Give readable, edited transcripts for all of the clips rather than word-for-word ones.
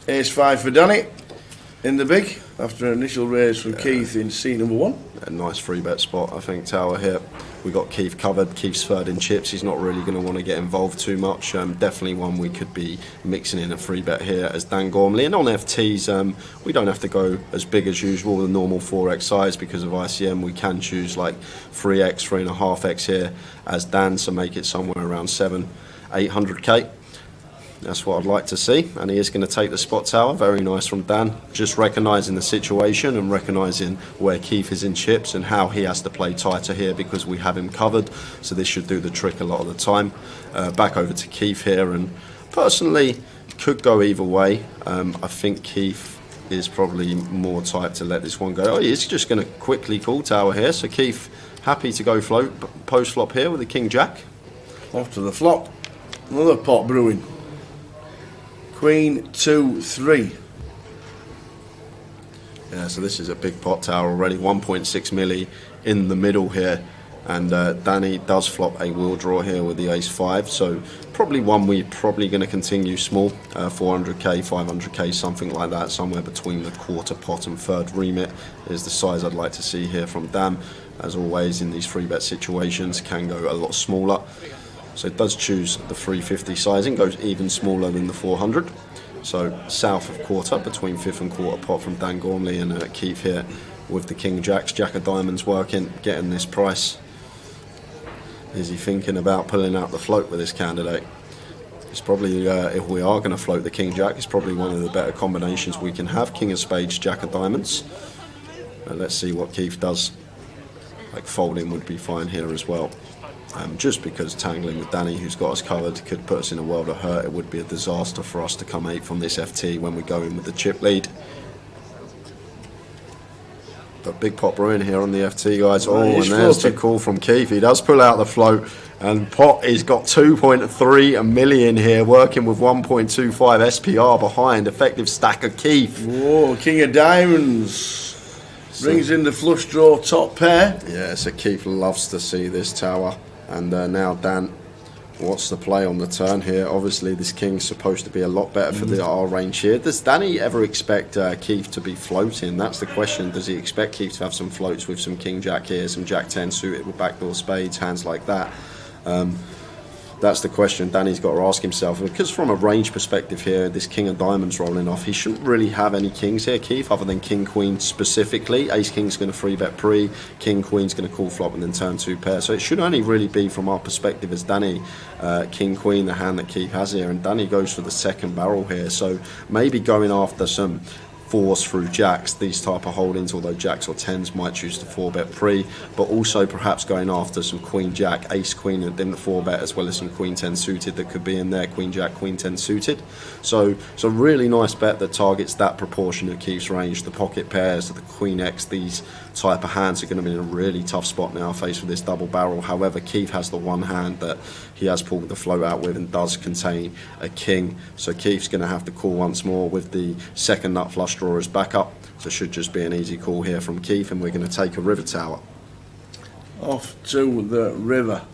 Ace-5 for Danny in the big after an initial raise from Keith in C number 1. A nice 3-bet spot, I think, tower here. We got Keith covered. Keith's third in chips. He's not really going to want to get involved too much. Definitely one we could be mixing in a 3-bet here as Dan Gormley. And on FTs, we don't have to go as big as usual, the normal 4x size because of ICM. We can choose like 3x, 3.5x here as Dan, so make it somewhere around 700-800k. That's what I'd like to see, and he is going to take the spot tower. Very nice from Dan, just recognising the situation and recognising where Keith is in chips and how he has to play tighter here because we have him covered, so this should do the trick a lot of the time. Back over to Keith here, and personally could go either way. I think Keith is probably more tight to let this one go. Oh, he's just going to quickly call tower here, so Keith happy to go float post flop here with the King Jack. Off to the flop, another pot brewing. Queen 2-3. Yeah, so this is a big pot tower already, 1.6 milli in the middle here, and Danny does flop a wheel draw here with the ace-5, so probably one we're probably going to continue small, 400k, 500k, something like that, somewhere between the quarter pot and third remit is the size I'd like to see here from Dan. As always in these 3-bet situations, can go a lot smaller. So it does choose the 350 sizing, goes even smaller than the 400. So south of quarter, between fifth and quarter pot from Dan Gormley and Keith here with the King Jacks. Jack of diamonds working, getting this price. Is he thinking about pulling out the float with this candidate? It's probably, if we are going to float the King Jack, it's probably one of the better combinations we can have. King of spades, Jack of diamonds. Let's see what Keith does. Like folding would be fine here as well. Just because tangling with Danny, who's got us covered, could put us in a world of hurt. It would be a disaster for us to come 8 from this FT when we go in with the chip lead. But big pot brewing here on the FT, guys. Oh, and there's the call from Keith. He does pull out the float, and pot has got 2.3 million here, working with 1.25 SPR behind. Effective stack of Keith. Whoa, King of diamonds. Brings in the flush draw top pair. Yeah, so Keith loves to see this tower. And now Dan, what's the play on the turn here? Obviously this king's supposed to be a lot better for our range here. Does Danny ever expect Keith to be floating? That's the question. Does he expect Keith to have some floats with some King Jack here, some Jack 10 suited with backdoor spades, hands like that? That's the question Danny's got to ask himself. Because from a range perspective here, this King of diamonds rolling off, he shouldn't really have any kings here, Keith, other than King Queen specifically. Ace King's going to 3-bet pre, King Queen's going to call flop and then turn 2 pair. So it should only really be from our perspective as Danny, King Queen, the hand that Keith has here, and Danny goes for the second barrel here. So maybe going after some fours through jacks, these type of holdings, although jacks or tens might choose to 4-bet pre, but also perhaps going after some queen jack, ace queen and then the 4-bet, as well as some queen 10 suited that could be in there, queen jack, queen 10 suited. So really nice bet that targets that proportion of Keith's range. The pocket pairs, the queen x, these type of hands are going to be in a really tough spot now faced with this double barrel. However, Keith has the one hand that he has pulled the float out with and does contain a king, so Keith's going to have to call once more with the second nut flush draw as backup. So it should just be an easy call here from Keith, and we're going to take a river tower. Off to the river.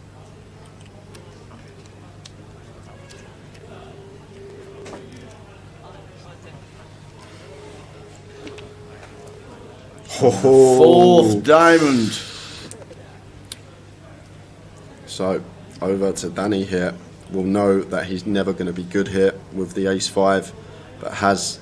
Fourth diamond. So over to Danny here. We'll know that he's never going to be good here with the ace-5, but has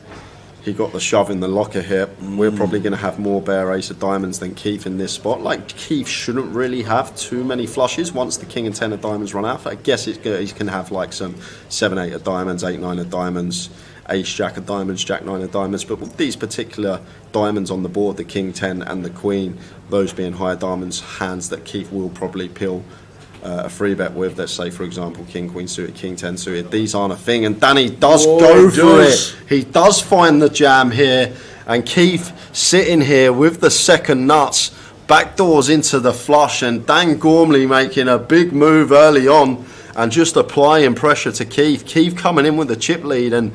he got the shove in the locker here? We're probably going to have more bare ace of diamonds than Keith in this spot. Like, Keith shouldn't really have too many flushes once the king and 10 of diamonds run out. I guess it's good. He can have like some 7-8 of diamonds, 8-9 of diamonds, ace jack of diamonds, jack 9 of diamonds. But with these particular diamonds on the board, the king 10 and the queen, those being higher diamonds, hands that Keith will probably peel a 3-bet with, let's say for example king queen suited, king 10 suited, these aren't a thing, and Danny does go for it. He does find the jam here, and Keith sitting here with the second nuts, backdoors into the flush, and Dan Gormley making a big move early on and just applying pressure to Keith. Keith coming in with the chip lead, and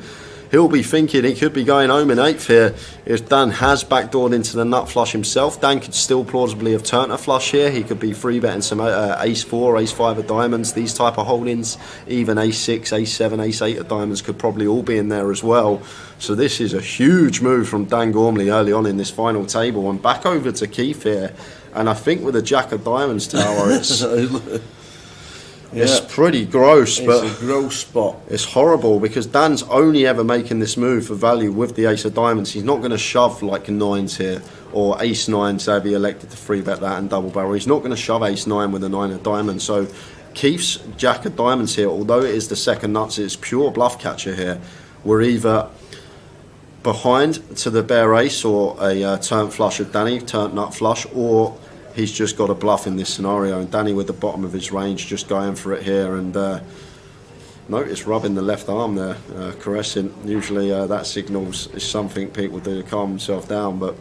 he'll be thinking he could be going home in 8th here. If Dan has backdoored into the nut flush himself, Dan could still plausibly have turned a flush here. He could be free betting some ace 4, ace 5 of diamonds, these type of holdings. Even ace 6, ace 7, ace 8 of diamonds could probably all be in there as well. So this is a huge move from Dan Gormley early on in this final table. And back over to Keith here. And I think with a jack of diamonds tower, it's pretty gross. But it's a gross spot. It's horrible because Dan's only ever making this move for value with the ace of diamonds. He's not going to shove like 9s here or ace 9, say if he elected to free bet that and double barrel. He's not going to shove ace 9 with a 9 of diamonds. So Keith's jack of diamonds here, although it is the second nuts, it's pure bluff catcher here. We're either behind to the bare ace or a turn flush of Danny, turn nut flush, or he's just got a bluff in this scenario, and Danny with the bottom of his range just going for it here. And notice rubbing the left arm there, caressing. Usually that signals is something people do to calm themselves down, but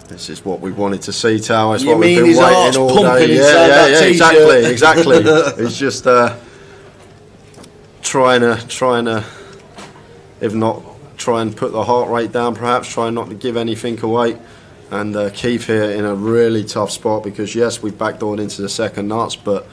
this is what we wanted to see, Tower. It's what we've been waiting all day. Yeah, exactly. It's just trying to, if not, try and put the heart rate down, perhaps try not to give anything away. And Keith here in a really tough spot because yes, we've backdoored into the second nuts, but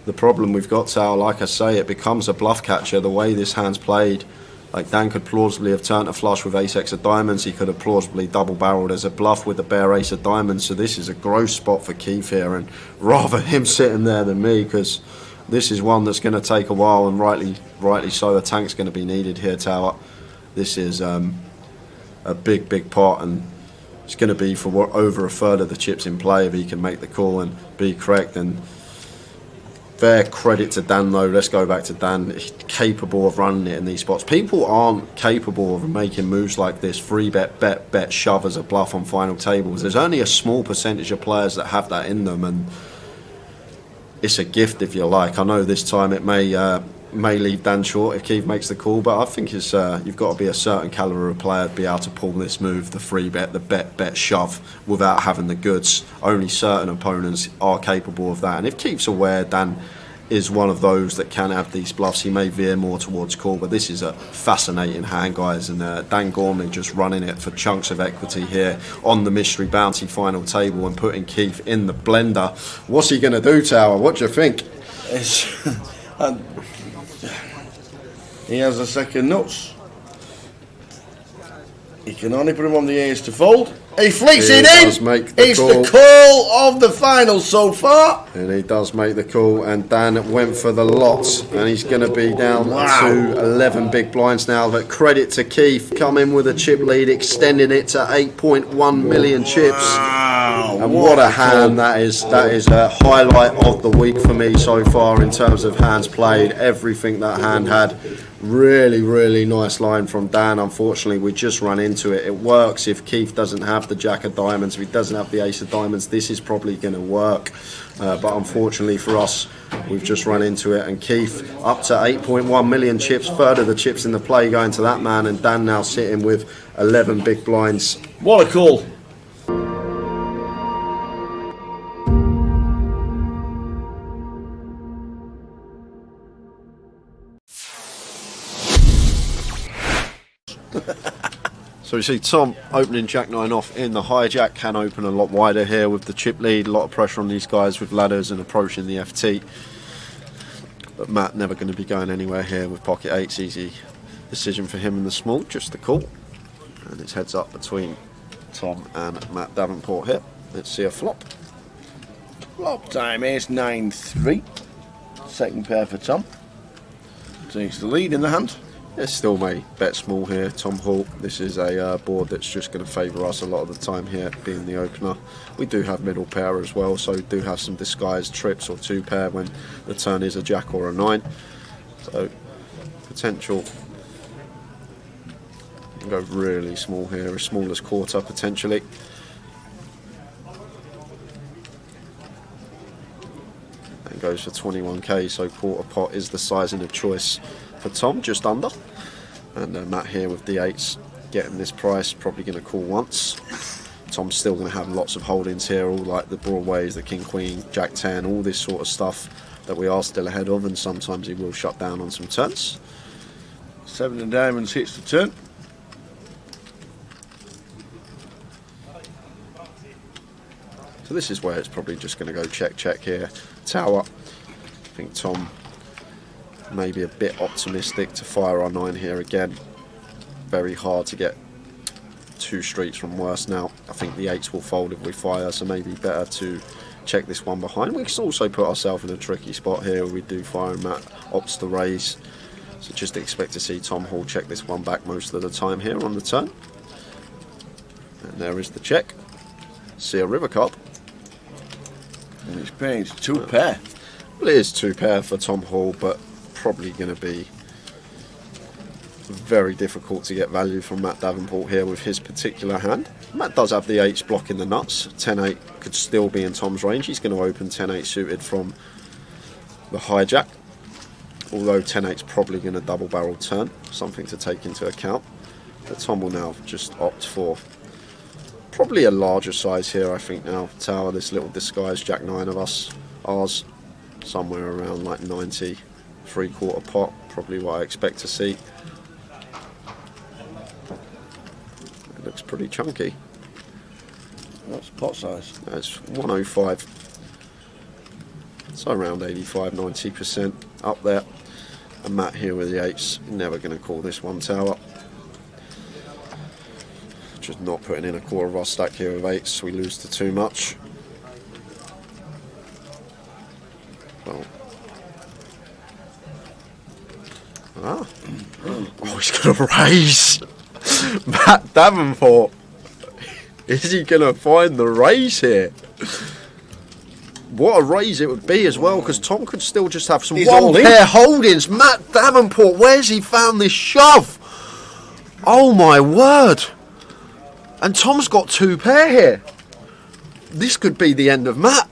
the problem we've got, Sal, like I say, it becomes a bluff catcher the way this hand's played. Like Dan could plausibly have turned a flush with ace x of diamonds. He could have plausibly double barreled as a bluff with the bare ace of diamonds. So this is a gross spot for Keith here, and rather him sitting there than me, because this is one that's going to take a while, and rightly so. The tank's going to be needed here, Tower. This is a big pot, and it's going to be for over a third of the chips in play if he can make the call and be correct. And fair credit to Dan though. Let's go back to Dan. He's capable of running it in these spots. People aren't capable of making moves like this. Free bet, shove as a bluff on final tables. There's only a small percentage of players that have that in them, and it's a gift if you like. I know this time it may leave Dan short if Keith makes the call, but I think it's you've got to be a certain calibre of player to be able to pull this move, the free bet, the bet shove, without having the goods. Only certain opponents are capable of that, and if Keith's aware Dan is one of those that can have these bluffs, he may veer more towards call. But this is a fascinating hand, guys, and Dan Gormley just running it for chunks of equity here on the mystery bounty final table and putting Keith in the blender. What's he going to do, Tower? What do you think? He has a second nuts. He can only put him on the ace to fold. He flicks it in. It's the call of the final so far. And he does make the call, and Dan went for the lot, and he's going to be down to 11 big blinds now. But credit to Keith, coming with a chip lead, extending it to 8.1 million chips. Wow, and what a hand that is. That is a highlight of the week for me so far in terms of hands played. Everything that hand had. Really nice line from Dan. Unfortunately, we just run into it. It works if Keith doesn't have the jack of diamonds, if he doesn't have the ace of diamonds. This is probably going to work, but unfortunately for us, we've just run into it. And Keith up to 8.1 million chips, third of the chips in the play going to that man, and Dan now sitting with 11 big blinds. What a call. So you see Tom opening Jack 9 off in the hijack, can open a lot wider here with the chip lead. A lot of pressure on these guys with ladders and approaching the FT. But Matt never going to be going anywhere here with pocket 8s. Easy decision for him in the small, just the call. And it's heads up between Tom and Matt Davenport here. Let's see a flop. Flop time, ace 9-3. Second pair for Tom. Takes the lead in the hand. It's still may bet small here, Tom Hall. This is a board that's just going to favour us a lot of the time here, being the opener. We do have middle pair as well, so we do have some disguised trips or two pair when the turn is a jack or a 9. So potential. You can go really small here, as small as quarter potentially. And goes for 21k, so quarter pot is the sizing of choice for Tom, just under. And Matt here with the 8s getting this price, probably going to call once. Tom's still going to have lots of holdings here, all like the broadways, the king queen, jack 10, all this sort of stuff that we are still ahead of, and sometimes he will shut down on some turns. 7 of diamonds hits the turn. So this is where it's probably just going to go check, check here. Tower. I think Tom may be a bit optimistic to fire our 9 here again. Very hard to get 2 streets from worse now. I think the 8s will fold if we fire, so maybe better to check this one behind. We can also put ourselves in a tricky spot here where we do fire and Matt opts to raise. So just expect to see Tom Hall check this one back most of the time here on the turn. And there is the check. See a river card. And it's paying 2 pair. Well, it is 2 pair for Tom Hall, but probably going to be very difficult to get value from Matt Davenport here with his particular hand. Matt does have the 8s blocking the nuts. 10-8 could still be in Tom's range. He's going to open 10-8 suited from the hijack, although 10-8's probably going to double barrel turn, something to take into account. But Tom will now just opt for probably a larger size here, I think now. Tower, this little disguised Jack 9 of us, ours, somewhere around like 90, 3/4 pot, probably what I expect to see. It looks pretty chunky. That's pot size. That's 105. So around 85-90% up there. And Matt here with the 8s, never going to call this one Tower. Just not putting in a quarter of our stack here with 8s, we lose to too much. Well. Ah. Oh, he's going to raise! Matt Davenport! Is he going to find the raise here? What a raise it would be as well, because Tom could still just have some one pair holdings. Matt Davenport, where's he found this shove? Oh my word! And Tom's got 2 pair here. This could be the end of Matt.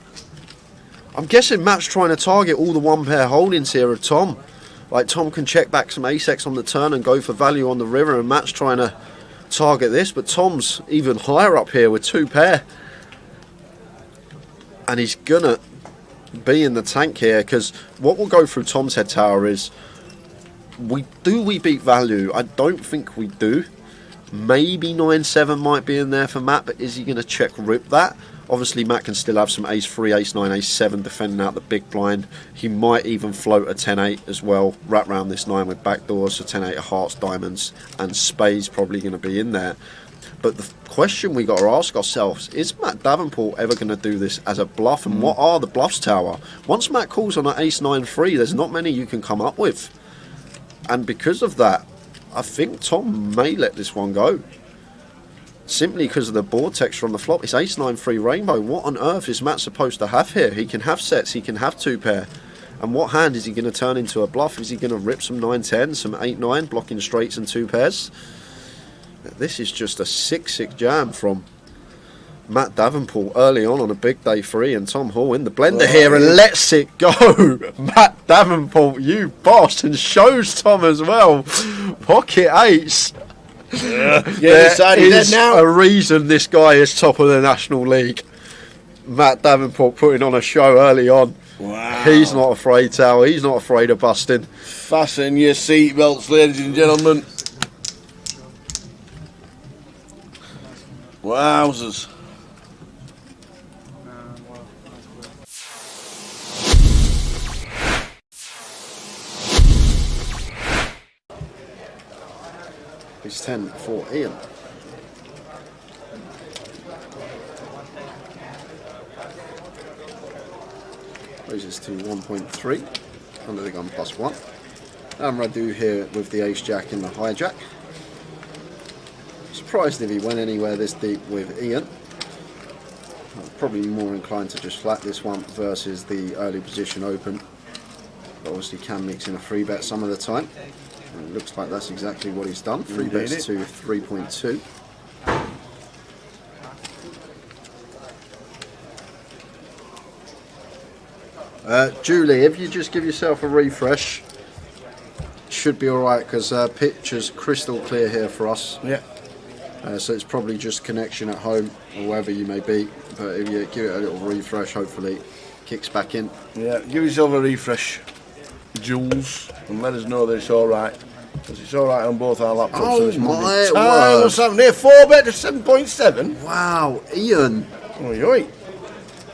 I'm guessing Matt's trying to target all the 1 pair holdings here of Tom. Like Tom can check back some ace-x on the turn and go for value on the river, and Matt's trying to target this, but Tom's even higher up here with 2 pair. And he's gonna be in the tank here, because what will go through Tom's head, Tower, is we beat value? I don't think we do. Maybe 9-7 might be in there for Matt, but is he going to check rip that? Obviously Matt can still have some ace-3, ace-9, ace-7 defending out the big blind. He might even float a 10-8 as well, wrap round this 9 with backdoors, so 10-8 of hearts, diamonds and spades probably going to be in there. But the question we got to ask ourselves, is Matt Davenport ever going to do this as a bluff, and what are the bluffs, Tower? Once Matt calls on an ace-9-3, there's not many you can come up with. And because of that, I think Tom may let this one go. Simply because of the board texture on the flop. It's ace-9-3 rainbow. What on earth is Matt supposed to have here? He can have sets, he can have 2 pair. And what hand is he going to turn into a bluff? Is he going to rip some 9-10, some 8-9, blocking straights and 2 pairs? This is just a 6-6 jam from Matt Davenport early on a big day 3, and Tom Hall in the blender here and lets it go. Matt Davenport, you boss, and shows Tom as well. Pocket 8s. There is a reason this guy is top of the National League. Matt Davenport putting on a show early on. Wow. He's not afraid, Tower. He's not afraid of busting. Fasten your seatbelts, ladies and gentlemen. Wowzers. It's 10 for Ian. Raises to 1.3 under the gun +1. And Radu here with the ace-jack in the hijack. Surprised if he went anywhere this deep with Ian. Probably more inclined to just flat this one versus the early position open. But obviously can mix in a 3-bet some of the time. And it looks like that's exactly what he's done. 3 bets to 3.2. Julie, if you just give yourself a refresh, should be alright, because picture's crystal clear here for us. Yeah. So it's probably just connection at home or wherever you may be. But if you give it a little refresh, hopefully kicks back in. Yeah, give yourself a refresh, Jules, and let us know that it's alright. Because it's alright on both our laptops. Oh so my word. What's happening here? 4-bet to 7.7? Wow, Ian. Oi, oi.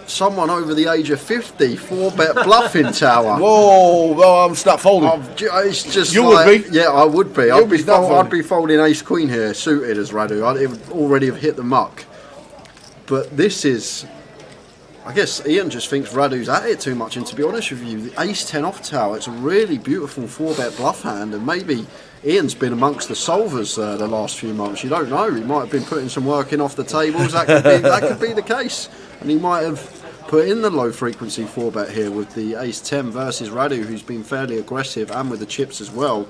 Someone over the age of 50, 4-bet bluffing tower. Whoa, well, I'm start folding. It's just You like, would be? Yeah, I would be. You'd be start folding. I'd be folding ace queen here, suited as Radu. It would already have hit the muck. But this is, I guess Ian just thinks Radu's at it too much. And to be honest with you, the ace 10 off tower, it's a really beautiful 4-bet bluff hand. And maybe Ian's been amongst the solvers the last few months. You don't know. He might have been putting some work in off the tables. That could be the case. And he might have put in the low frequency 4-bet here with the ace 10 versus Radu, who's been fairly aggressive, and with the chips as well.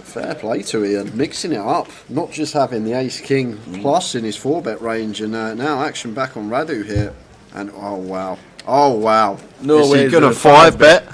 Fair play to Ian, mixing it up, not just having the ace king plus in his 4-bet range, and now action back on Radu here. And oh wow, No way. Is he gonna 5-bet?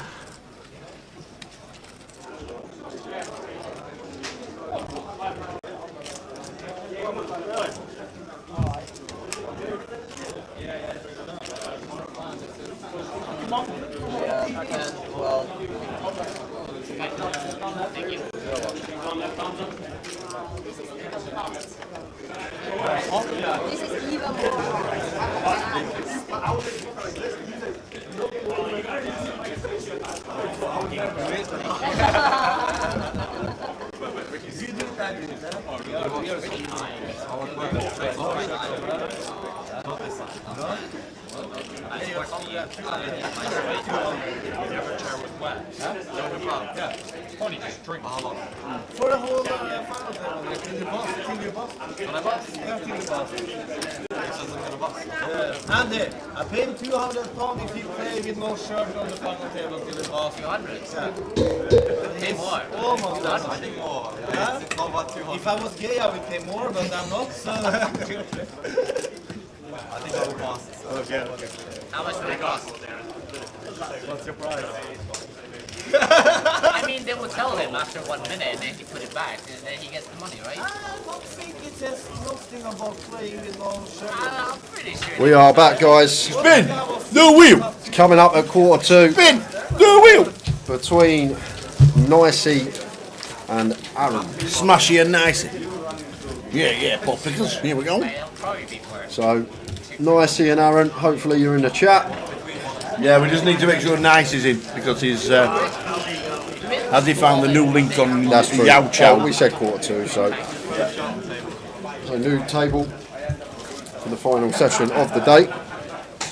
Andy, I paid him £200 if he played with no shirt on the final table till the boss. 200? Yeah. Pay more. Almost. I think more. Huh? It's not about 200. If I was gay, I would pay more, but I'm not. So. I think I will pass. Okay. How much will it cost? What's your price? I mean, they will tell him after 1 minute and then he put it back and then he gets the money, right? I don't think it says nothing about playing with no shirt. I'm pretty sure. We are back, guys. Spin the wheel. Coming up at quarter 2 Spin the wheel. between Nicey and Aaron. Smashy and nicey. Yeah, pop pickles. Here we go. It'll probably be worse. So, Nicey and Aaron, hopefully you're in the chat. Yeah, we just need to make sure Nice is in because he's has he found the new link on That's true. Yow Chow. Well, we said quarter 2, so new table for the final session of the day.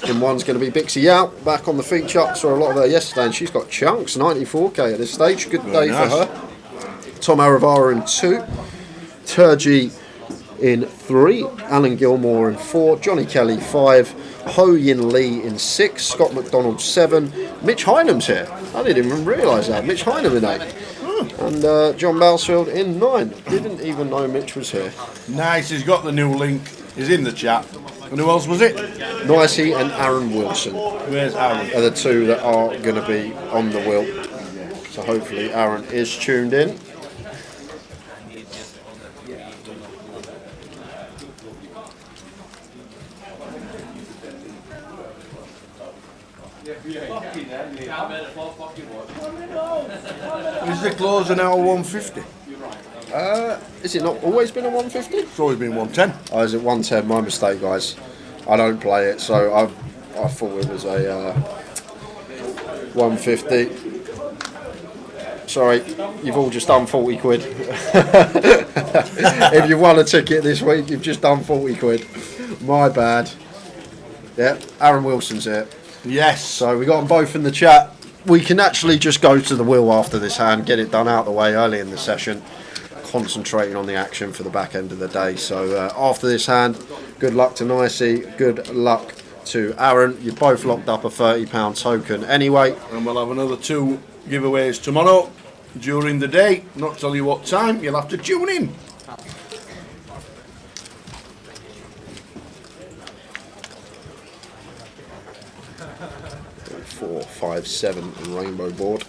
In one's going to be Bixie Yao, back on the feature. Saw a lot of her yesterday, and she's got chunks, 94k at this stage. Good day nice. for her. Tom Aravara in 2, Turgey in 3, Alan Gilmore in 4, Johnny Kelly 5, Ho Yin Lee in 6, Scott McDonald 7, Mitch Hynem's here. I didn't even realise that. Mitch Hynem in 8. And John Balsfield in 9. Didn't even know Mitch was here. Nice, he's got the new link. He's in the chat. And who else was it? Nicey and Aaron Wilson Where's Aaron? are the two that are going to be on the wheel. So hopefully Aaron is tuned in. Is the closer now 150? Is it not always been a 150? It's always been 110. Oh, is it 110? My mistake, guys. I don't play it, so I thought it was a 150. Sorry, you've all just done 40 quid. If you've won a ticket this week, you've just done 40 quid. My bad. Yeah, Aaron Wilson's here. Yes. So we got them both in the chat. We can actually just go to the wheel after this hand, get it done out the way early in the session, concentrating on the action for the back end of the day. So after this hand, good luck to Nicey, good luck to Aaron. You've both locked up a £30 token anyway. And we'll have another 2 giveaways tomorrow during the day. Not tell you what time, you'll have to tune in. 4, 5, 7 rainbow board.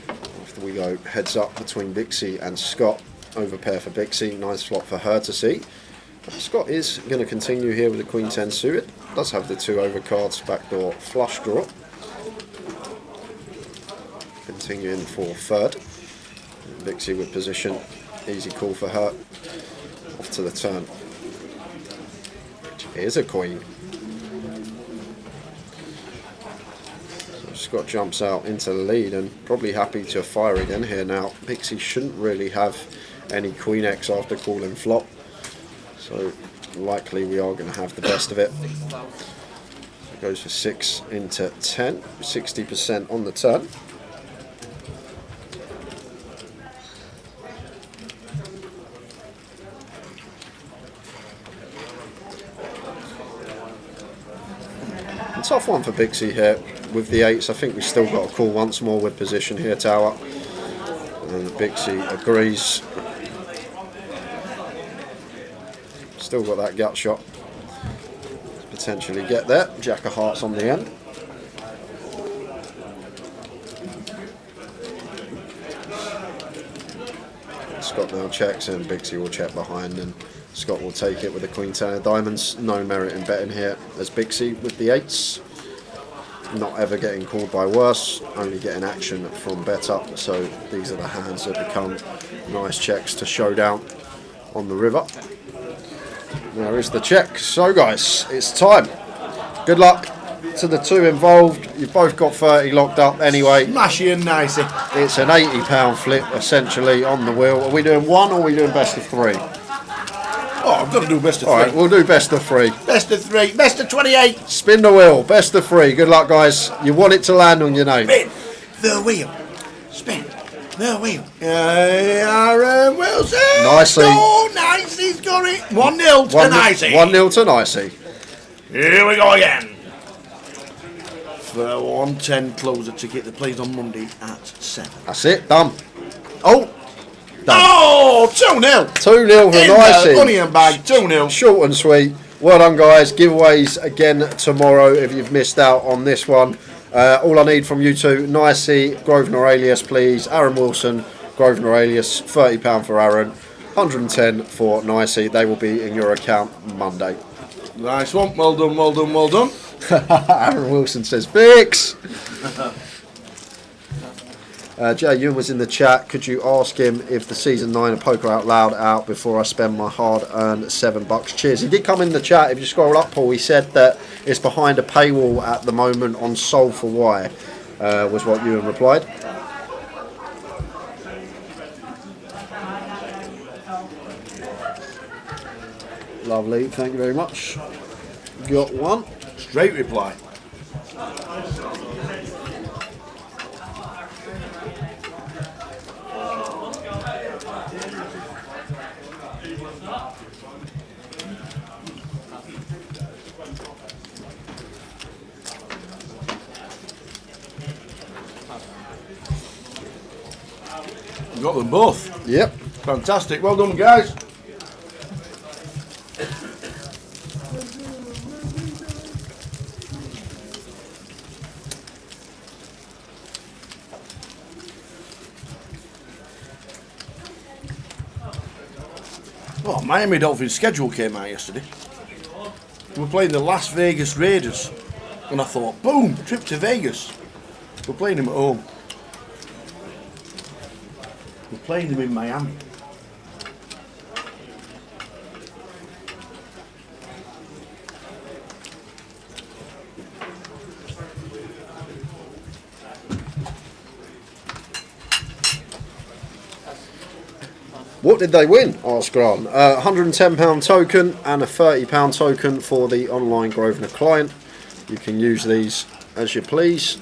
After we go heads up between Bixie and Scott, over pair for Bixie, nice flop for her to see. Scott is going to continue here with the Queen 10 suited. Does have the 2 overcards, backdoor flush draw. Continuing for third. Vixie with position. Easy call for her. Off to the turn. Which is a queen. So Scott jumps out into the lead and probably happy to fire again here now. Vixie shouldn't really have any queen X after calling flop. So likely we are going to have the best of it. So it goes for 6 into 10. 60% on the turn. A tough one for Vixie here with the 8s. I think we've still got to call once more with position here, tower. And Vixie agrees. Still got that gut shot. Potentially get there. Jack of hearts on the end. Scott now checks and Vixie will check behind, and Scott will take it with the queen 10 of diamonds. No merit in betting here as Vixie with the 8s. Not ever getting called by worse, only getting action from better. So these are the hands that become nice checks to showdown on the river. There is the check. So guys, it's time. Good luck to the 2 involved. You've both got 30 locked up anyway. Smashy and nicey. It's an £80 flip essentially on the wheel. Are we doing 1 or are we doing best of 3? Oh, I've got to do best of 3. Alright, we'll do best of 3. Best of 3. Best of 28. Spin the wheel. Best of 3. Good luck, guys. You want it to land on your name. Spin the wheel. Spin the wheel. Aaron Wilson. Nicely. Oh, Nicey's got it. 1-0 to Nicey. 1-0 to Nicey. Here we go again. For 110 closer ticket that plays on Monday at 7. That's it. Done. Oh. Oh, 2-0. 2-0 for Nicey. Onion bag, 2-0. Short and sweet. Well done, guys. Giveaways again tomorrow if you've missed out on this one. All I need from you two, Nicey, Grosvenor Alias, please. Aaron Wilson, Grosvenor Alias, £30 for Aaron, 110 for Nicey. They will be in your account Monday. Nice one. Well done, well done, well done. Aaron Wilson says, fix! Jay Ewan was in the chat. Could you ask him if the season 9 of Poker Out Loud out before I spend my hard-earned $7? Cheers. He did come in the chat. If you scroll up, Paul, he said that it's behind a paywall at the moment on Solve for Why, was what Ewan replied. Lovely. Thank you very much. Got one. Straight reply. Got them both. Yep. Fantastic. Well done, guys. Oh, Miami Dolphins schedule came out yesterday. We were playing the Las Vegas Raiders. And I thought, boom, trip to Vegas. We're playing them at home. We're playing them in Miami. What did they win? Asked Grant. £110 token and a £30 token for the online Grosvenor client. You can use these as you please.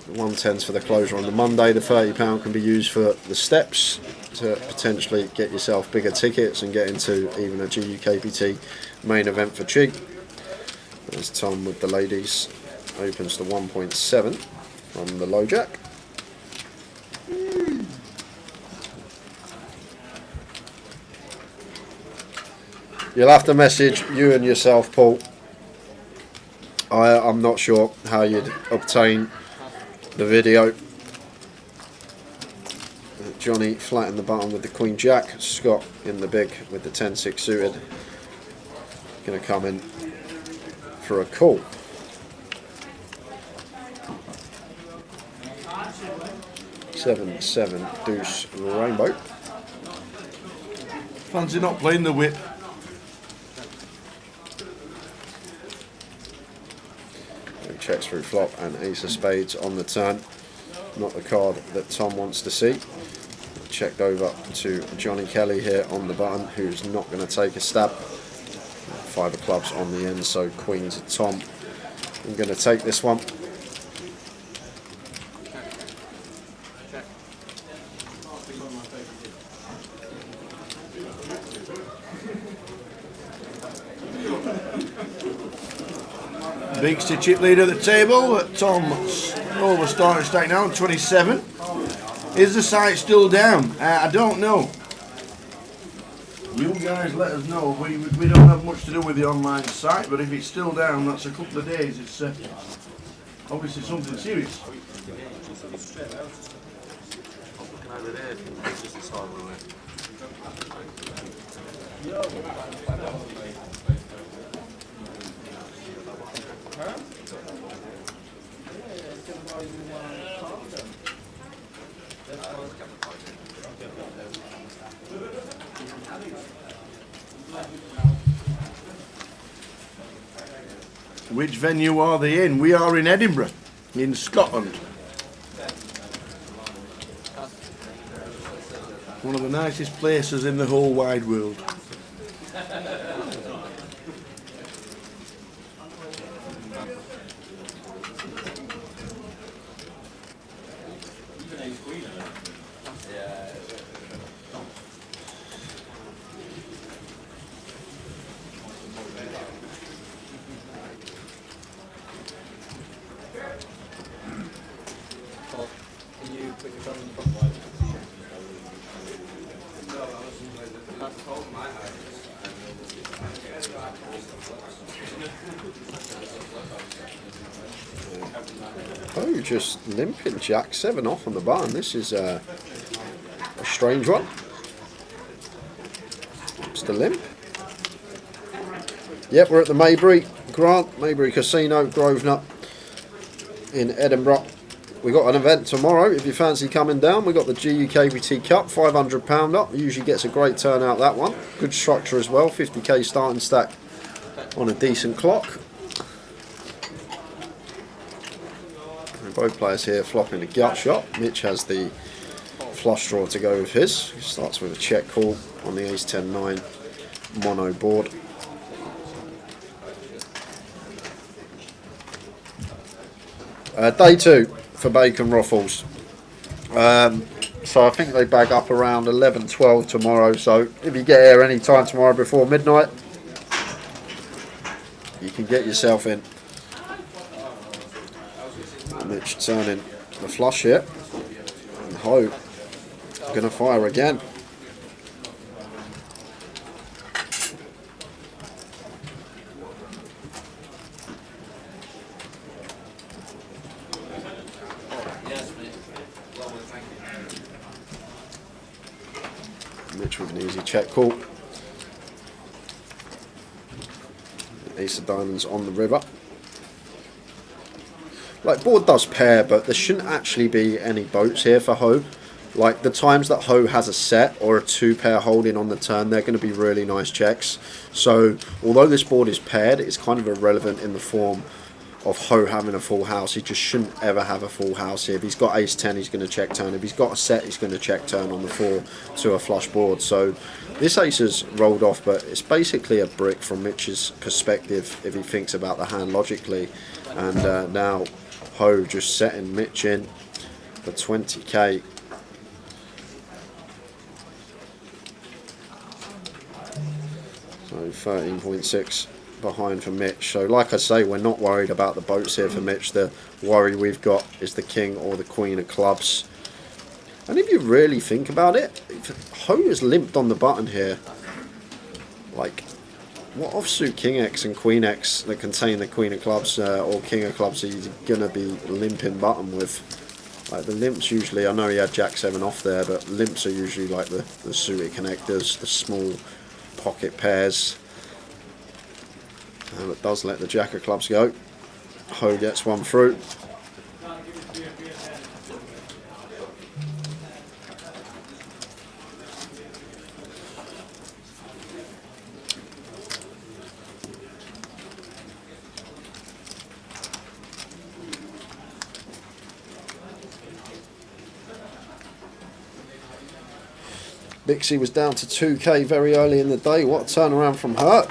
The 110s for the closure on the Monday. The £30 can be used for the steps to potentially get yourself bigger tickets and get into even a GUKPT main event for cheap. There's Tom with the ladies. Opens to 1.7 from the low jack. You'll have to message you and yourself, Paul. I'm not sure how you'd obtain the video. Johnny flat in the bottom with the Queen Jack. Scott in the big with the 10-6 suited. Going to come in for a call. Seven, seven, deuce, rainbow. Fancy not playing the whip. Checks through flop and ace of spades on the turn. Not the card that Tom wants to see. Checked over to Johnny Kelly here on the button, who's not going to take a stab. 5 of clubs on the end, so queen to Tom. I'm going to take this one. Big chip lead at the table. Tom's over starting stack now, 27. Is the site still down? I don't know. You guys let us know. We don't have much to do with the online site, but if it's still down, that's a couple of days. It's obviously something serious. Which venue are they in? We are in Edinburgh, in Scotland. One of the nicest places in the whole wide world. Oh, just limping Jack 7 off on the button. This is a strange one. It's the limp. Yep, we're at the Maybury Casino, Grosvenor in Edinburgh. We got an event tomorrow. If you fancy coming down, we got the GUKPT Cup, £500 usually gets a great turnout, that one. Good structure as well, 50k starting stack on a decent clock. And both players here flopping a gut shot. Mitch has the flush draw to go with his. He starts with a check call on the ace 10-9 mono board. Day 2 for Bacon Ruffles. So I think they bag up around 11-12 tomorrow, so if you get here any time tomorrow before midnight, you can get yourself in. Mitch turning the flush here, and Ho going to fire again. Mitch with an easy check call. Ace of diamonds on the river. Like, board does pair, but there shouldn't actually be any boats here for Ho. Like, the times that Ho has a set or a 2-pair holding on the turn, they're going to be really nice checks. So, although this board is paired, it's kind of irrelevant in the form of Ho having a full house. He just shouldn't ever have a full house here. If he's got ace 10, he's going to check turn. If he's got a set, he's going to check turn on the 4 to a flush board. So this ace has rolled off, but it's basically a brick from Mitch's perspective if he thinks about the hand logically. And now Ho just setting Mitch in for 20k. So 13.6 behind for Mitch. So like I say, we're not worried about the boats here for Mitch. The worry we've got is the king or the queen of clubs. And if you really think about it, Ho is limped on the button here. Like, what offsuit king X and queen X that contain the queen of clubs or king of clubs are you going to be limping button with? Like, the limps usually, I know he had jack 7 off there, but limps are usually like the suited connectors, the small pocket pairs. And it does let the jack of clubs go. Ho gets one through. Bixie was down to 2k very early in the day. What a turnaround from her.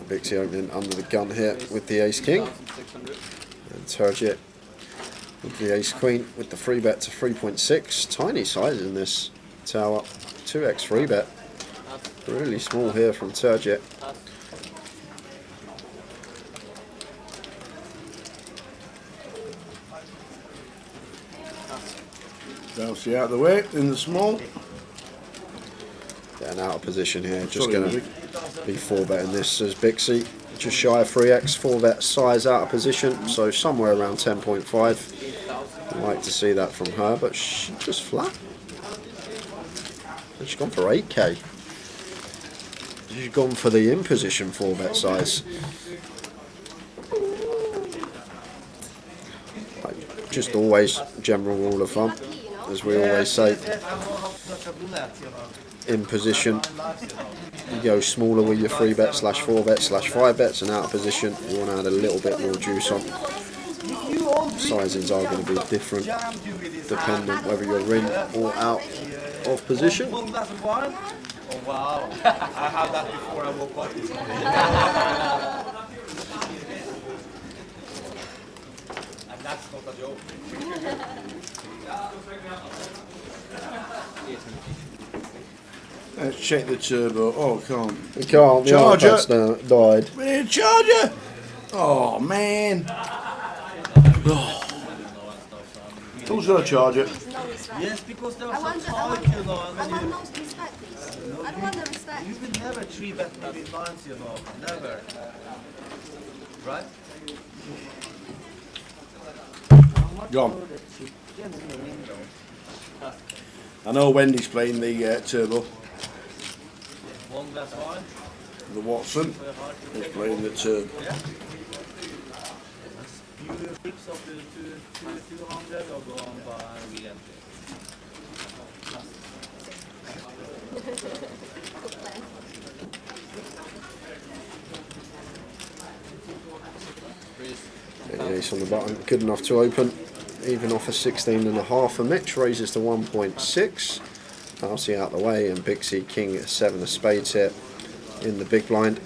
Bixie opening under the gun here with the ace king. And Turgid with the ace queen with the free bet to 3.6. Tiny size in this tower. 2x free bet. Really small here from Turgid. Bouncy out of the way in the small. Getting out of position here. Just going to be 4-betting this as Bixie. Just shy of 3x. 4-bet size out of position. So somewhere around 10.5. I'd like to see that from her, but she's just flat. And she's gone for 8k. She's gone for the in position 4-bet size. Just always general rule of thumb, as we always say. In position, you go smaller with your 3-bet / 4-bet / 5-bets, and out of position you want to add a little bit more juice on. Sizings are going to be different dependent whether you're in or out of position. Oh wow, I had that before I woke up this morning. And that's not a joke. Let's check the turbo. Oh, can't. We can't. Charger. The died. We need a charger. Oh man. Oh. Who's got a charger? Yes, because there was some I talk, you know. want no respect, please. I don't want the respect. You will never 3-bet me with lines, you know. Never. Right? Gone. I know Wendy's playing the turbo. One glass wine. The Watson is playing the turbo. You tips of the 200 or go on by weekend. Ace on the button, good enough to open. Even off a 16.5 for Mitch, raises to 1.6. Bouncy out the way, and Bixie king 7 of spades here in the big blind.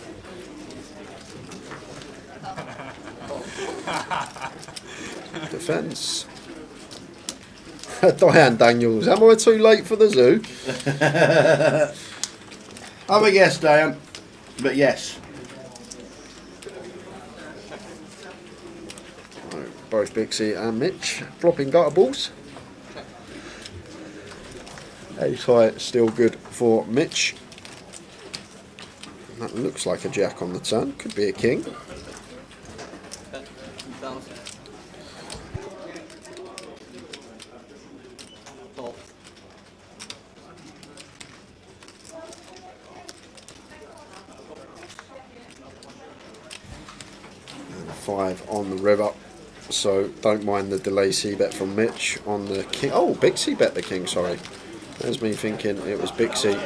Defence. Diane Daniels, am I too late for the zoo? Have a guess, Diane. But yes. Both Bixie and Mitch flopping gutter balls. Ace high still good for Mitch. That looks like a jack on the turn. Could be a king. And 5 on the river. So don't mind the delay c-bet from Mitch on the king. Oh, Bixie bet the king, sorry. There's me thinking it was Bixie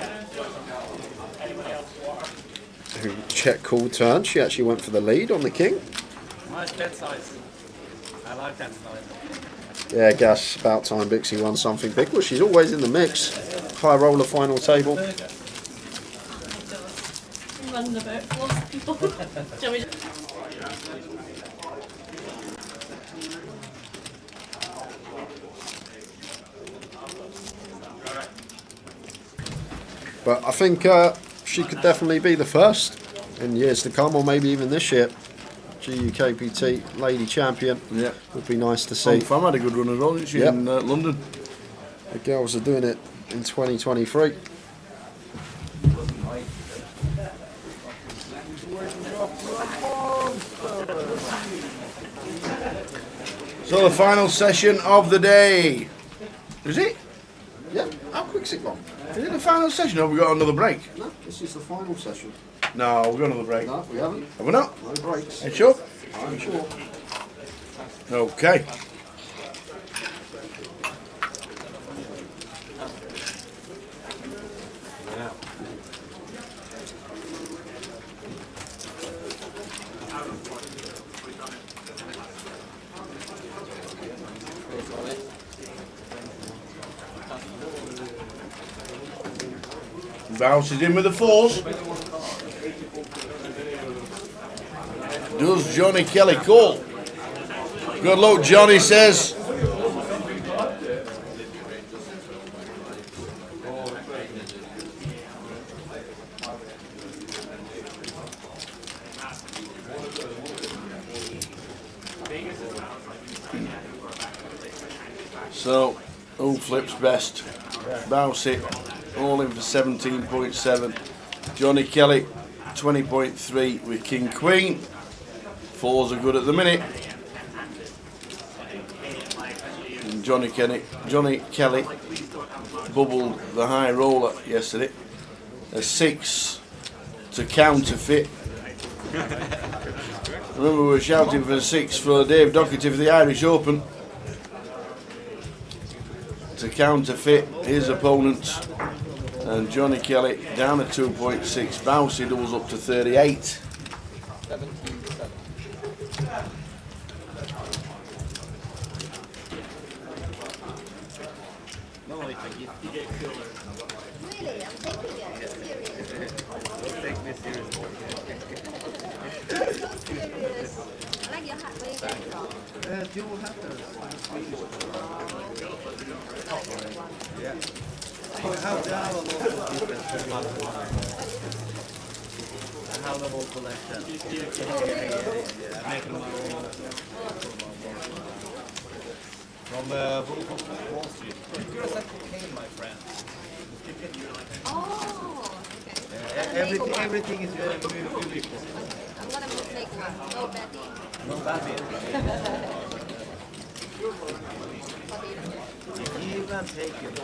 who check call turn. She actually went for the lead on the king. Nice bet size. I like that size. Yeah, Gas, about time Bixie won something big. Well, she's always in the mix. High roller final table. Running about for lots of people. Shall we But I think she could definitely be the first in years to come, or maybe even this year. GUKPT Lady Champion. Yeah. Would be nice to see. Fam had a good run as well, didn't she, Yep. in London? The girls are doing it in 2023. So the final session of the day. Is it? Yeah, how quick's it gone? Is it the final session or have we got another break? No, this is the final session. No, we've got another break. No, we haven't. Have we not? No breaks. Are you sure? I'm sure. Okay. Bounces in with the fours. Does Johnny Kelly call? Good luck, Johnny says. So, who flips best? Bouncy, all in for 17.7. Johnny Kelly, 20.3 with King Queen. Fours are good at the minute. And Johnny Kelly bubbled the high roller yesterday. A 6 to counterfeit. Remember we were shouting for a 6 for Dave Doherty for the Irish Open. To counterfeit his opponents, and Johnny Kelly down at 2.6. Bouncy doubles up to 38. Really? I'm taking it seriously. Don't take me seriously. Serious. I like your hat. Where you get it from? Dual hatters. Yeah. They have a lot of different I have the whole collection. Yeah. I make them my own. From Wall Street. Yours like cocaine, my friend. Oh, okay. Everything is very beautiful. I'm gonna make one. No betting. No bad Even take it.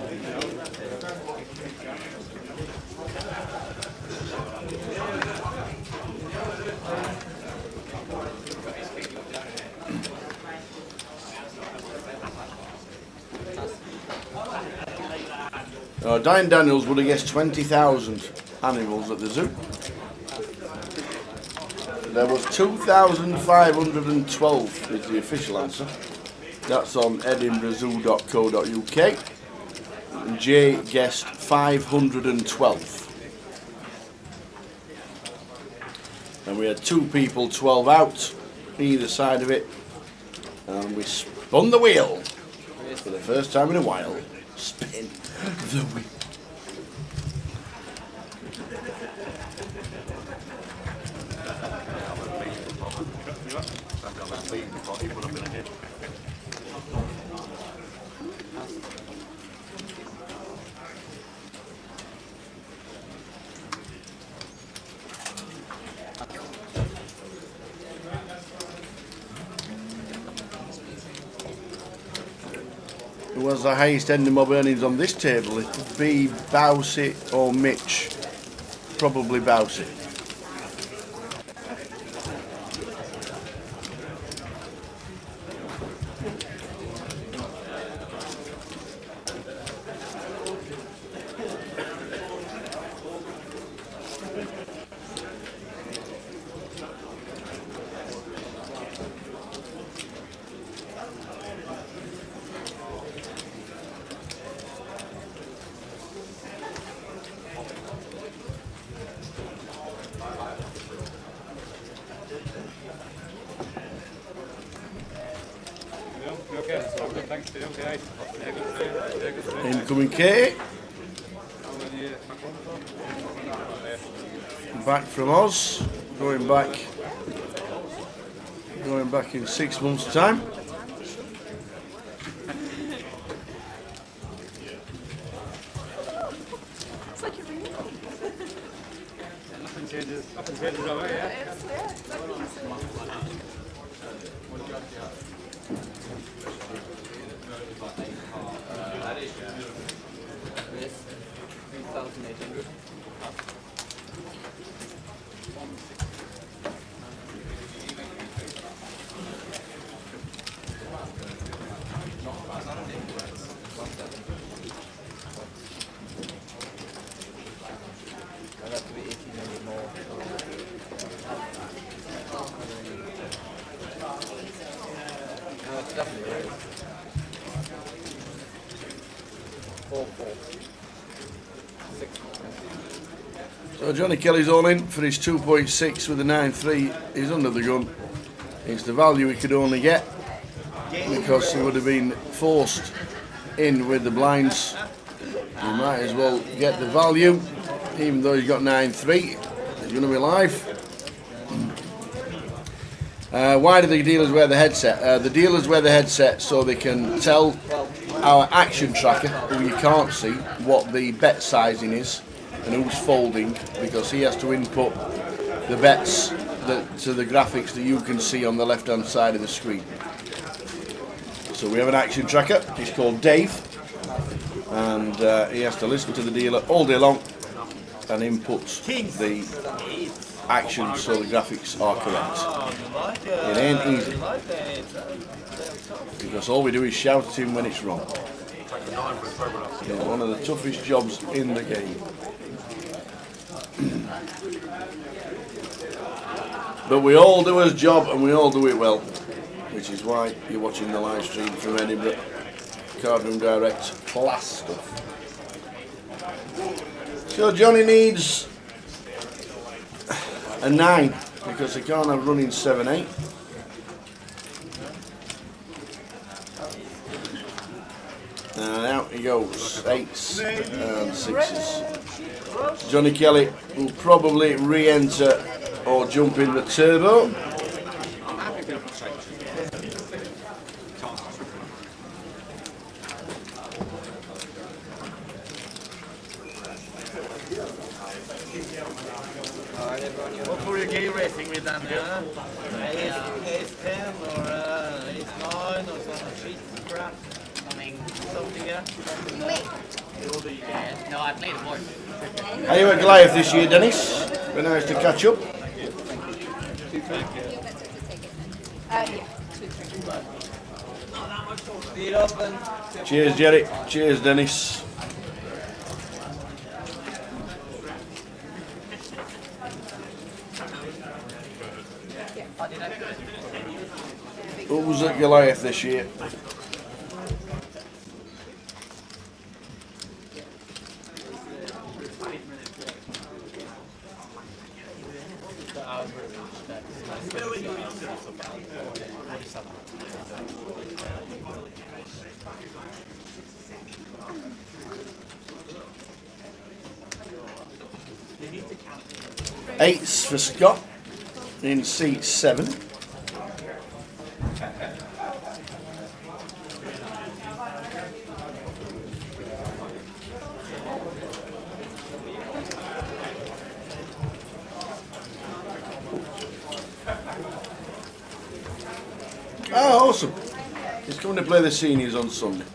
Diane Daniels would have guessed 20,000 animals at the zoo. There was 2,512 is the official answer. That's on edinburghzoo.co.uk. And Jay guessed 512. And we had 2 people 12 out either side of it. And we spun the wheel for the first time in a while. Spin the wheel. Who has the highest ending mob earnings on this table? It could be Bouncy or Mitch. Probably Bouncy. Incoming K. Back from Oz. Going back in 6 months' time. It's like you're real. Nothing changes. So Johnny Kelly's all in for his 2.6 with a 9.3. He's under the gun. It's the value he could only get because he would have been forced in with the blinds. He might as well get the value, even though he's got 9.3. He's going to be live. Why do the dealers wear the headset? The dealers wear the headset so they can tell our action tracker, who you can't see, what the bet sizing is and who's folding, because he has to input the bets to the graphics that you can see on the left hand side of the screen. So we have an action tracker. He's called Dave, and he has to listen to the dealer all day long and inputs the action so the graphics are correct. It ain't easy, because all we do is shout at him when it's wrong. It's one of the toughest jobs in the game. But we all do his job and we all do it well, which is why you're watching the live stream from Edinburgh. Cardroom Direct class stuff. So Johnny needs a 9 because he can't have running 7-8. And out he goes, 8s and 6s. Johnny Kelly will probably re-enter or jump in the turbo. What were you game racing with them? Ace 10 or Ace 9 or some shit crap? Something, yeah? No, I played the board. Are you at Goliath this year, Dennis? Very nice to catch up. Cheers, Jerry. Cheers, Dennis. Who's at Goliath this year? Eights for Scott in seat 7. Oh, awesome. He's coming to play the seniors on Sunday.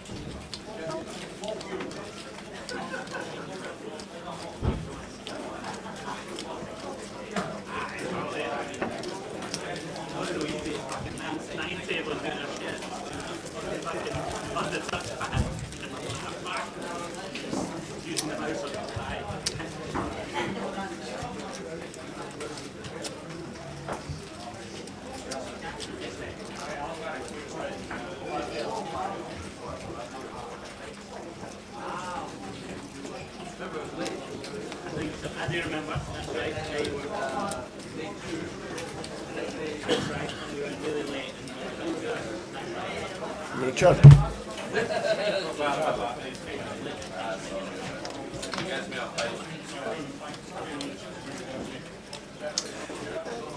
You're a chug.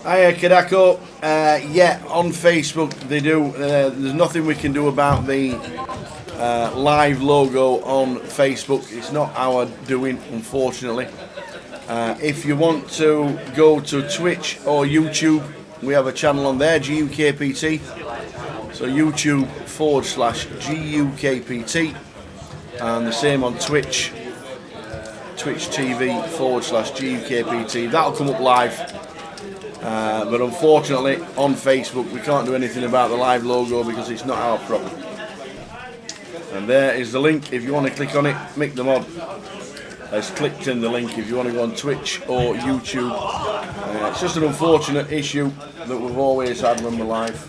Hiya, Kadako. Yeah, on Facebook they do. There's nothing we can do about the live logo on Facebook. It's not our doing, unfortunately. If you want to go to Twitch or YouTube, we have a channel on there, GUKPT. So YouTube /GUKPT, and the same on Twitch, Twitch TV /GUKPT. That'll come up live. But unfortunately, on Facebook, we can't do anything about the live logo because it's not our problem. And there is the link. If you want to click on it, make the mod. Has clicked in the link if you want to go on Twitch or YouTube. It's just an unfortunate issue that we've always had when we're live,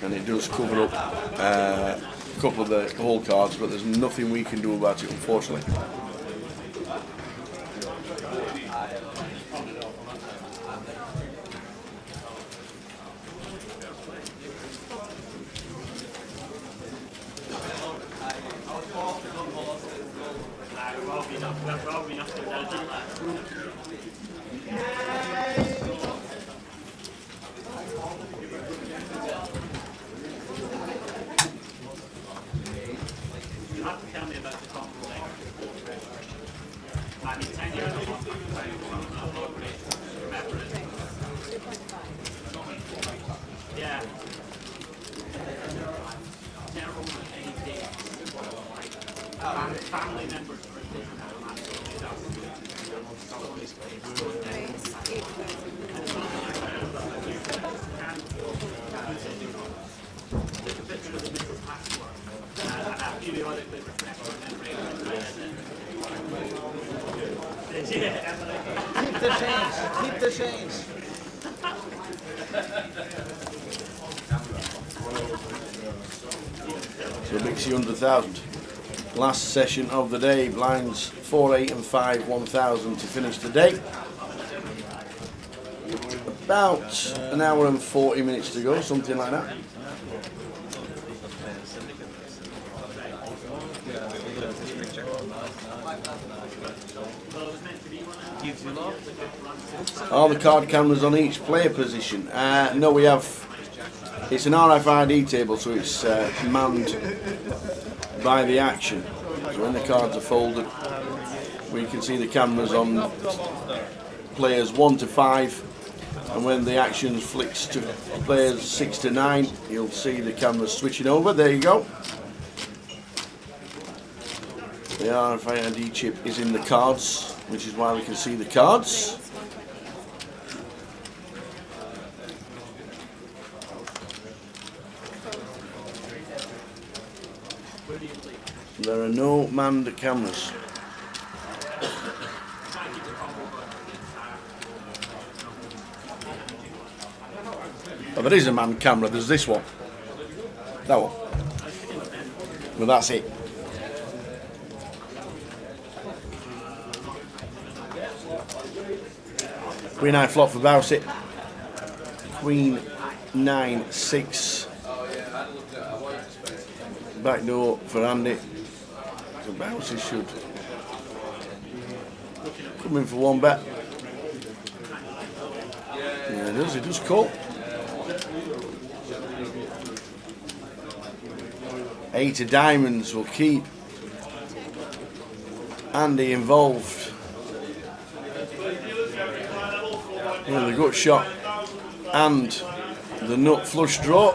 and it does cover up a couple of the hole cards, but there's nothing we can do about it, unfortunately. Keep the change. So Mixie 100,000. Last session of the day, blinds 4, 8 and 5, 1,000 to finish the day. About an hour and 40 minutes to go, something like that. Are the card cameras on each player position? No, we have. It's an RFID table, so it's manned by the action. So when the cards are folded, we can see the cameras on players 1 to 5, and when the action flicks to players 6 to 9, you'll see the cameras switching over. There you go. The RFID chip is in the cards, which is why we can see the cards. There are no manned cameras. Oh, there is a manned camera. There's this one. That one. Well, that's it. Queen 9 flop for Bouncy. Queen 9 6. Back door for Andy. So Bouncy should come in for one bet. Yeah, it does. It does call. 8 of diamonds will keep Andy involved. Yeah, the gut shot and the nut flush draw.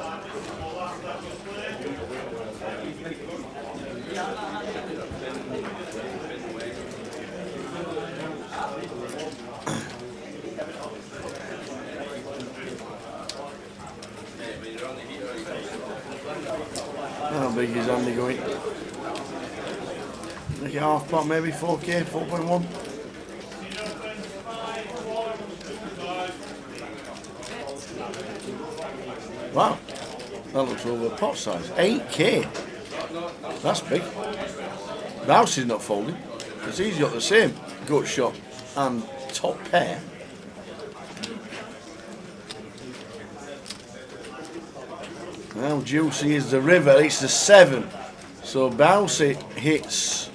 How big is Andy going? Like a half pot, maybe 4K, 4.1. Wow, that looks over pot size. 8K. That's big. The house is not folding because he's got the same gut shot and top pair. How juicy is the river? It's the 7. So Bouncy hits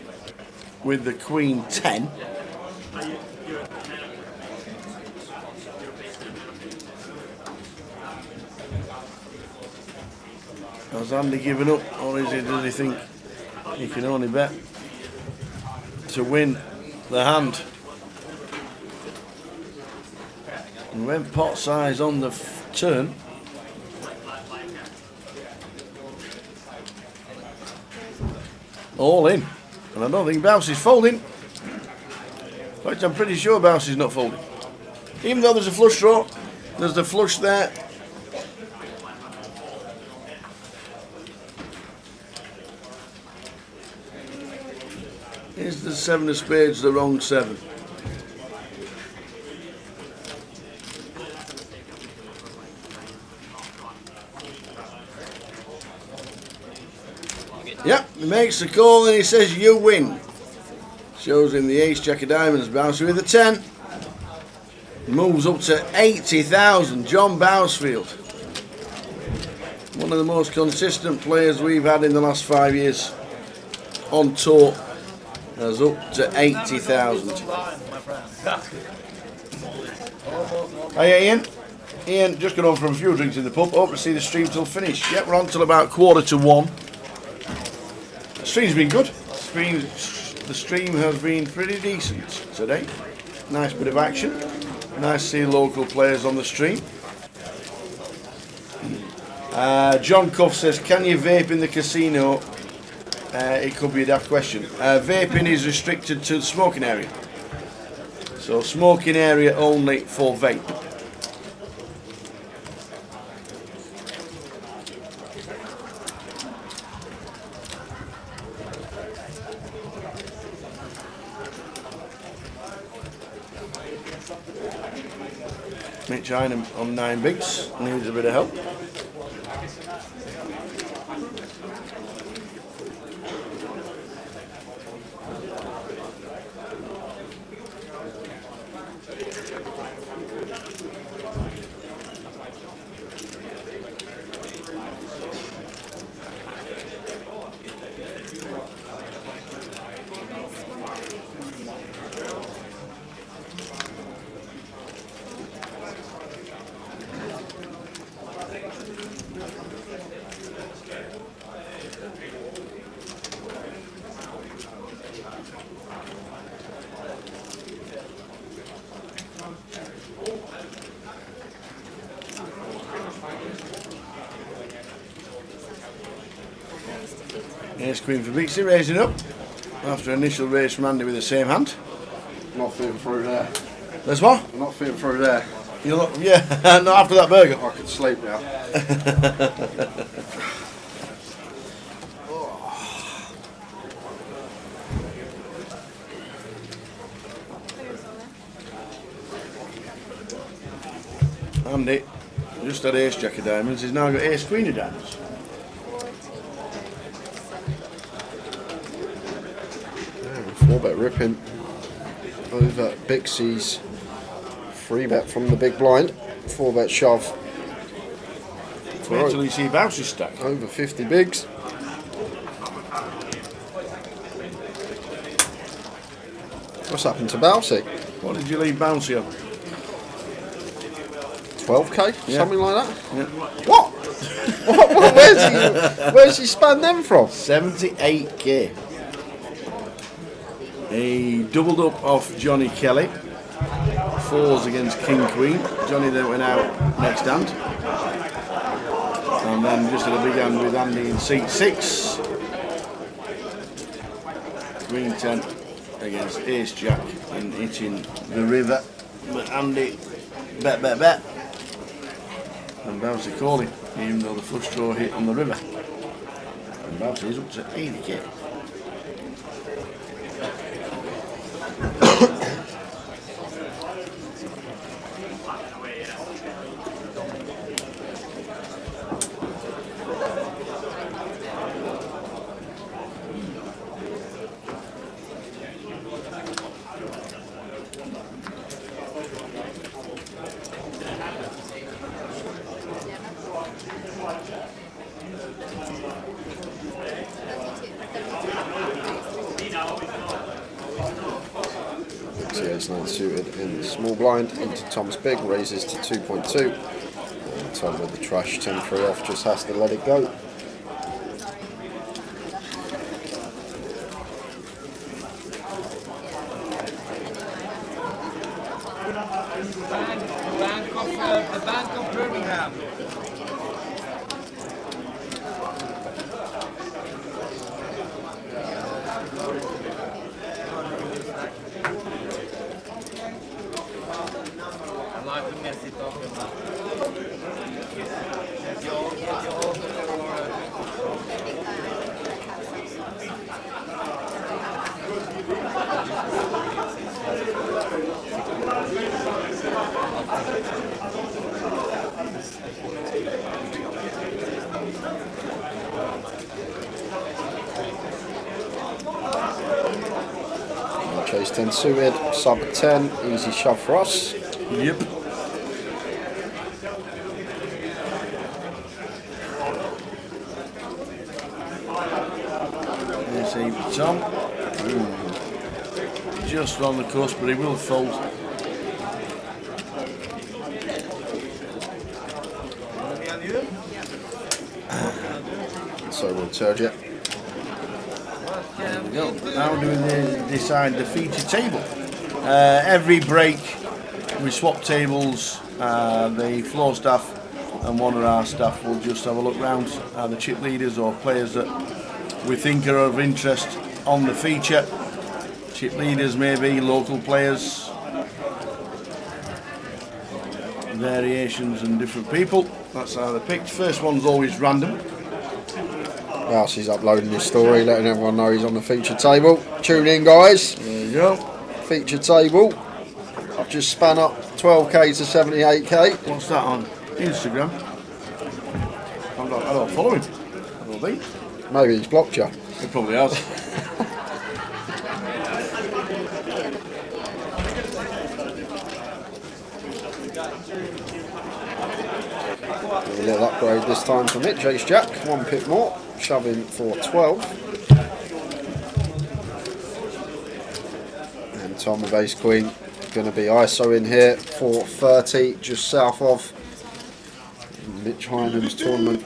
with the Queen 10. Has Andy given up, or does he think he can only bet to win the hand? And when pot size on the turn, all in. And I don't think Bouncy's folding. In fact, I'm pretty sure Bouncy's not folding. Even though there's a flush draw, there's the flush there. Is the 7 of spades the wrong 7? Yep, he makes the call and he says you win. Shows him the ace jack of diamonds. Bouncy with the 10. Moves up to 80,000. John Bousfield. One of the most consistent players we've had in the last 5 years on tour. That's up to 80,000. Hiya Ian. Ian, just got on from a few drinks in the pub. Hope to see the stream till finish. Yep, we're on till about 1:45. The stream's been good. The stream has been pretty decent today. Nice bit of action. Nice to see local players on the stream. John Cuff says, can you vape in the casino? It could be a daft question. Vaping is restricted to the smoking area. So smoking area only for vape. Mitch Einem on 9 bigs, needs a bit of help. Ace Queen for Bixie, raising up after initial raise from Andy with the same hand. Not feeling through there. There's what? I'm not feeling through there. You're not, yeah, not after that burger. I could sleep now. Andy just had ace jack of diamonds, he's now got ace queen of diamonds. Yeah, 4-bet ripping over Bixie's 3-bet from the big blind. 4-bet shove. Wait till you see Bouncy's stack. Over 50 bigs. What's happened to Bouncy? What did you leave Bouncy on? 12k? Yeah. Something like that? Yeah. What? Where's he spanned them from? 78k. He doubled up off Johnny Kelly. 4s against King Queen. Johnny then went out next hand. And then just had a big hand with Andy in seat 6. Queen 10 against Ace Jack and hitting the river. But Andy bet. And Bouncy calling, even though the flush draw hit on the river. And Bouncy is up to 80k. Ace-9 suited in the small blind into Tom's big, raises to 2.2. And Tom with the trash 10-3 off just has to let it go. Bank of the Bank of Birmingham. I like to mess it up. Chase 10 suited, sub 10, easy shove for us. Yep. There's a Tom. Just on the cusp, but he will fold. So we'll Turgid. There we go. Now do we decide the feature table? Every break we swap tables. The floor staff and one of our staff will just have a look round the chip leaders or players that we think are of interest on the feature. Chip leaders maybe, local players, variations and different people. That's how they're picked. First one's always random. Bouncy's uploading his story, letting everyone know he's on the feature table. Tune in, guys. There you go. Feature table. I've just spun up 12k to 78k. What's that on Instagram? I don't follow him. I don't think. Maybe he's blocked you. He probably has. A little upgrade this time for Mitch. Ace Jack, 1 pip more. Shoving for 12. And Tom with Ace Queen. Going to be ISO in here for 30, just south of Mitch Hynam's tournament.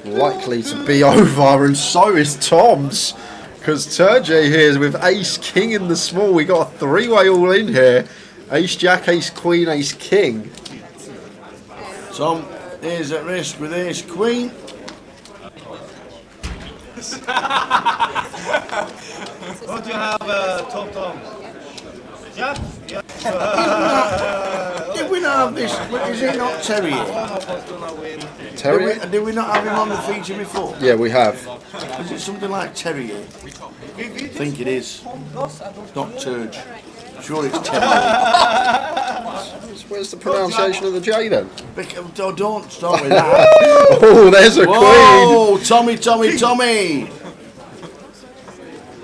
Likely to be over, and so is Tom's. Because Turgid here is with Ace King in the small. We got a 3-way all in here. Ace Jack, Ace Queen, Ace King. Tom is at risk with Ace Queen. What do you have, Tom? Jack? Yeah. Did we not have this? Is it not Terry here? Terry? Did we not have him on the feature before? Yeah, we have. Is it something like Terry here? I think it is. It's not Turge. Sure it's Terry. Where's the pronunciation of the J then? Don't start with that. Oh, there's a Whoa, Tommy.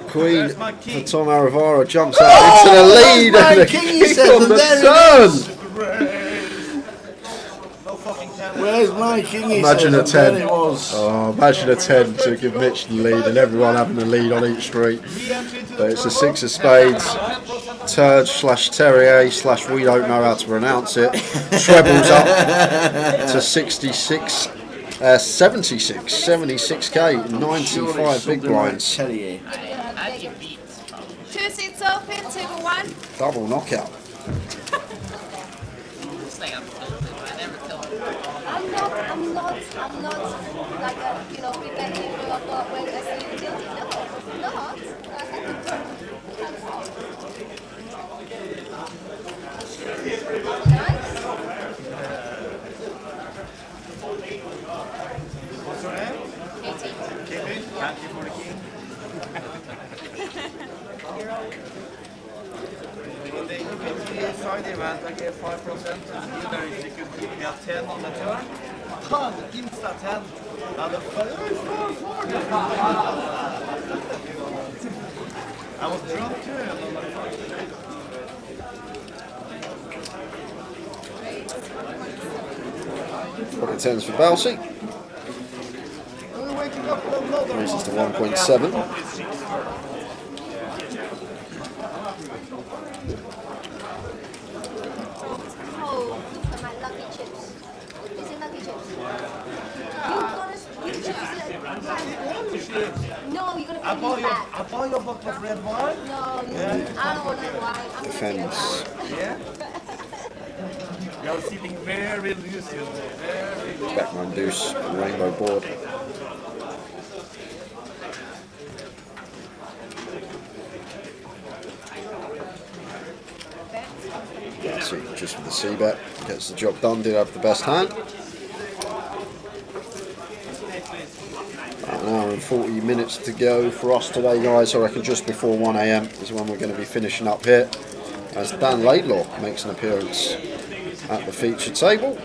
queen. For Tom Aravara jumps out into the lead my and the king, he king said, on and the there it turn. Where's my king? He Imagine said, a 10. There it was. Oh, imagine a 10 to give Mitch the lead and everyone having the lead on each street. But it's a 6 of spades. Turge/Terrier/ we don't know how to pronounce it. Trebles up to 76, 76k, 95 big blinds. How do you beat? 2 seats open, table 1. Double knockout. It's like I'm tilted. I never tilted. I'm not like a, pretending to when I see you tilted. No, not. Nice. What's your name? Katie. Katie? Thank you for the king. In the UKPT side event, I gave 5%. Either if you could keep me at 10 on the turn. 10, insta 10. And the I was drunk too. Pocket 10s for Bouncy. Raises to 1.7. Oh, look at my lucky chips. Is it lucky chips? You chips. No, you're gonna put me back. I buy your bottle of red wine. No, I don't want that wine. I'm gonna Defends. Yeah? You You're sitting very loose, you know, very loose. Backman deuce, rainbow board. Bouncy just with the c-bet, gets the job done, did have the best hand. About an hour and 40 minutes to go for us today, guys. I reckon just before 1 AM is when we're going to be finishing up here, as Dan Laidlaw makes an appearance at the feature table.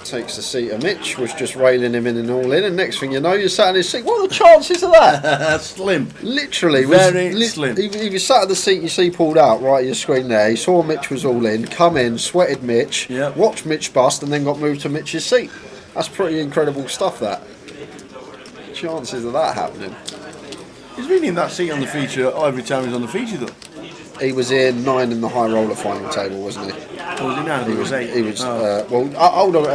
Takes the seat of Mitch, was just railing him in and all in, and next thing you know, you're sat in his seat. What are the chances of that? Slim. Literally, Very slim. He was sat at the seat you see pulled out right at your screen there. He saw Mitch was all in, come in, sweated Mitch, Yep. watched Mitch bust, and then got moved to Mitch's seat. That's pretty incredible stuff, that. Chances of that happening. He's been in that seat on the feature every time he's on the feature, though. He was in 9 in the high roller final table, wasn't he? Or was he now? He was. 8. He was. Hold on.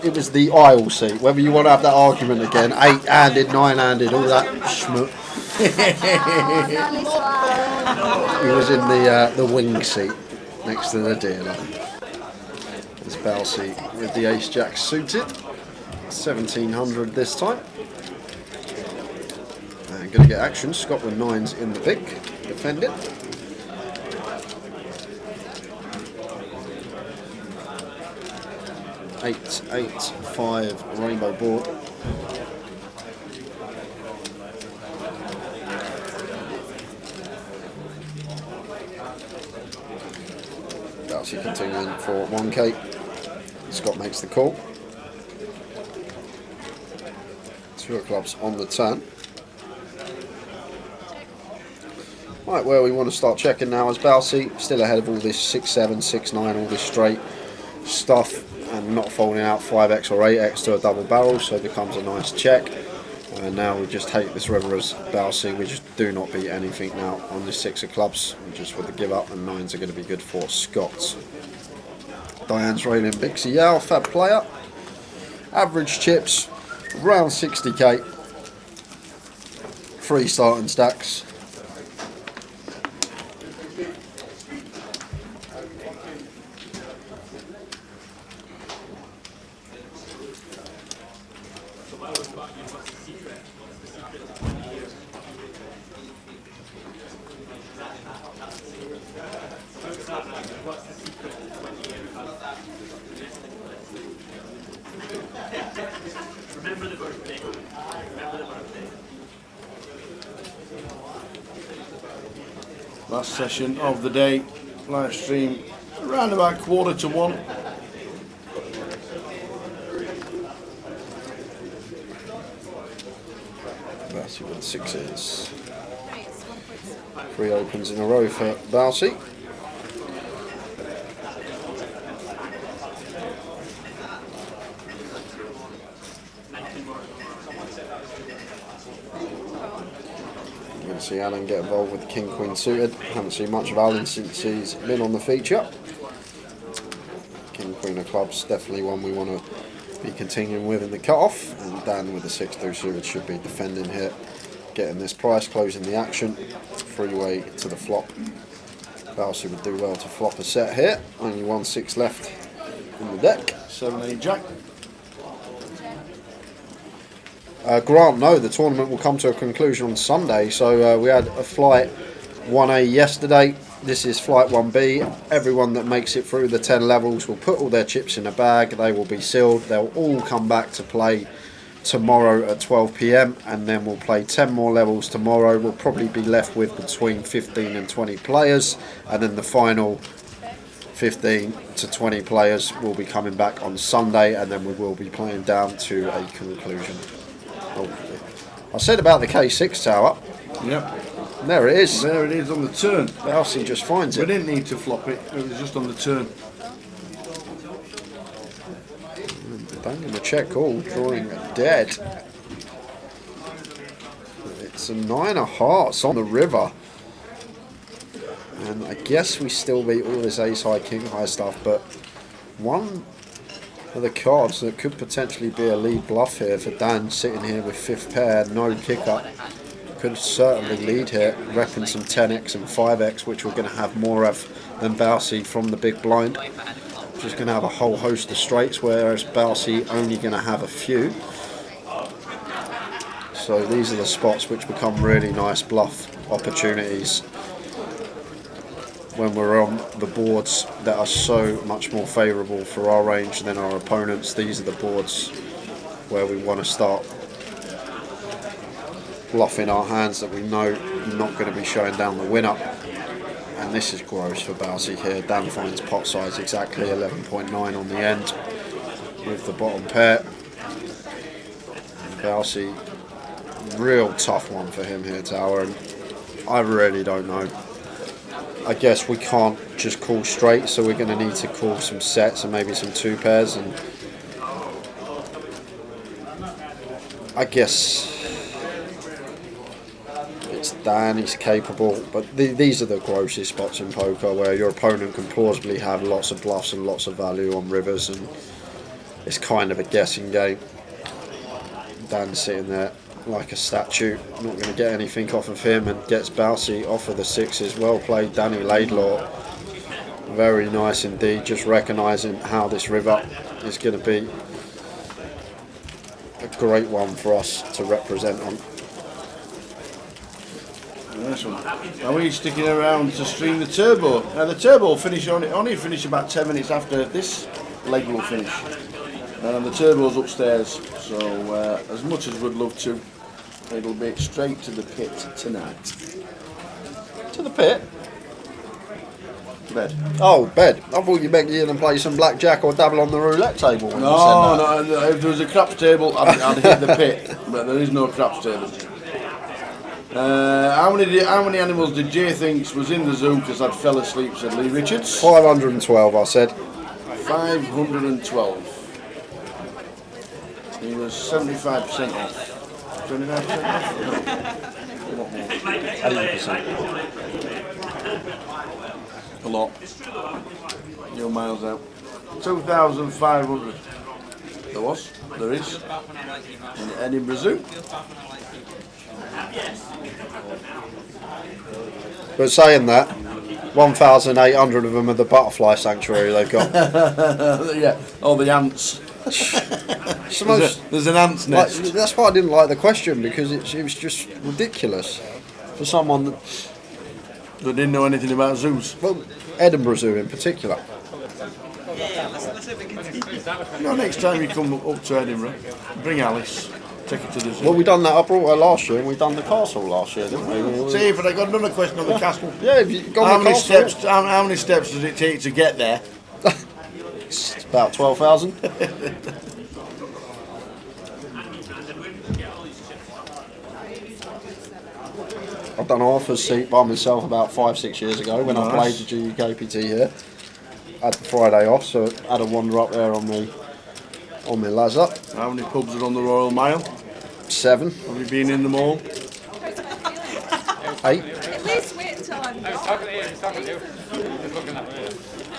It was the aisle seat. Whether you want to have that argument again, 8-handed, 9-handed, all that schmuck. He was in the wing seat next to the dealer. There's Bouncy with the ace jack suited. 1700 this time. And going to get action. Scotland 9's in the big, defending. 8-8-5 rainbow board. Bouncy continuing for 1k. Scott makes the call. 2 of clubs on the turn. Right, where we want to start checking now is Bouncy, still ahead of all this 6-7, 6-9, all this straight stuff, and not folding out 5x or 8x to a double barrel, so it becomes a nice check. And now we just take this river as Bouncy. We just do not beat anything now on this 6 of clubs, just with the give up, and 9s are going to be good for Scots. Diane's railing Bixie Yao, fab player. Average chips around 60k. 3 starting stacks. Last session of the day, live stream around about 1:45. Bouncy with 6s. 3 opens in a row for Bouncy. You can see Alan get involved with the King Queen suited. Haven't seen much of Alan since he's been on the feature. King Queen of clubs, definitely one we want to be continuing with in the cut-off. And Dan with the 6-2 suited should be defending here, getting this price, closing the action. Freeway to the flop. Bouncy would do well to flop a set here. Only 1-6 left in the deck. 7-8 jack. Grant, no, the tournament will come to a conclusion on Sunday. So we had a flight 1A yesterday. This is flight 1B. Everyone that makes it through the 10 levels will put all their chips in a bag. They will be sealed. They'll all come back to play tomorrow at 12 PM, and then we'll play 10 more levels tomorrow. We'll probably be left with between 15 and 20 players, and then the final 15 to 20 players will be coming back on Sunday, and then we will be playing down to a conclusion. Hopefully. I said about the K6 tower. Yep. And there it is. There it is on the turn. Bouncy just finds We it. didn't need to flop it. It was just on the turn. Banging the check call, drawing dead. It's a 9 of hearts on the river. And I guess we still beat all this ace high, king high stuff, but one of the cards that could potentially be a lead bluff here for Dan, sitting here with 5th pair, no kicker, could certainly lead here, repping some 10x and 5x, which we're going to have more of than Bouncy from the big blind. Just going to have a whole host of straights, whereas Bouncy only going to have a few. So these are the spots which become really nice bluff opportunities when we're on the boards that are so much more favourable for our range than our opponents. These are the boards where we want to start bluffing our hands that we know not going to be showing down the winner. And this is gross for Bouncy here. Dan finds pot size exactly 11.9 on the end with the bottom pair. Bouncy, real tough one for him here, Tower, and I really don't know. I guess we can't just call straight, so we're going to need to call some sets and maybe some 2 pairs, and I guess it's Dan, he's capable, but these are the grossest spots in poker where your opponent can plausibly have lots of bluffs and lots of value on rivers, and it's kind of a guessing game. Dan's sitting there like a statue, not going to get anything off of him, and gets Bouncy off of the 6s. Well played, Danny Laidlaw. Very nice indeed, just recognising how this river is going to be a great one for us to represent on. Nice one. Are we sticking around to stream the turbo? Now the turbo will finish only finish about 10 minutes after this leg will finish. And the turbo's upstairs, so as much as we'd love to, it'll be straight to the pit tonight. To the pit? Bed. Oh, bed. I thought you meant you to play some blackjack or dabble on the roulette table when you said that. No, if there was a craps table, I'd hit the pit, but there is no craps table. How many animals did Jay think was in the zoo because I'd fell asleep, said Lee Richards? 512, I said. 512. He was 75% off. 25% off? No. A lot more. 80%. A lot. You're miles out. 2,500. There is. In Edinburgh Zoo. But saying that, 1,800 of them are the butterfly sanctuary they've got. Yeah, all the ants. There's an ant's nest. Like, that's why I didn't like the question, because it was just ridiculous for someone that didn't know anything about zoos. Well, Edinburgh Zoo in particular. No, next time you come up to Edinburgh, bring Alice. Take it to the zoo. Well, we done that. I brought her last year, and we done the castle last year, didn't we? See, but I got another question on the castle. Yeah, if you got the castle. How many steps does it take to get there? It's about 12,000. I've done Arthur's seat by myself about 5-6 years ago when I played the GUKPT here. Had the Friday off, so I had a wander up there on my Lazar. How many pubs are on the Royal Mile? 7. Have you been in them all? 8. At least wait until I'm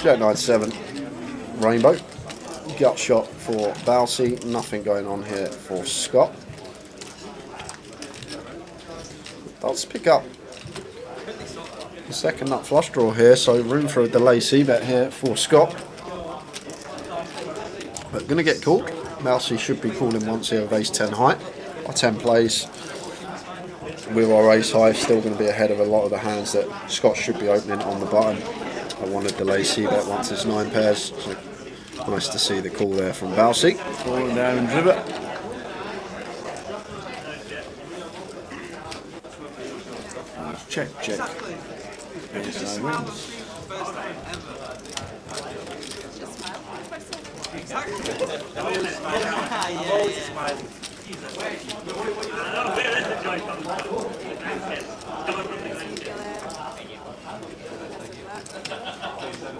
Jet 97. Rainbow. Gut shot for Bouncy. Nothing going on here for Scott. Does pick up the second nut flush draw here, so room for a delay c-bet here for Scott. But going to get called. Bouncy should be calling once here with ace 10 high. Our 10 plays with our ace high still going to be ahead of a lot of the hands that Scott should be opening on the button. I want a delay c-bet once there's 9 pairs. So nice to see the call there from Bouncy. Falling down and river. Check. Ace high wins.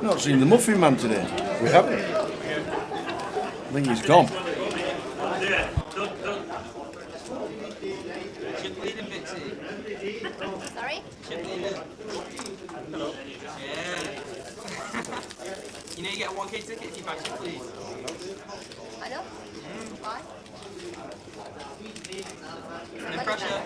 Not seen the Muffin Man today. We haven't. I think he's gone. Sorry? You know you get a 1K ticket if you back it, please? I know. Why? No pressure.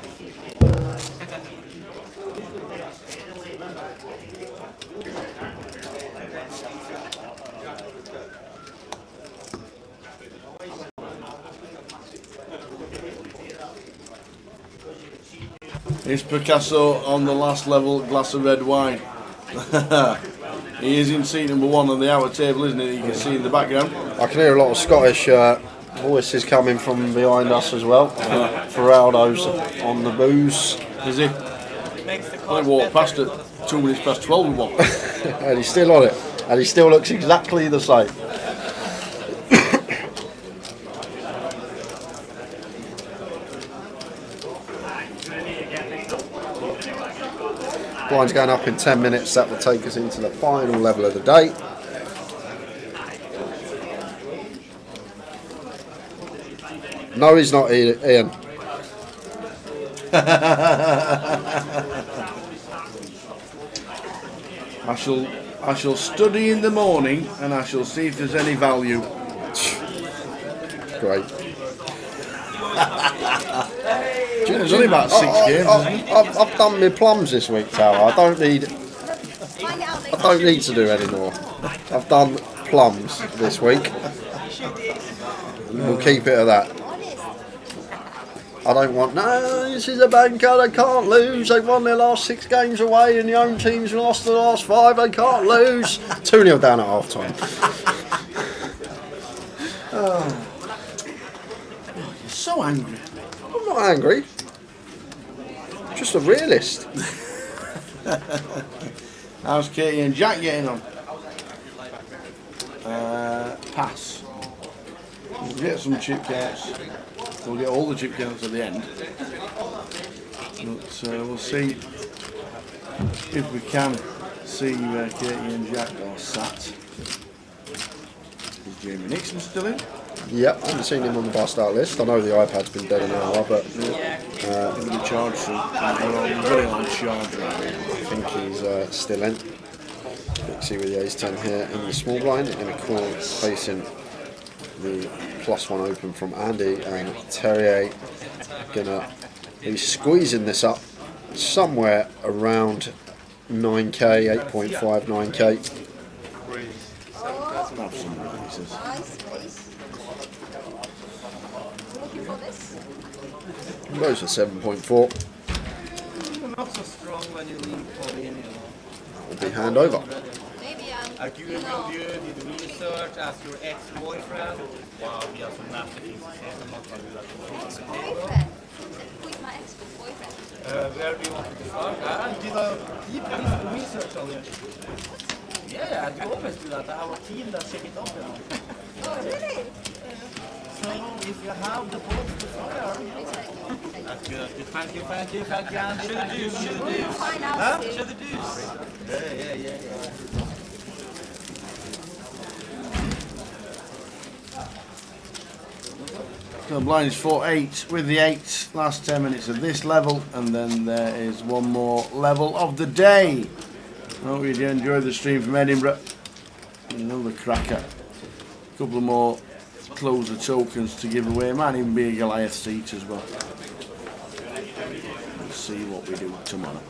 Is Picasso on the last level, glass of red wine? He is in seat number 1 on the outer table, isn't it? You can see in the background. I can hear a lot of Scottish voices coming from behind us as well. Radu's on the booze. Is he? I walked past at 2 minutes past 12 and one. And he's still on it. And he still looks exactly the same. Blind's going up in 10 minutes. That will take us into the final level of the day. No, he's not, Ian. I shall study in the morning and I shall see if there's any value. Great. There's only about 6 games. I've done my plums this week, Tower. I don't need to do any more. I've done plums this week. And we'll keep it at that. I don't want, no, this is a banker, they can't lose. They've won their last 6 games away and the home team's lost the last 5, they can't lose. 2-0 down at half time. You're so angry. I'm not angry. Just a realist. How's Katie and Jack getting on? Pass. We'll get some chip counts. We'll get all the chip counts at the end. But we'll see if we can see where Katie and Jack are sat. Is Jamie Nixon still in? Yep, I haven't seen him on the bar start list. I know the iPad's been dead an hour, but Give it a charge, so we're very on charge right now. I think he's still in. See with the ace-10 here in the small blind, in a corner facing the +1 open from Andy, and Terrier gonna be squeezing this up somewhere around 9k, 8.5, 9k. Have some releases. Nice space. Looking for this? Goes for 7.4. Not so strong when you leave for the end. Will be hand over. Maybe Are you able to do research as your ex-boyfriend? Wow, we are so nasty. ex-boyfriend. Who is my ex-boyfriend? Where do you want to start? I did a deep research on it. Yeah, I always do that. I have a team that check it out. Oh, really? So if you have the books to fire. That's good. Thank you. And should the deuce. Find out. Huh? Should the deuce. Yeah. So the blind is 4-8 with the 8 last 10 minutes of this level, and then there is one more level of the day. Hope you enjoyed the stream from Edinburgh. Another cracker. A couple of more closer tokens to give away. Might even be a Goliath seat as well. Let's see what we do tomorrow.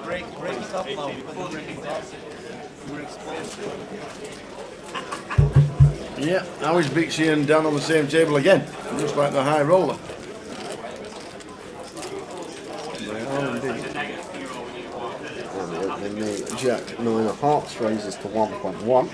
Break it up now. Break it up. We're exposed. Yeah, now is Bixie and Dan on the same table again, just like the high roller. They are indeed. And the opening the Jack 9 of hearts raises to 1.1.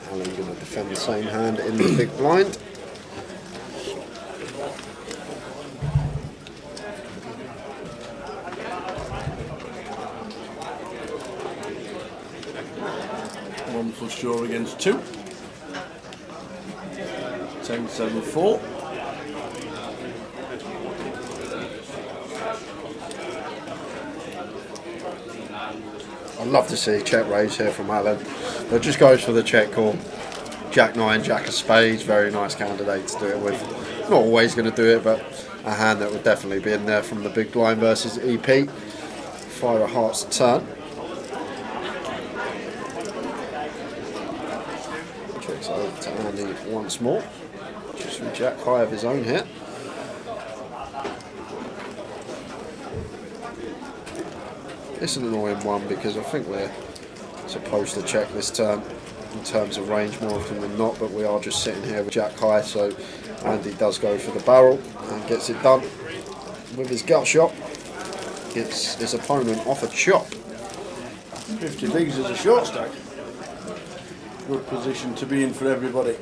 Alan going to defend the same hand in the big blind. One for sure against 2. 10-7-4. I'd love to see a check raise here from Alan. But just goes for the check call. Jack 9, Jack of Spades, very nice candidate to do it with. Not always going to do it, but a hand that would definitely be in there from the big blind versus EP. 5 of hearts to turn. Checks over to Andy once more. Just with Jack high of his own here. It's an annoying one because I think we're supposed to check this turn in terms of range more often than not, but we are just sitting here with Jack high, so Andy does go for the barrel and gets it done with his gut shot. Gets his opponent off a chop. 50 bigs is a short stack. Good position to be in for everybody.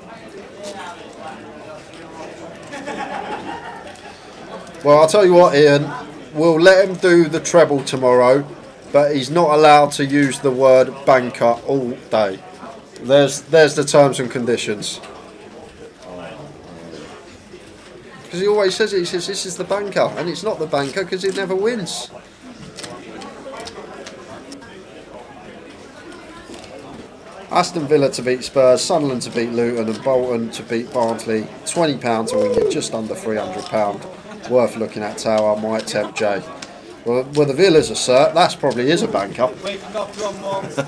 Well, I'll tell you what, Ian, we'll let him do the treble tomorrow, but he's not allowed to use the word banker all day. There's the terms and conditions. Because he always says it, he says this is the banker, and it's not the banker because he never wins. Aston Villa to beat Spurs, Sunderland to beat Luton, and Bolton to beat Barnsley. £20 to win you just under £300. Worth looking at. Tower might tempt Jay. Well, the Villas are cert, that's probably is a banker. Waking up to a monster.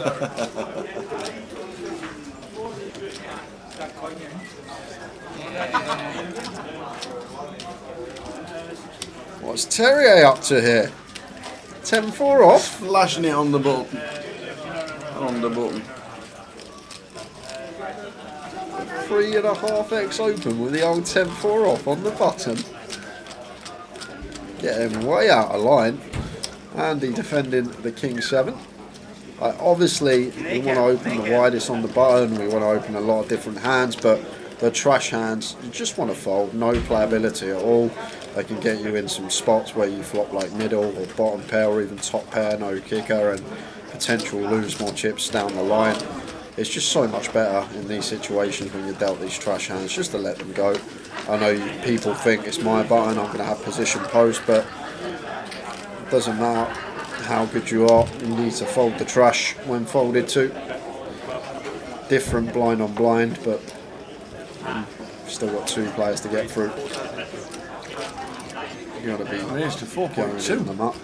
What's Terrier up to here? 10-4 off. Flashing it on the button. On the button. 3.5x open with the old 10-4 off on the button. Getting way out of line. Andy defending the King 7. Obviously, we want to open the widest on the button. We want to open a lot of different hands, but the trash hands, you just want to fold. No playability at all. They can get you in some spots where you flop like middle or bottom pair or even top pair, no kicker, and potential lose more chips down the line. It's just so much better in these situations when you're dealt these trash hands, just to let them go. I know people think it's my button, I'm going to have position post, but it doesn't matter how good you are, you need to fold the trash when folded to. Different blind on blind, but still got 2 players to get through. You got to be Raised to going 4.2. in the muck.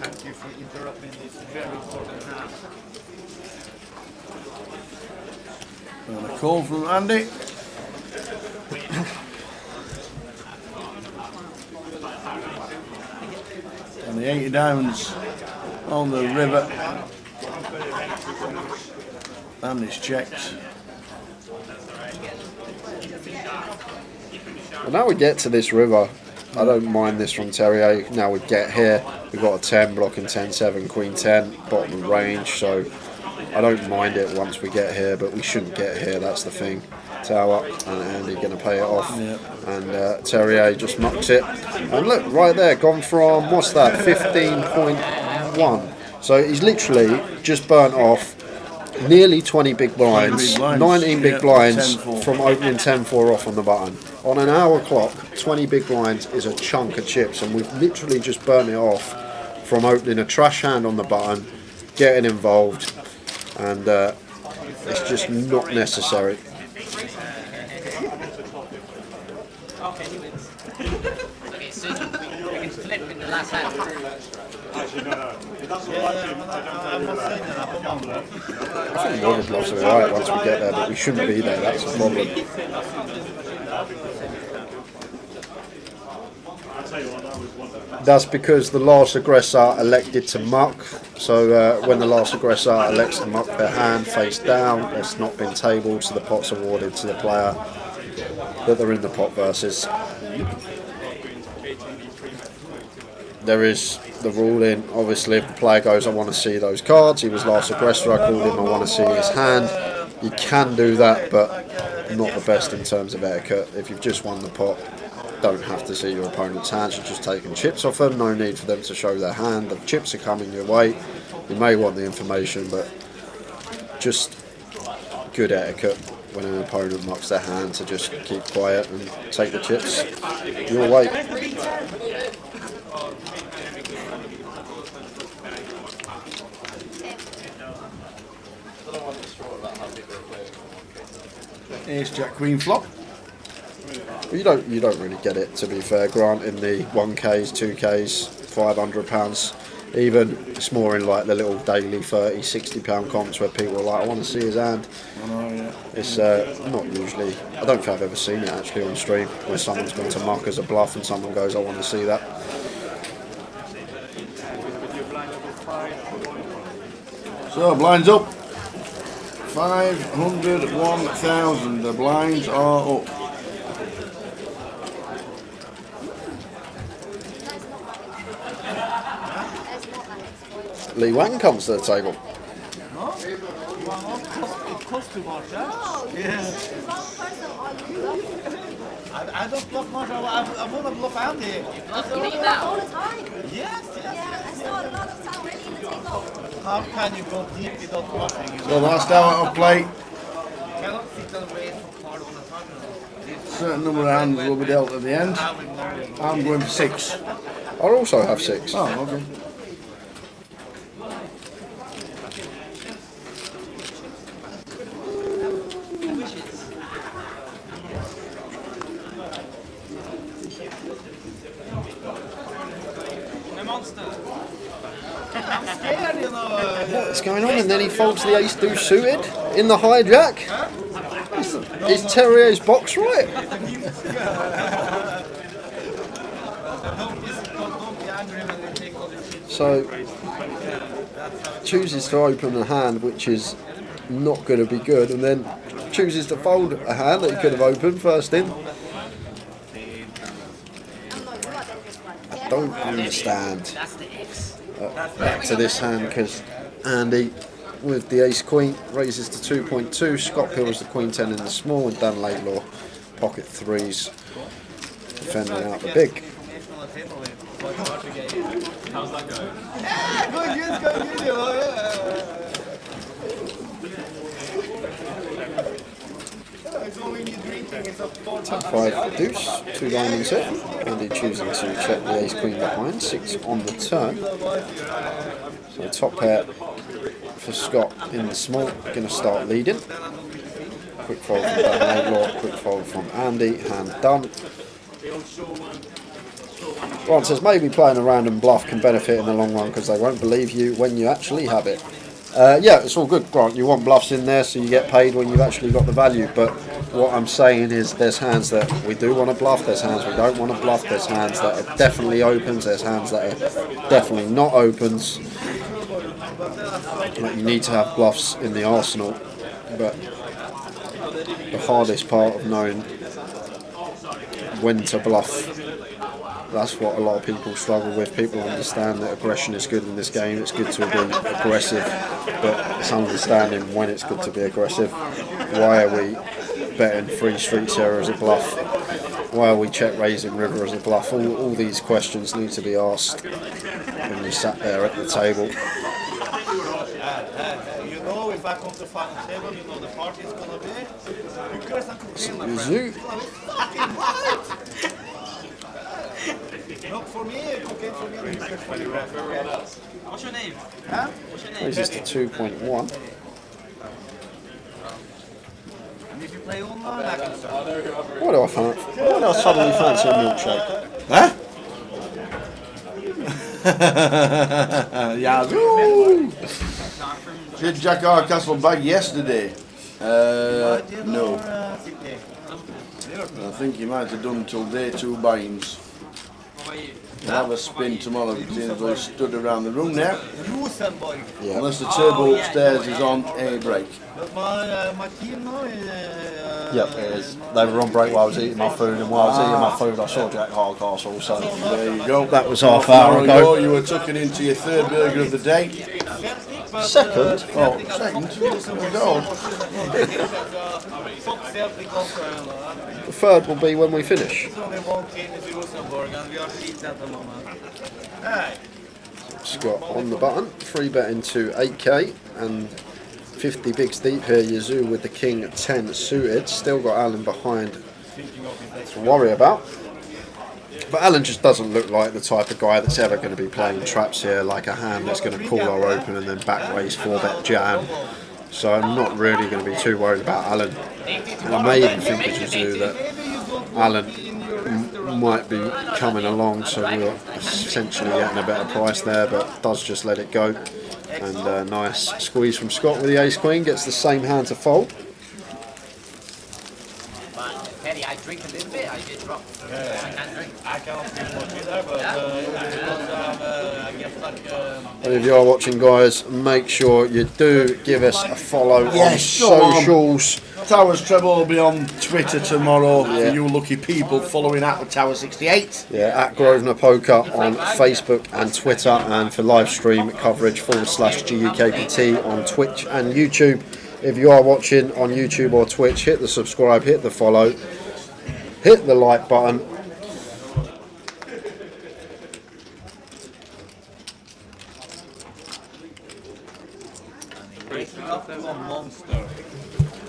And a call from Andy. And the 80 diamonds on the river. And it's checked. Well, now we get to this river, I don't mind this from Terrier. Now we get here, we've got a 10 blocking 10-7, Queen 10, bottom of range, so I don't mind it once we get here, but we shouldn't get here, that's the thing. Tower and Andy going to pay it off, and Terrier just mucks it. And look, right there, gone from, what's that, 15.1. So he's literally just burnt off nearly 20 big blinds, 19 big blinds from opening 10-4 off on the button. On an hour clock, 20 big blinds is a chunk of chips, and we've literally just burnt it off from opening a trash hand on the button, getting involved, and it's just not necessary. Okay, he wins. Okay, so we can flip in the last hand. I think the other blocks are alright once we get there, but we shouldn't be there, that's the problem. That's because the last aggressor elected to muck, so when the last aggressor elects to muck their hand face down, it's not been tabled, so the pot's awarded to the player that they're in the pot versus. There is the ruling, obviously, if the player goes, I want to see those cards, he was last aggressor, I called him, I want to see his hand. You can do that, but not the best in terms of etiquette. If you've just won the pot, don't have to see your opponent's hands, you're just taking chips off them, no need for them to show their hand, the chips are coming your way, you may want the information, but just good etiquette. when an opponent mucks their hand to just keep quiet and take the chips your way. Ace, Jack, Queen flop. You don't really get it, to be fair, Grant, in the 1Ks, 2Ks, £500. Even it's more in like the little daily £30, £60 comps where people are like, I want to see his hand. It's not usually, I don't think I've ever seen it actually on stream, where someone's gone to muck as a bluff and someone goes, I want to see that. So blinds up. 500, 1,000. The blinds are up. Lee Wang comes to the table. It costs too much, huh? I don't bluff much. I want to bluff Andy. You bluff all the time. Yes. Yeah, I saw a lot of time already in the table. How can you go deep without bluffing? So last hour of play. You cannot sit and wait for part of the time. Certain number of hands will be dealt at the end. I'm going for 6. I'll also have 6. Oh, okay. Scared, you know. What's going on? And then he folds the ace deuce suited in the hijack. Is Terrier's box right? Don't be angry when they take all the shit. So chooses to open a hand which is not going to be good, and then chooses to fold a hand that he could have opened first in. I don't understand. Back to this hand, because Andy with the ace queen raises to 2.2. Scott Pills the queen 10 in the small, and Dan Laidlaw pocket 3s defending out the big. How's that going? Yeah, good, you know, it's all we need drinking. It's a 5 deuce, 2 diamonds here. Andy choosing to check the ace queen behind, 6 on the turn. So top pair for Scott in the small, going to start leading. Quick fold from Dan Laidlaw, quick fold from Andy, hand done. Grant says maybe playing a random bluff can benefit in the long run because they won't believe you when you actually have it. Yeah, it's all good, Grant. You want bluffs in there so you get paid when you've actually got the value. But what I'm saying is there's hands that we do want to bluff, there's hands we don't want to bluff, there's hands that are definitely opens, there's hands that are definitely not opens. Like, you need to have bluffs in the arsenal. But the hardest part of knowing when to bluff, that's what a lot of people struggle with. People understand that aggression is good in this game, it's good to be aggressive, but it's understanding when it's good to be aggressive. Why are we betting 3 streets here as a bluff? Why are we check raising river as a bluff? All these questions need to be asked when you sat there at the table. You know, if I come to final table, you know the party is gonna be. Because I'm Zoo. Not for me, cocaine for me, because for you. What's your name? Huh? What's your name? Raises to 2.1. And if you play online, I can start. What do I suddenly fancy a milkshake? Huh? Yazoo! Did Jack R. Castle bag yesterday? No. I think he might have done till day 2 buy-ins. We'll have a spin tomorrow, seeing as though stood around the room now. Rosenborg. Yeah. Unless the turbo upstairs is on a break. But my team now is... Yep, it is. They were on break while I was eating my food, and while I was eating my food, I saw Jack Hardcastle. So There you go. That was half hour ago. You were tucking into your 3rd burger of the day. Second? Oh, 2nd? Oh, The 3rd will be when we finish. only one team is Rosenborg, and we are shit at the moment. Hey. Scott on the button, 3 bet into 8k and 50 bigs deep here. Yazoo with the king 10 suited. Still got Alan behind to worry about. But Alan just doesn't look like the type of guy that's ever going to be playing traps here, like a hand that's going to call our open and then back raise 4-bet jam. So I'm not really going to be too worried about Alan. And I may even think as Yazoo that Alan might be coming along, so we're essentially getting a better price there, but does just let it go. And nice squeeze from Scott with the ace queen, gets the same hand to fold. Teddy, I drink a little bit, I did drop. I can't drink. I cannot drink much either, but I guess like... And if you are watching, guys, make sure you do give us a follow on socials. Towers Treble will be on Twitter tomorrow for you lucky people following at the Tower 68. Yeah, at Grosvenor Poker on Facebook and Twitter, and for live stream coverage /GUKPT on Twitch and YouTube. If you are watching on YouTube or Twitch, hit the subscribe, hit the follow, hit the like button.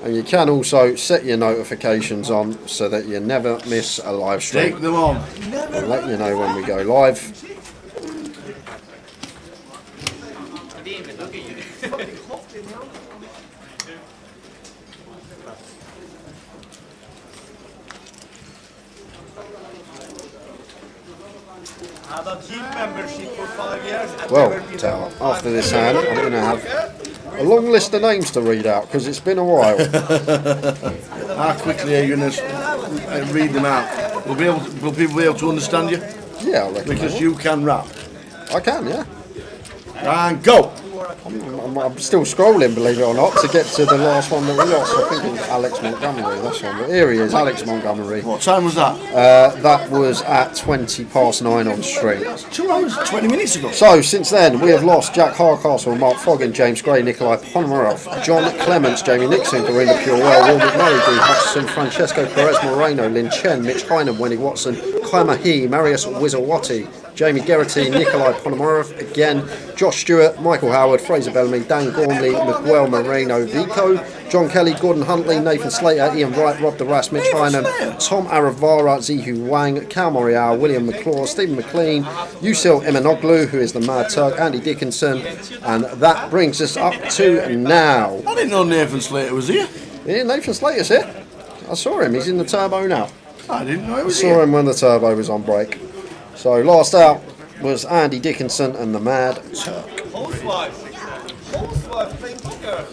And you can also set your notifications on so that you never miss a live stream. Take them on. We'll let you know when we go live. Had a gym membership for 5 years. Well, Tower, after this hand, I'm going to have a long list of names to read out because it's been a while. How quickly are you going to read them out? Will people be able to understand you? Yeah, I reckon. Because you can rap. I can, yeah. And go! I'm still scrolling, believe it or not, to get to the last one that we lost. I think it was Alex Montgomery, that's one. But here he is, Alex Montgomery. What time was that? That was at 9:20 on stream. 2 hours, 20 minutes ago. So, since then, we have lost Jack Hardcastle, Mark Foggin, James Gray, Nikolai Ponomarov, John Clements, Jamie Nixon, Karina Purewell, Will McMurray, Dean Hutchison, Francesco Perez Moreno, Lin Chen, Mitch Heinem, Wendy Watson, Kai Mahi, Marius Wizawati, Jamie Geraghty, Nikolai Ponomarov again, Josh Stewart, Michael Howard, Fraser Bellamy, Dan Gormley, Miguel Moreno, Vico, John Kelly, Gordon Huntley, Nathan Slater, Ian Wright, Rob DeRass, Mitch Heinem, Tom Aravara, Zihu Wang, Cal Morial, William McClaw, Stephen McLean, Yusil Imanoglu, who is the Mad Turk, Andy Dickinson, and that brings us up to now. I didn't know Nathan Slater was here. Yeah, Nathan Slater's here. I saw him, he's in the turbo now. I didn't know he I was saw here. him when the turbo was on break. So last out was Andy Dickinson and the Mad Turk. Housewife playing poker.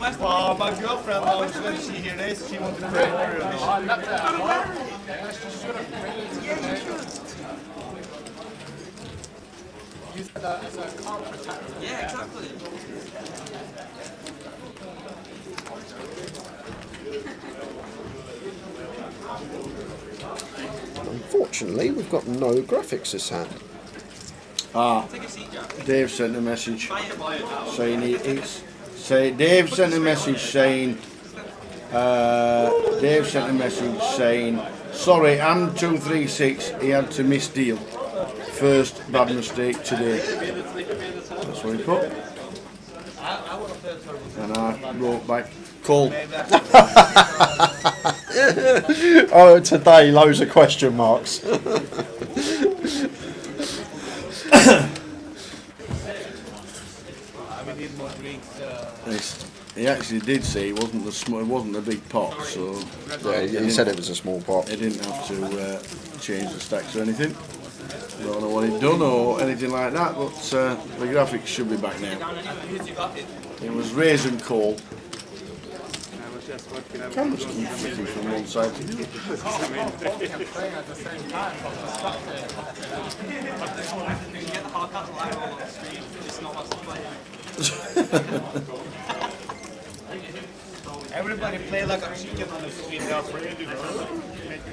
My girlfriend knows when she hears this, she wants to play poker. Yeah, exactly. Unfortunately, we've got no graphics this hand. Dave sent a message saying Dave sent a message saying sorry, and 236 he had to miss deal. First bad mistake today. That's what he put. And I wrote back, call. Oh, today, loads of question marks. He actually did say it wasn't a big pot, so Yeah, he said it was a small pot. he didn't have to change the stacks or anything. Don't know what he'd done or anything like that, but the graphics should be back now. It was raise and call. Cameras keep flicking from one side to the other. Everybody play like a chicken on the street. They are afraid to go.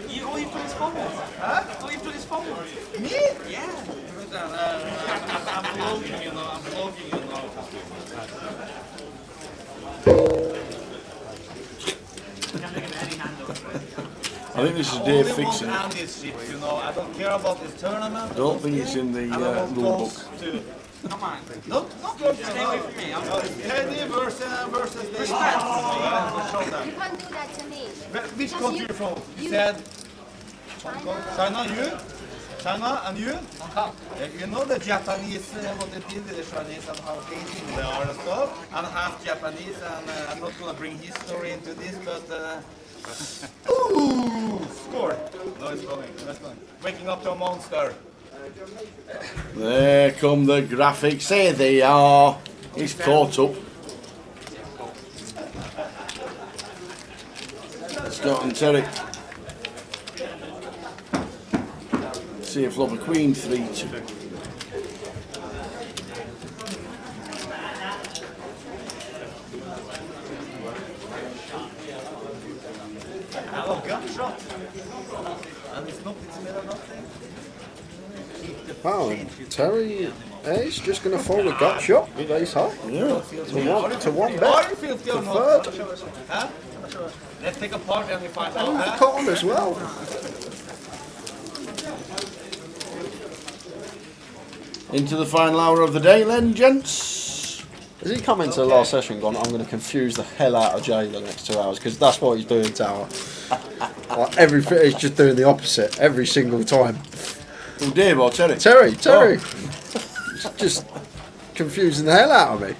You only play this phone? Huh? Only play this phone? Me? Yeah. I'm vlogging, you know. I think this is Dave fixing it. This shit, you know. I don't care about this tournament. I don't think it's in the rule book. Come on. Not good. Stay away from me. Teddy versus the You can't do that to me. Which Because country you- you from? You you- said China. China, you? China and you? You know the Japanese, what they did with the Chinese and how hating they are and stuff. I'm half Japanese and I'm not going to bring history into this, but... Ooh! Score! No, it's going. No, it's going. Waking up to a monster. There come the graphics. Here they are. He's caught up. Scott and Terry. See if flop a queen 3-2. Have a gut shot. And it's not, it's made of nothing. Wow, and Terry is just going to fold a gut shot with ace high. Yeah. To one Or bet. you feel still To not. third. Huh? Let's take a part and we find out. Oh, Huh? con as well. Into the final hour of the day, then, gents. Has he come into the last session and gone, I'm going to confuse the hell out of Jay the next 2 hours? Because that's what he's doing, Tower. Like everything, he's just doing the opposite every single time. Oh, Dave or Terry? Terry. Just confusing the hell out of me.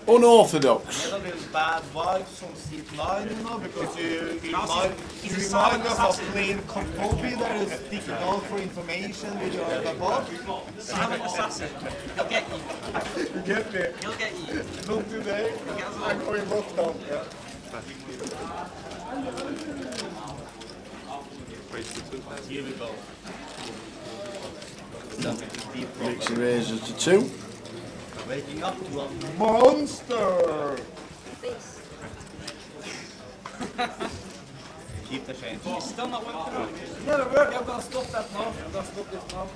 Unorthodox. A little bad vibes from seat 9, you know, because you remind us of playing Kokobi that is sticking out for information with your other ball. Silent assassin. He'll get you. You get me? He'll get you. Not today. I'm going lockdown. Yeah. Here we go. Dixie raises to 2. Waking up to a monster. Face. Keep the change. He's still not working out. Never work. I'm gonna stop that now. I'm gonna stop this now.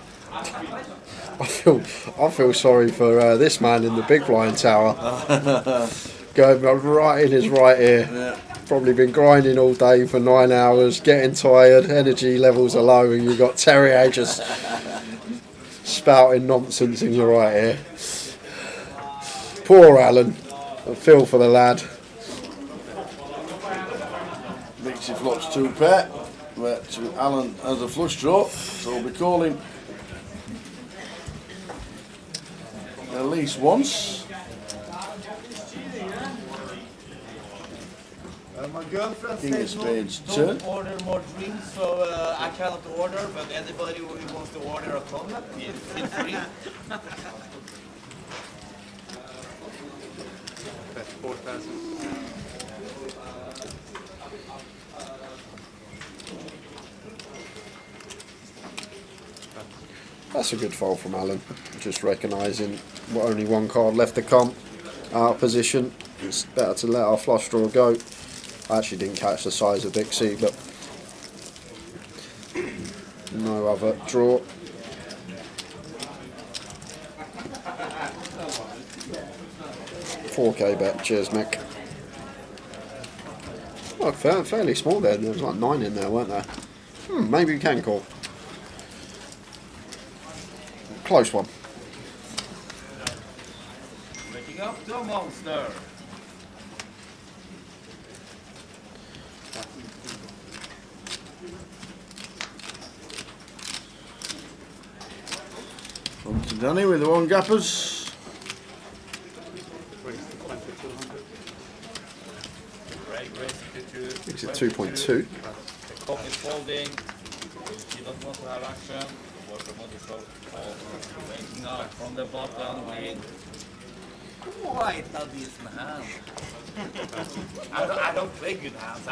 I feel sorry for this man in the big blind tower. Going right in his right ear. Yeah. Probably been grinding all day for 9 hours, getting tired, energy levels are low, and you've got Terrier just spouting nonsense in your right ear. Poor Alan. I feel for the lad. Dixie flops 2 pair. But Alan has a flush draw, so we'll be calling at least once. My girlfriend King of says spades, don't turn. order more drinks, so I cannot order, but anybody who wants to order a cognac, feel free. That's 4,000. That's a good fold from Alan. Just recognising only one card left to come. Out of position. It's better to let our flush draw go. I actually didn't catch the size of Dixie, but no other draw. $4K bet. Cheers, Mick. Oh, fairly small there. There was like 9 in there, weren't there? Maybe we can call. Close one. Waking up to a monster. On to Danny with the 1 gappers. It's at 2.2. The cock is folding. He doesn't want to have action. Water modifier. Waking up from the bottom with quite a decent hand. I don't play good hands.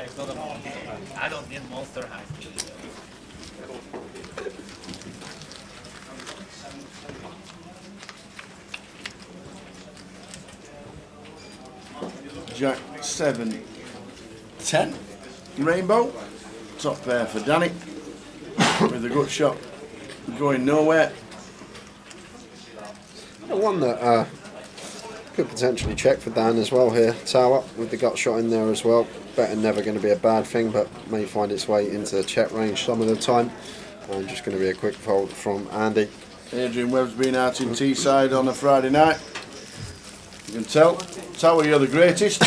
It's not a monster. I don't need monster hands. Jack 7, 10. Rainbow. Top pair for Danny. With a gut shot going nowhere. The one that could potentially check for Dan as well here. Tower with the gut shot in there as well. Better never going to be a bad thing, but may find its way into the check range some of the time. And just going to be a quick fold from Andy. Adrian Webb's been out in Teesside on a Friday night. You can tell. Tower, you're the greatest.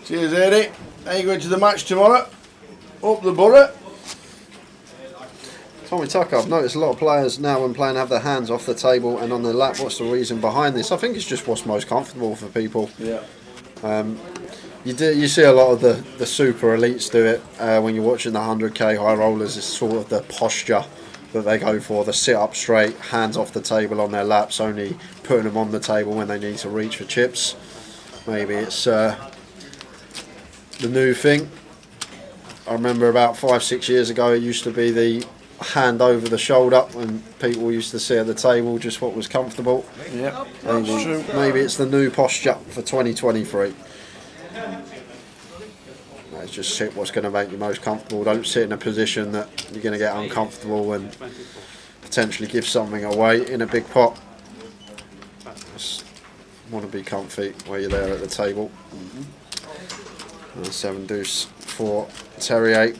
Cheers, Eddie. Are you going to the match tomorrow? Up the borough. Tommy Tucker, I've noticed a lot of players now when playing have their hands off the table and on their lap. What's the reason behind this? I think it's just what's most comfortable for people. Yeah. You see a lot of the super elites do it when you're watching the 100k high rollers. It's sort of the posture that they go for, the sit up straight, hands off the table on their laps, only putting them on the table when they need to reach for chips. Maybe it's the new thing. I remember about 5-6 years ago it used to be the hand over the shoulder when people used to sit at the table, just what was comfortable. Yeah, that's true. Maybe it's the new posture for 2023. It's just sit what's going to make you most comfortable. Don't sit in a position that you're going to get uncomfortable and potentially give something away in a big pot. Just want to be comfy where you're there at the table. 7 deuce for Terry 8.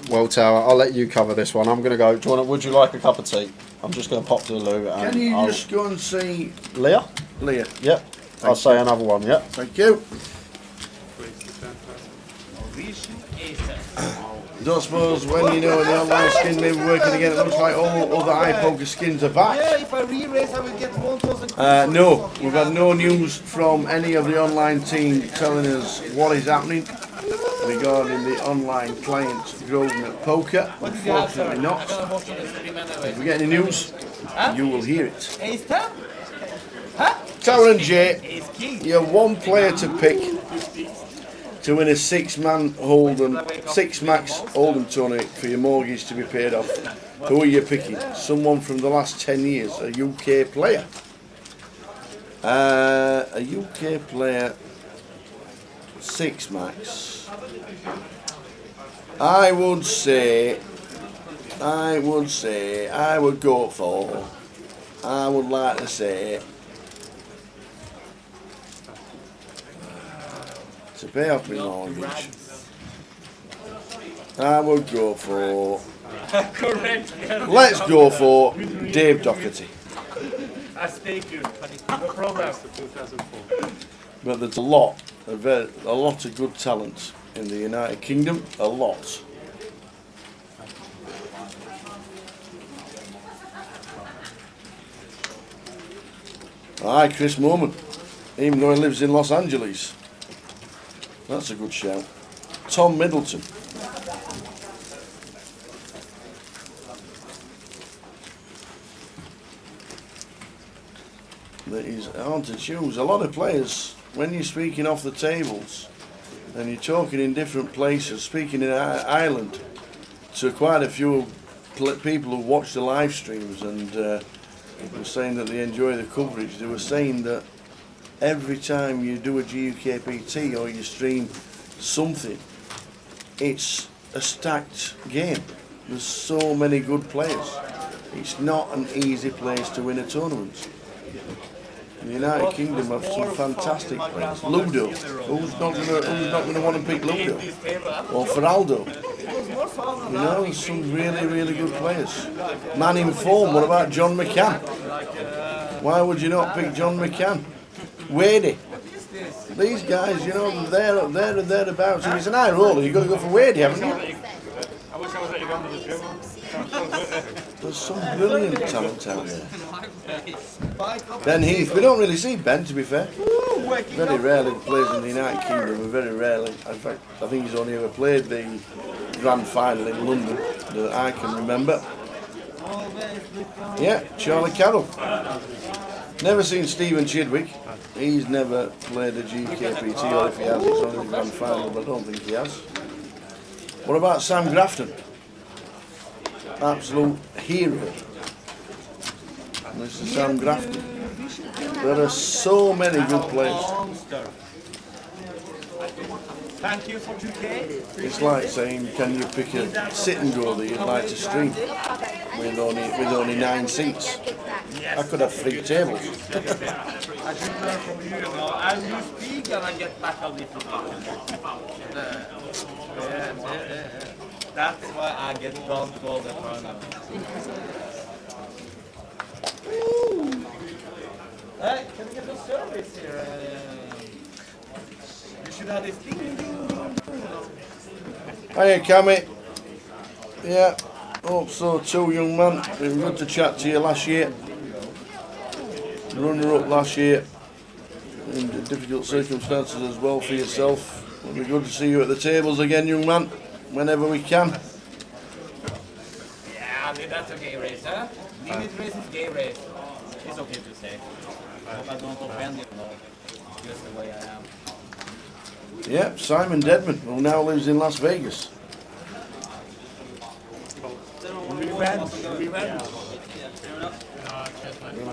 Well Tower, I'll let you cover this one. I'm going to go. Would you like a cup of tea? I'm just going to pop to the loo. And Can you I'll just go and see Leah? Leah? Yep. I'll say another one, yep. Thank you. I don't suppose when you know the online skin maybe working again, it looks like all other eye poker skins are back. Yeah, if I re-raise, I will get 1,000. No, we've had no news from any of the online team telling us what is happening regarding the online client Grosvenor Poker. Unfortunately not. If we get any news, you will hear it. Ace 10? Tower and Jay, Ace King. you have one player to pick to win a 6-max Hold'em tournament for your mortgage to be paid off. Who are you picking? Someone from the last 10 years, a UK player. A UK player, 6-max. I would go for, I would like to say, to pay off my mortgage, I would go for, let's go for Dave Doherty. But there's a lot of good talent in the United Kingdom, a lot. Aye, Chris Moorman, even though he lives in Los Angeles. That's a good shout. Tom Middleton. That is hard to choose. A lot of players, when you're speaking off the tables and you're talking in different places, speaking in Ireland to quite a few people who watch the live streams and were saying that they enjoy the coverage, they were saying that every time you do a GUKPT or you stream something, it's a stacked game. There's so many good players. It's not an easy place to win a tournament. The United Kingdom have some fantastic players. Ludo, who's not going to want to pick Ludo? Or Feraldo? You know, there's some really good players. Man in form, what about John McCann? Why would you not pick John McCann? Wadey. These guys, you know, they're up there and thereabouts. If it's an high roller, you've got to go for Wadey, haven't you? There's some brilliant talent out there. Ben Heath, we don't really see Ben, to be fair. Very rarely plays in the United Kingdom, and very rarely, in fact, I think he's only ever played the grand final in London that I can remember. Yeah, Charlie Carroll. Never seen Stephen Chidwick. He's never played a GUKPT, or if he has, it's only the grand final, but I don't think he has. What about Sam Grafton? Absolute hero. This is Sam Grafton. There are so many good players. Thank you for 2K. It's like saying, can you pick a sit and go that you'd like to stream with only 9 seats? I could have 3 tables. I should learn from you, you know. As you speak, and I get back a little bit. That's why I get dumped all the time. Hey, can we get the service here? You should have this ding ding ding ding. Hiya, Cammy. Yeah, hope so too, young man. Been good to chat to you last year. Runner-up last year in difficult circumstances as well for yourself. It'll be good to see you at the tables again, young man, whenever we can. Yeah, I mean, that's a gay race, huh? Limit race is gay race. It's okay to say. I hope I don't offend you, though. Just the way I am. Yeah, Simon Deadman, who now lives in Las Vegas. Revenge.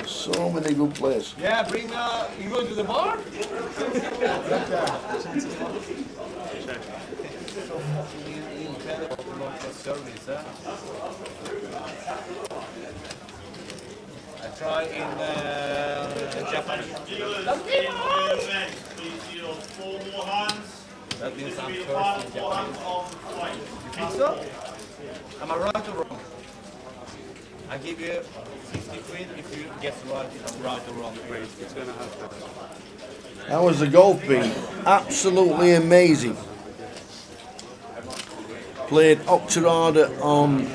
So many good players. Yeah, bring you go to the bar? Incredible service, huh? I try in Japanese. That means I'm first in Japanese. You think so? Am I right or wrong? I give you 60 quid if you guess right if I'm right or wrong. It's gonna happen. How has the golf been? Absolutely amazing. Played Octorada on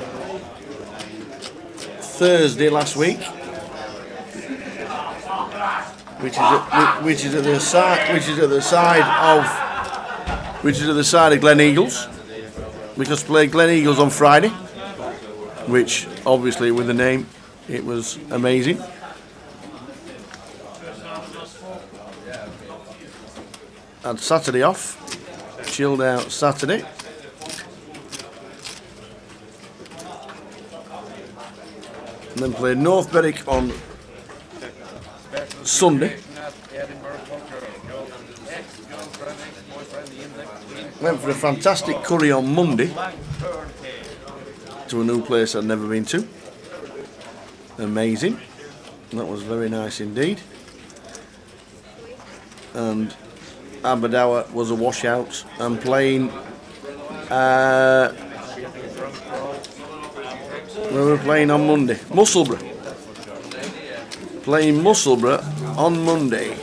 Thursday last week, which is at the side of Glen Eagles, because played Glen Eagles on Friday, which obviously with the name it was amazing. Had Saturday off, chilled out Saturday. And then played North Berwick on Sunday. Went for a fantastic curry on Monday to a new place I'd never been to. Amazing. That was very nice indeed. And Aberdour was a washout, and playing we were playing on Monday. Musselburgh. Playing Musselburgh on Monday.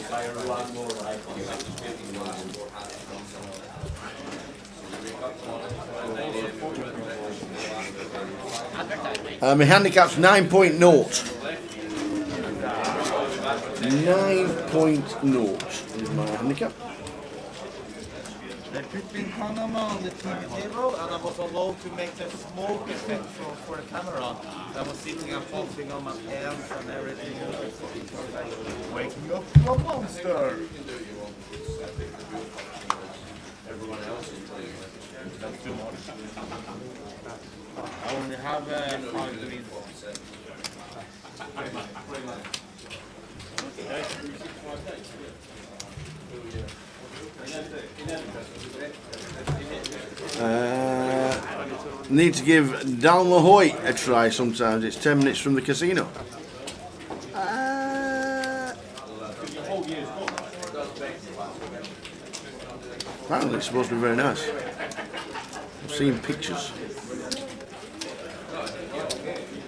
My handicap's 9.0. 9.0 is my handicap. They put me in Panama on the TV table, and I was allowed to make the smoke effect for the camera. I was sitting and focusing on my hands and everything. Waking up from a monster. That's too much. I only have 5 greens. Need to give Dalmahoy a try sometimes. It's 10 minutes from the casino. Apparently it's supposed to be very nice. I've seen pictures.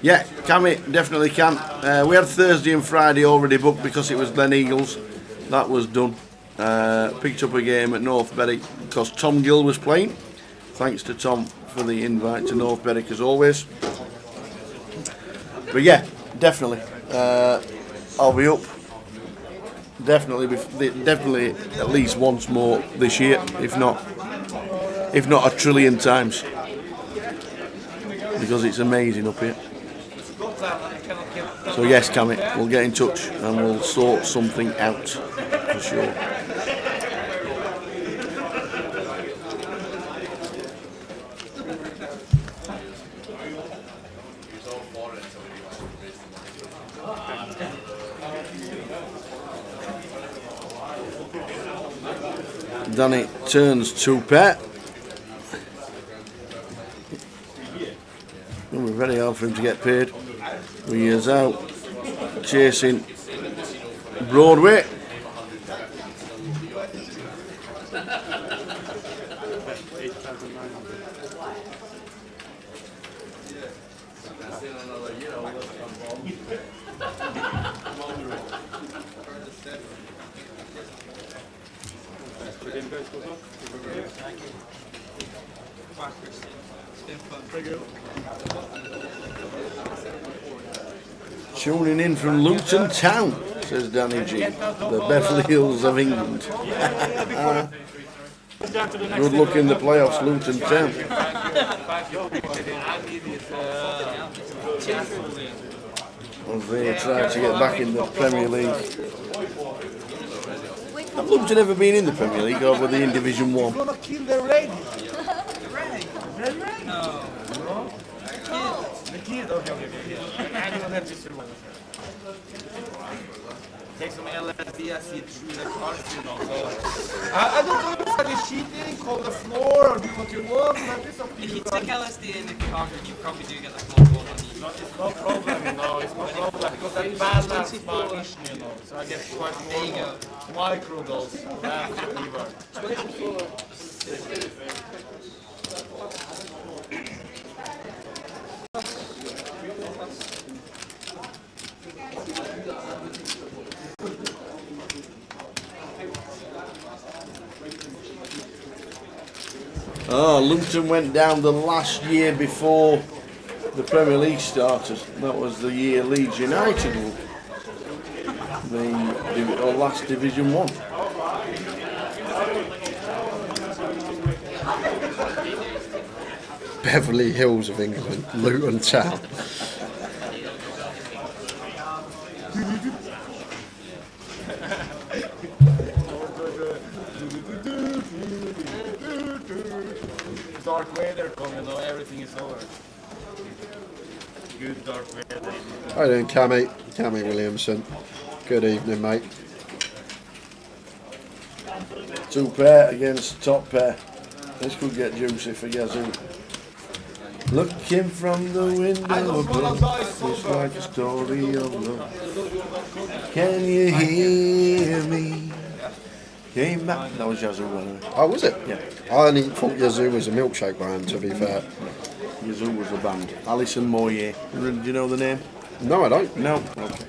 Yeah, Cammy definitely can. We had Thursday and Friday already booked because it was Glen Eagles. That was done. Picked up a game at North Berwick because Tom Gill was playing. Thanks to Tom for the invite to North Berwick as always. But yeah, definitely. I'll be up. Definitely at least once more this year, if not a trillion times. Because it's amazing up here. So yes, Cammy, we'll get in touch and we'll sort something out for sure. Danny turns 2 pair. It'll be very hard for him to get paid. He is out chasing Broadway. Tuning in from Luton Town, says Danny G. The Beverly Hills of England. Good luck in the playoffs, Luton Town. As they try to get back in the Premier League. Have Luton ever been in the Premier League or were they in Division 1? Gonna kill the lady. No. The kid? Okay. I don't have to survive. Take some LSD, I see it through the cards, you know. So I don't know if it's cheating, call the floor, or do what you want, but it's up to If you you guys. take LSD in the car, you probably do get a small ball on you. It's no problem, no, it's no problem, because I balance my issue, you know, so I get quite a micro dose after fever. Luton went down the last year before the Premier League started. That was the year Leeds United won the last Division 1. Beverly Hills of England, Luton Town. Dark weather coming, though, everything is over. Good dark weather. How you doing, Cammy Williamson? Good evening, mate. 2 pair against top pair. This could get juicy for Yazoo. Looking from the window above, it's like a story of love. Can you hear me? Came back. That was Yazoo, by the way. Oh, was it? Yeah. I only thought Yazoo was a milkshake brand, to be fair. Yazoo was the band. Alison Moyer. Do you know the name? No, I don't. No. Okay.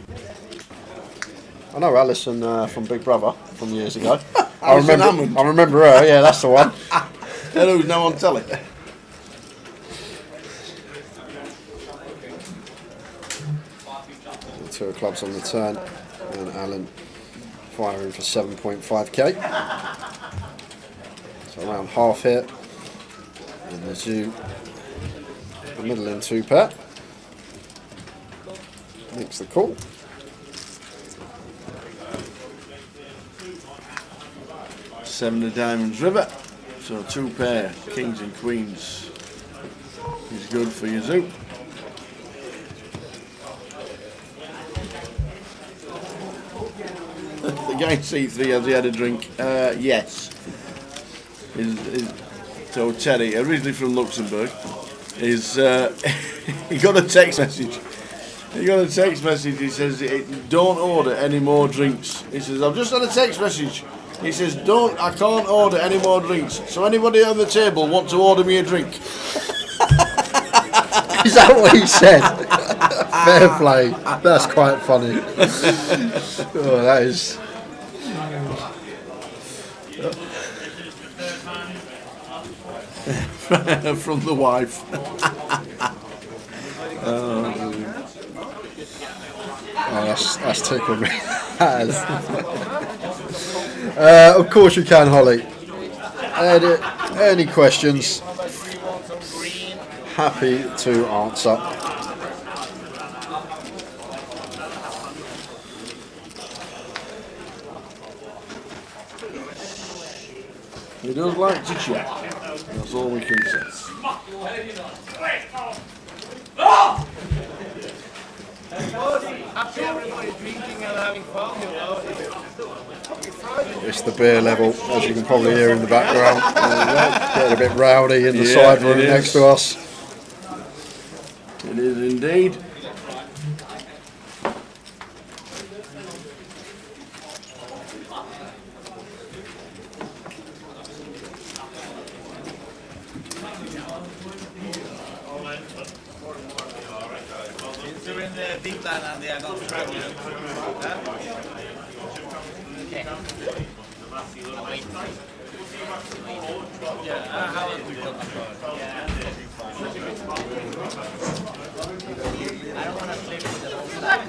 I know Alison from Big Brother from years ago. Alison Hammond. I remember her, yeah, that's the one. Tell who's now on telly. The 2 clubs on the turn, and Alan firing for 7.5k. So around half here. And the Zoo, the middle in 2 pair. Makes the call. Seven of Diamonds River. So 2 pair, Kings and Queens is good for Yazoo. The guy in C3, has he had a drink? Yes. So Terry, originally from Luxembourg, is he got a text message. He says, don't order any more drinks. He says, I've just had a text message. He says, I can't order any more drinks. So anybody on the table want to order me a drink? Is that what he said? Fair play. That's quite funny. Oh, that is. From the wife. Oh, that's tickled me. That is. Of course you can, Holly. Any questions? Happy to answer. He does like to chat. That's all we can say. Everybody drinking and having fun, you know. It's the beer level, as you can probably hear in the background. Getting a bit rowdy in the side room next to us. It is indeed. Since you're in the big land and they are not traveling. Okay. I'll wait. Yeah, how would we talk about it? I don't want to flip with the whole stack.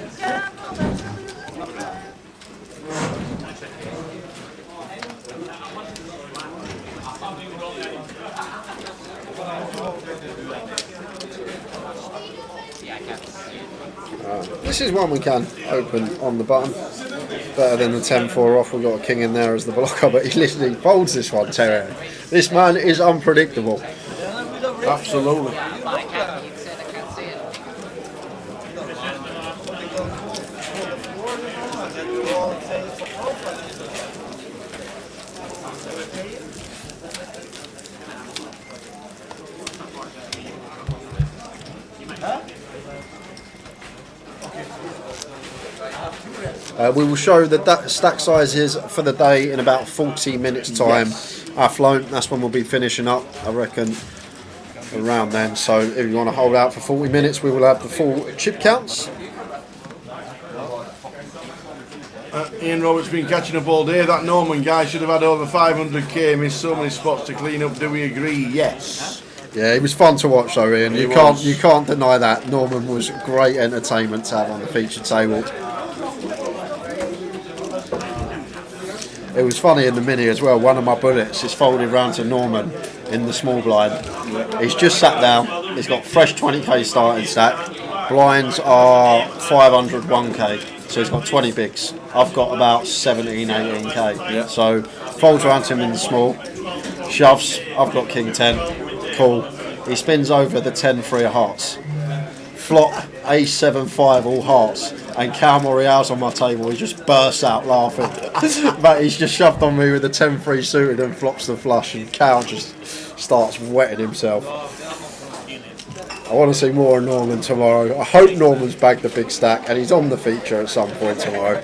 Yeah, I can't see it. This is one we can open on the button. Better than the 10-4 off. We've got a king in there as the blocker, but he literally folds this one, Terry. This man is unpredictable. Absolutely. Yeah, but I can't see it. I can't see it. We will show the stack sizes for the day in about 40 minutes time. Our flown, that's when we'll be finishing up, I reckon, around then. So if you want to hold out for 40 minutes, we will have the full chip counts. Ian Roberts been catching up all day. That Norman guy should have had over 500k. Missed so many spots to clean up. Do we agree? Yes. Yeah, it was fun to watch though, Ian. You was. can't deny that. Norman was great entertainment to have on the featured table. It was funny in the mini as well. One of my bullets is folded round to Norman in the small blind. He's just sat down. He's got fresh 20k starting stack. Blinds are 500 1k. So he's got 20 bigs. I've got about 17, 18k. Yeah. So folds around to him in the small. Shoves. I've got king 10. Cool. He spins over the 10-3 of hearts. Flop ace 7-5 all hearts, and Cal Morial's on my table. He just bursts out laughing. But he's just shoved on me with the 10-3 suited and flops the flush, and Cal just starts wetting himself. I want to see more of Norman tomorrow. I hope Norman's bagged the big stack, and he's on the feature at some point tomorrow.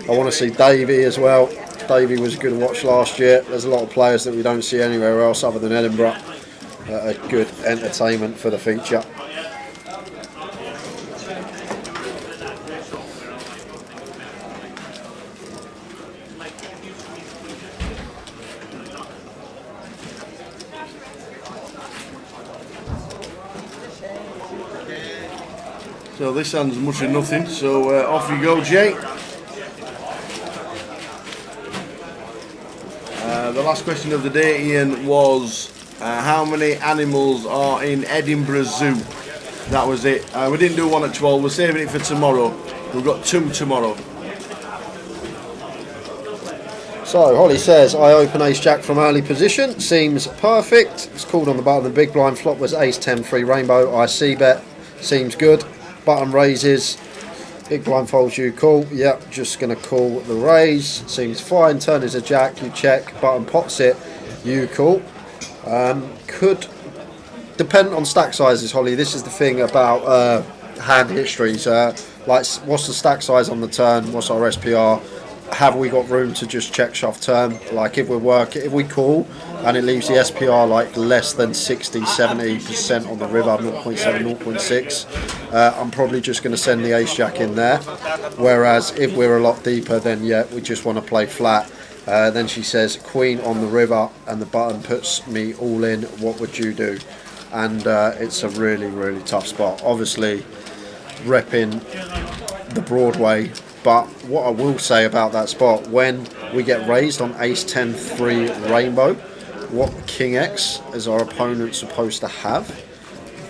I want to see Davey as well. Davey was a good watch last year. There's a lot of players that we don't see anywhere else other than Edinburgh. A good entertainment for the feature. So this hand's much of nothing. So off you go, Jay. The last question of the day, Ian, was how many animals are in Edinburgh Zoo? That was it. We didn't do one at 12. We're saving it for tomorrow. We've got 2 tomorrow. So Holly says, I open ace jack from early position. Seems perfect. It's called on the button. The big blind flop was ace 10-3 rainbow. I see bet. Seems good. Button raises. Big blind folds, you call. Yep, just going to call the raise. Seems fine. Turn is a jack. You check. Button pots it. You call. Could depend on stack sizes, Holly. This is the thing about hand histories. Like, what's the stack size on the turn? What's our SPR? Have we got room to just check shove turn? Like if we call and it leaves the SPR like less than 60-70% on the river, 0.7, 0.6, I'm probably just going to send the ace jack in there. Whereas if we're a lot deeper, then yeah, we just want to play flat. Then she says queen on the river and the button puts me all in. What would you do? And it's a really, really tough spot. Obviously repping the Broadway. But what I will say about that spot, when we get raised on ace 10-3 rainbow, what king X is our opponent supposed to have?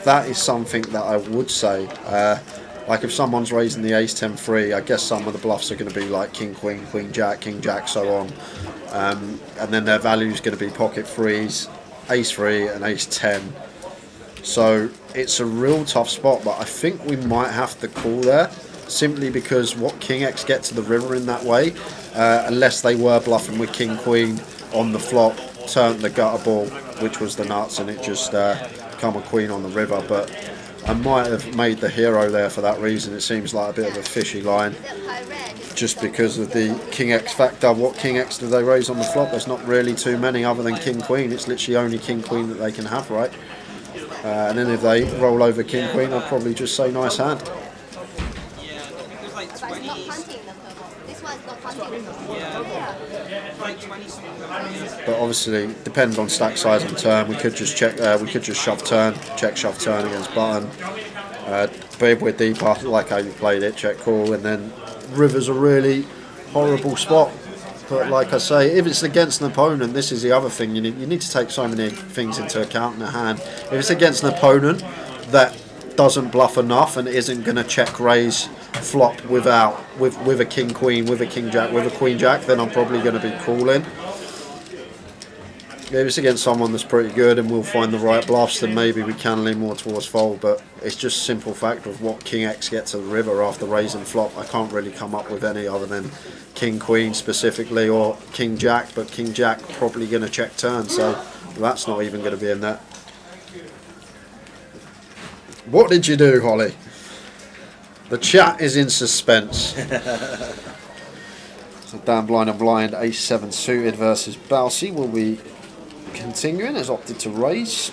That is something that I would say. Like if someone's raising the ace 10-3, I guess some of the bluffs are going to be like king queen, queen jack, king jack, so on. And then their value is going to be pocket threes, ace 3 and ace 10. So it's a real tough spot, but I think we might have to call there. Simply because what king X get to the river in that way, unless they were bluffing with king queen on the flop, turned the gutter ball, which was the nuts, and it just come a queen on the river. But I might have made the hero there for that reason. It seems like a bit of a fishy line, just because of the king X factor. What king X do they raise on the flop? There's not really too many other than king queen. It's literally only king queen that they can have, right? And then if they roll over king queen, I'd probably just say nice hand. But it's not hunting the turbo. This one's not hunting the turbo. Yeah. But obviously, depends on stack size and turn. We could just check. We could just shove turn, check shove turn against button. But if we're deeper, like how you played it, check call, and then river's a really horrible spot. But like I say, if it's against an opponent, this is the other thing. You need to take so many things into account in the hand. If it's against an opponent that doesn't bluff enough and isn't going to check raise flop with a king queen, with a king jack, with a queen jack, then I'm probably going to be calling. If it's against someone that's pretty good and we'll find the right bluffs, then maybe we can lean more towards fold. But it's just simple fact of what king X gets to the river after raising flop. I can't really come up with any other than king queen specifically or king jack, but king jack probably going to check turn, so that's not even going to be in there. What did you do, Holly? The chat is in suspense. So Dan blind and blind, ace 7 suited versus Bouncy will be continuing, has opted to raise,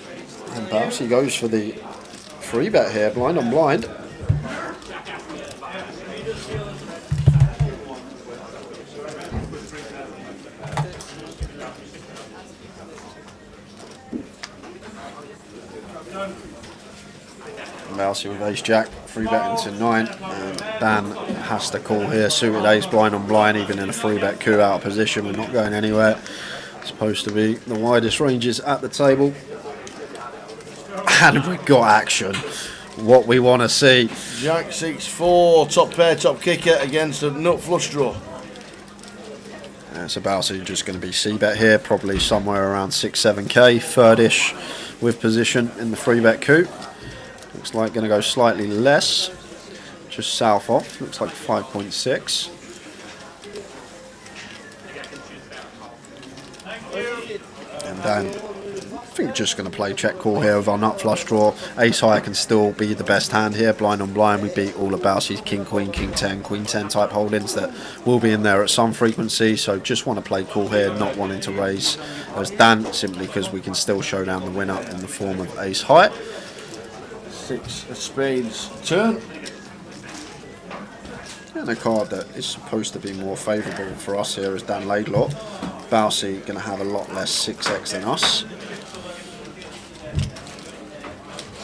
and Bouncy goes for the free bet here, blind on blind. Bouncy with ace jack, free bet into 9, and Dan has to call here, suited ace, blind on blind, even in a free bet coup out of position, we're not going anywhere. It's supposed to be the widest ranges at the table, and we've got action, what we want to see. Jack 6-4, top pair, top kicker against a nut flush draw. So Bouncy just going to be c-bet here, probably somewhere around 6-7k, third-ish with position in the free bet coup. Looks like going to go slightly less, just south off, looks like 5.6. And then I think just going to play check call here with our nut flush draw. Ace high can still be the best hand here. Blind on blind, we beat all of Bouncy's king queen, king 10, queen 10 type holdings that will be in there at some frequency. So just want to play call here, not wanting to raise as Dan, simply because we can still show down the winner in the form of ace high. 6 of spades turn. And a card that is supposed to be more favourable for us here is Dan Laidlaw. Bouncy going to have a lot less 6x than us.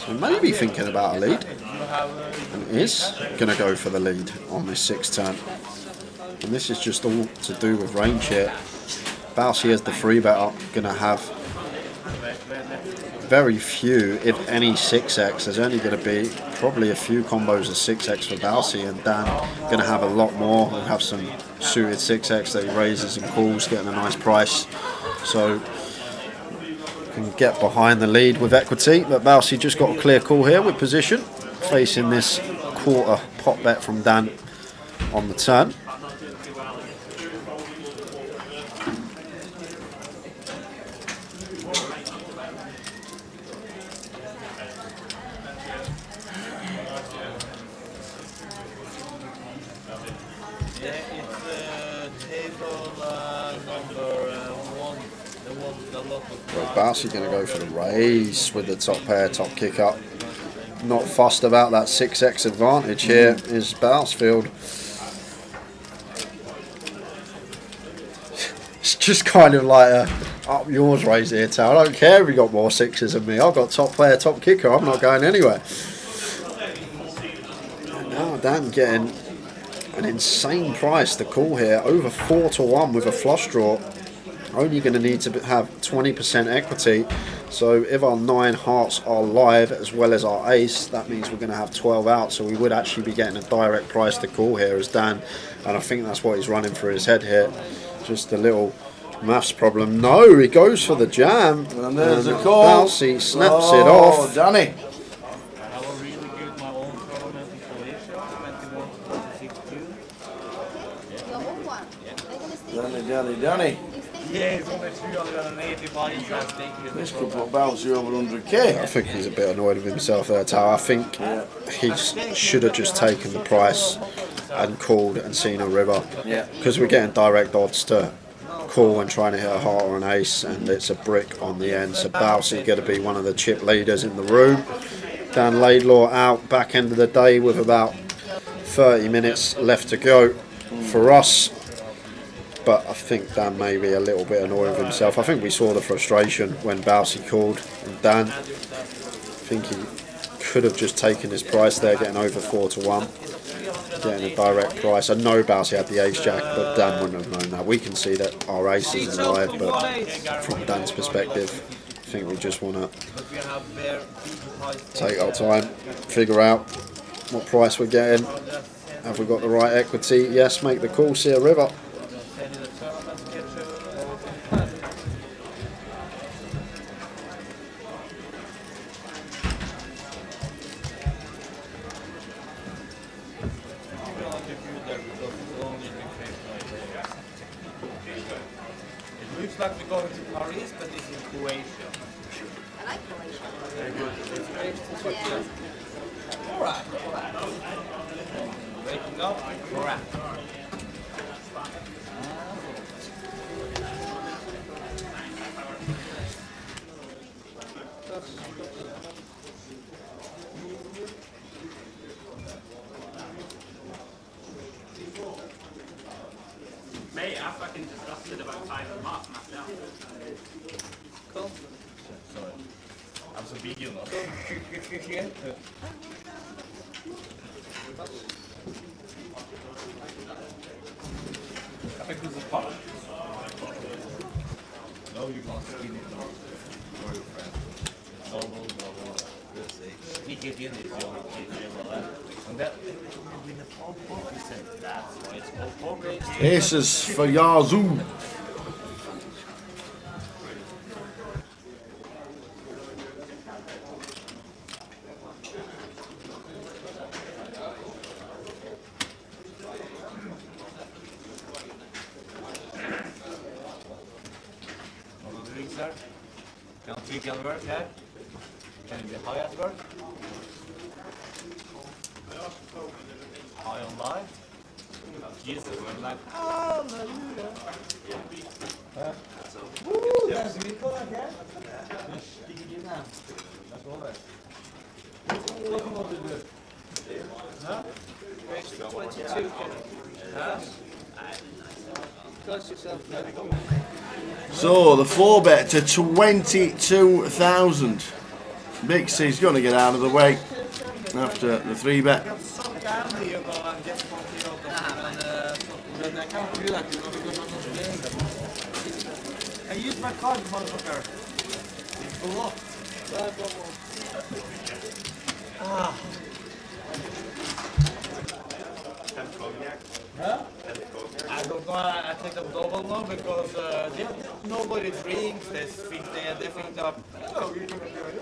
So maybe thinking about a lead. And is going to go for the lead on this 6 turn. And this is just all to do with range here. Bouncy as the free bet up, going to have very few, if any, 6x. There's only going to be probably a few combos of 6x for Bouncy, and Dan going to have a lot more. He'll have some suited 6x that he raises and calls, getting a nice price. So can get behind the lead with equity, but Bouncy just got a clear call here with position, facing this quarter pot bet from Dan on the turn. Bouncy going to go for the raise with the top pair, top kick up. Not fussed about that 6x advantage here is Bouncefield. It's just kind of like a up yours raise here, Tal. I don't care if you got more 6s than me. I've got top player, top kicker. I'm not going anywhere. And now Dan getting an insane price to call here. Over 4-1 with a flush draw. Only going to need to have 20% equity. So if our 9 hearts are live as well as our ace, that means we're going to have 12 out. So we would actually be getting a direct price to call here as Dan. And I think that's what he's running through his head here. Just a little maths problem. No, he goes for the jam. And there's a call. Bouncy snaps it off. Danny. Danny. Yeah, he's only 380 points. This could put Bouncy over 100k. I think he's a bit annoyed with himself there, Tal. I think he should have just taken the price and called and seen a river. Yeah. Because we're getting direct odds to call when trying to hit a heart or an ace, and it's a brick on the end. So Bouncy going to be one of the chip leaders in the room. Dan Laidlaw out back end of the day with about 30 minutes left to go for us. But I think Dan may be a little bit annoyed with himself. I think we saw the frustration when Bouncy called, and Dan, I think he could have just taken his price there, getting over 4-1, getting a direct price. I know Bouncy had the ace jack, but Dan wouldn't have known that. We can see that our ace is alive, but from Dan's perspective, I think we just want to take our time, figure out what price we're getting. Have we got the right equity? Yes, make the call, see a river. Looks like we're going to Paris, but it's in Croatia. I like Croatia. Very good. It's great. Yeah. Alright. Waking up, alright. Mate, I fucking disgusted about 5 and a half myself. Cool. Sorry. I'm so big, you know. I think this is part. No, you can't skin it. For your friend. Double. Let's see. Sneak it in is the only key. And that, with the pop, you said that's why it's called poker. Aces for Yazoo. All the drinks there. Can 3 can work here? Can it be high at work? High on live? Jesus, we're like, hallelujah. Woo, that's beautiful, okay? Stick it in now. That's all right. What do you want to do? Huh? 22. Huh? Close yourself. So the 4-bet to 22,000. Big C's going to get out of the way after the 3-bet. Some candy you go and get some kilo and I can't do that, you know, because I'm not playing them. I use my card, motherfucker. It's a lot. Ah. Huh? I don't know, I take them double now because nobody drinks, they think they think that, oh, you're gonna do it.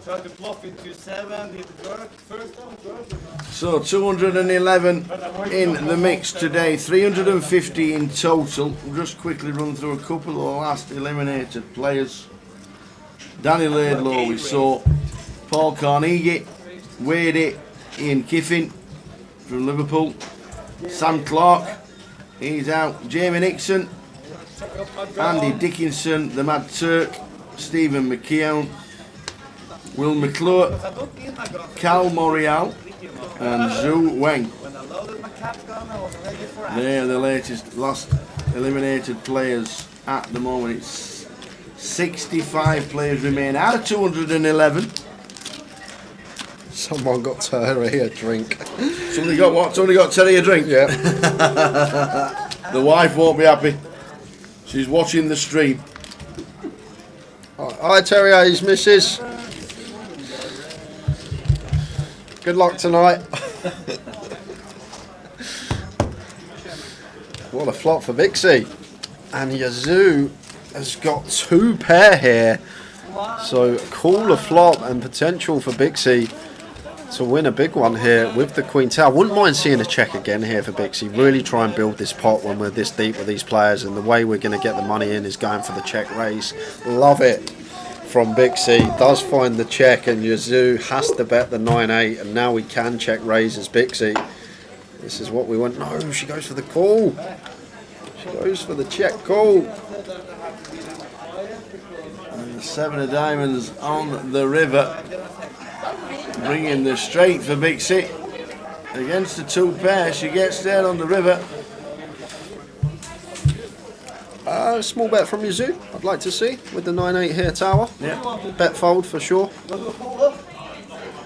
Try to bluff into 7, did it work? First time it worked. So 211 in the mix today, 350 in total. We'll just quickly run through a couple of the last eliminated players. Danny Laidlaw we saw, Paul Carnegie, Wadey, Ian Kiffin from Liverpool, Sam Clark, he's out, Jamie Nixon, Andy Dickinson, the Mad Turk, Stephen McKeown, Will McClure, Cal Morial and Zhu Weng. They're the last eliminated players at the moment. It's 65 players remain out of 211. Someone got Terry a drink. Somebody got what? Somebody got Terry a drink? Yeah. The wife won't be happy. She's watching the stream. Hi Terry, how's missus? Good luck tonight. What a flop for Bixie. And Yazoo has got 2 pair here. So call a flop and potential for Bixie to win a big one here with the Queen Tower. Wouldn't mind seeing a check again here for Bixie. Really try and build this pot when we're this deep with these players, and the way we're going to get the money in is going for the check raise. Love it from Bixie. Does find the check, and Yazoo has to bet the 9-8, and now we can check raise as Bixie. This is what we want. No, she goes for the call. Goes for the check call. And 7 of diamonds on the river. Bringing the straight for Big C. Against the 2 pair, she gets there on the river. Small bet from Yazoo, I'd like to see, with the 9-8 here tower. Yeah. Bet fold for sure.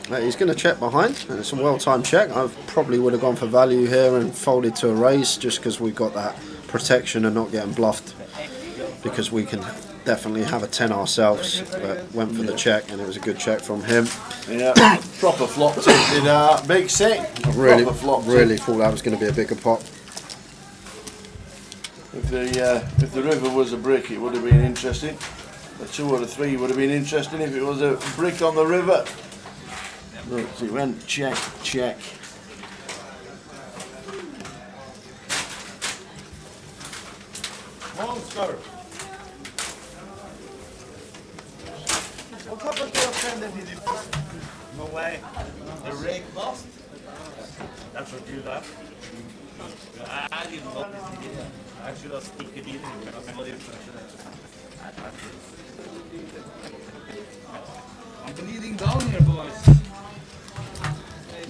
He's going to check behind, and it's a well-timed check. I probably would have gone for value here and folded to a raise, just because we've got that protection and not getting bluffed, because we can definitely have a 10 ourselves, but went for the check, and it was a good check from him. Yeah, proper flop tip did Big C. I really thought that was going to be a bigger pot. If the river was a brick, it would have been interesting. The 2 or the 3 would have been interesting if it was a brick on the river. Look, so it went check, check. Monster. What happened to your friend that did it? No way. The rake lost? That's what you left. I didn't know this. I should have stick it in because I I'm bleeding down here, boys.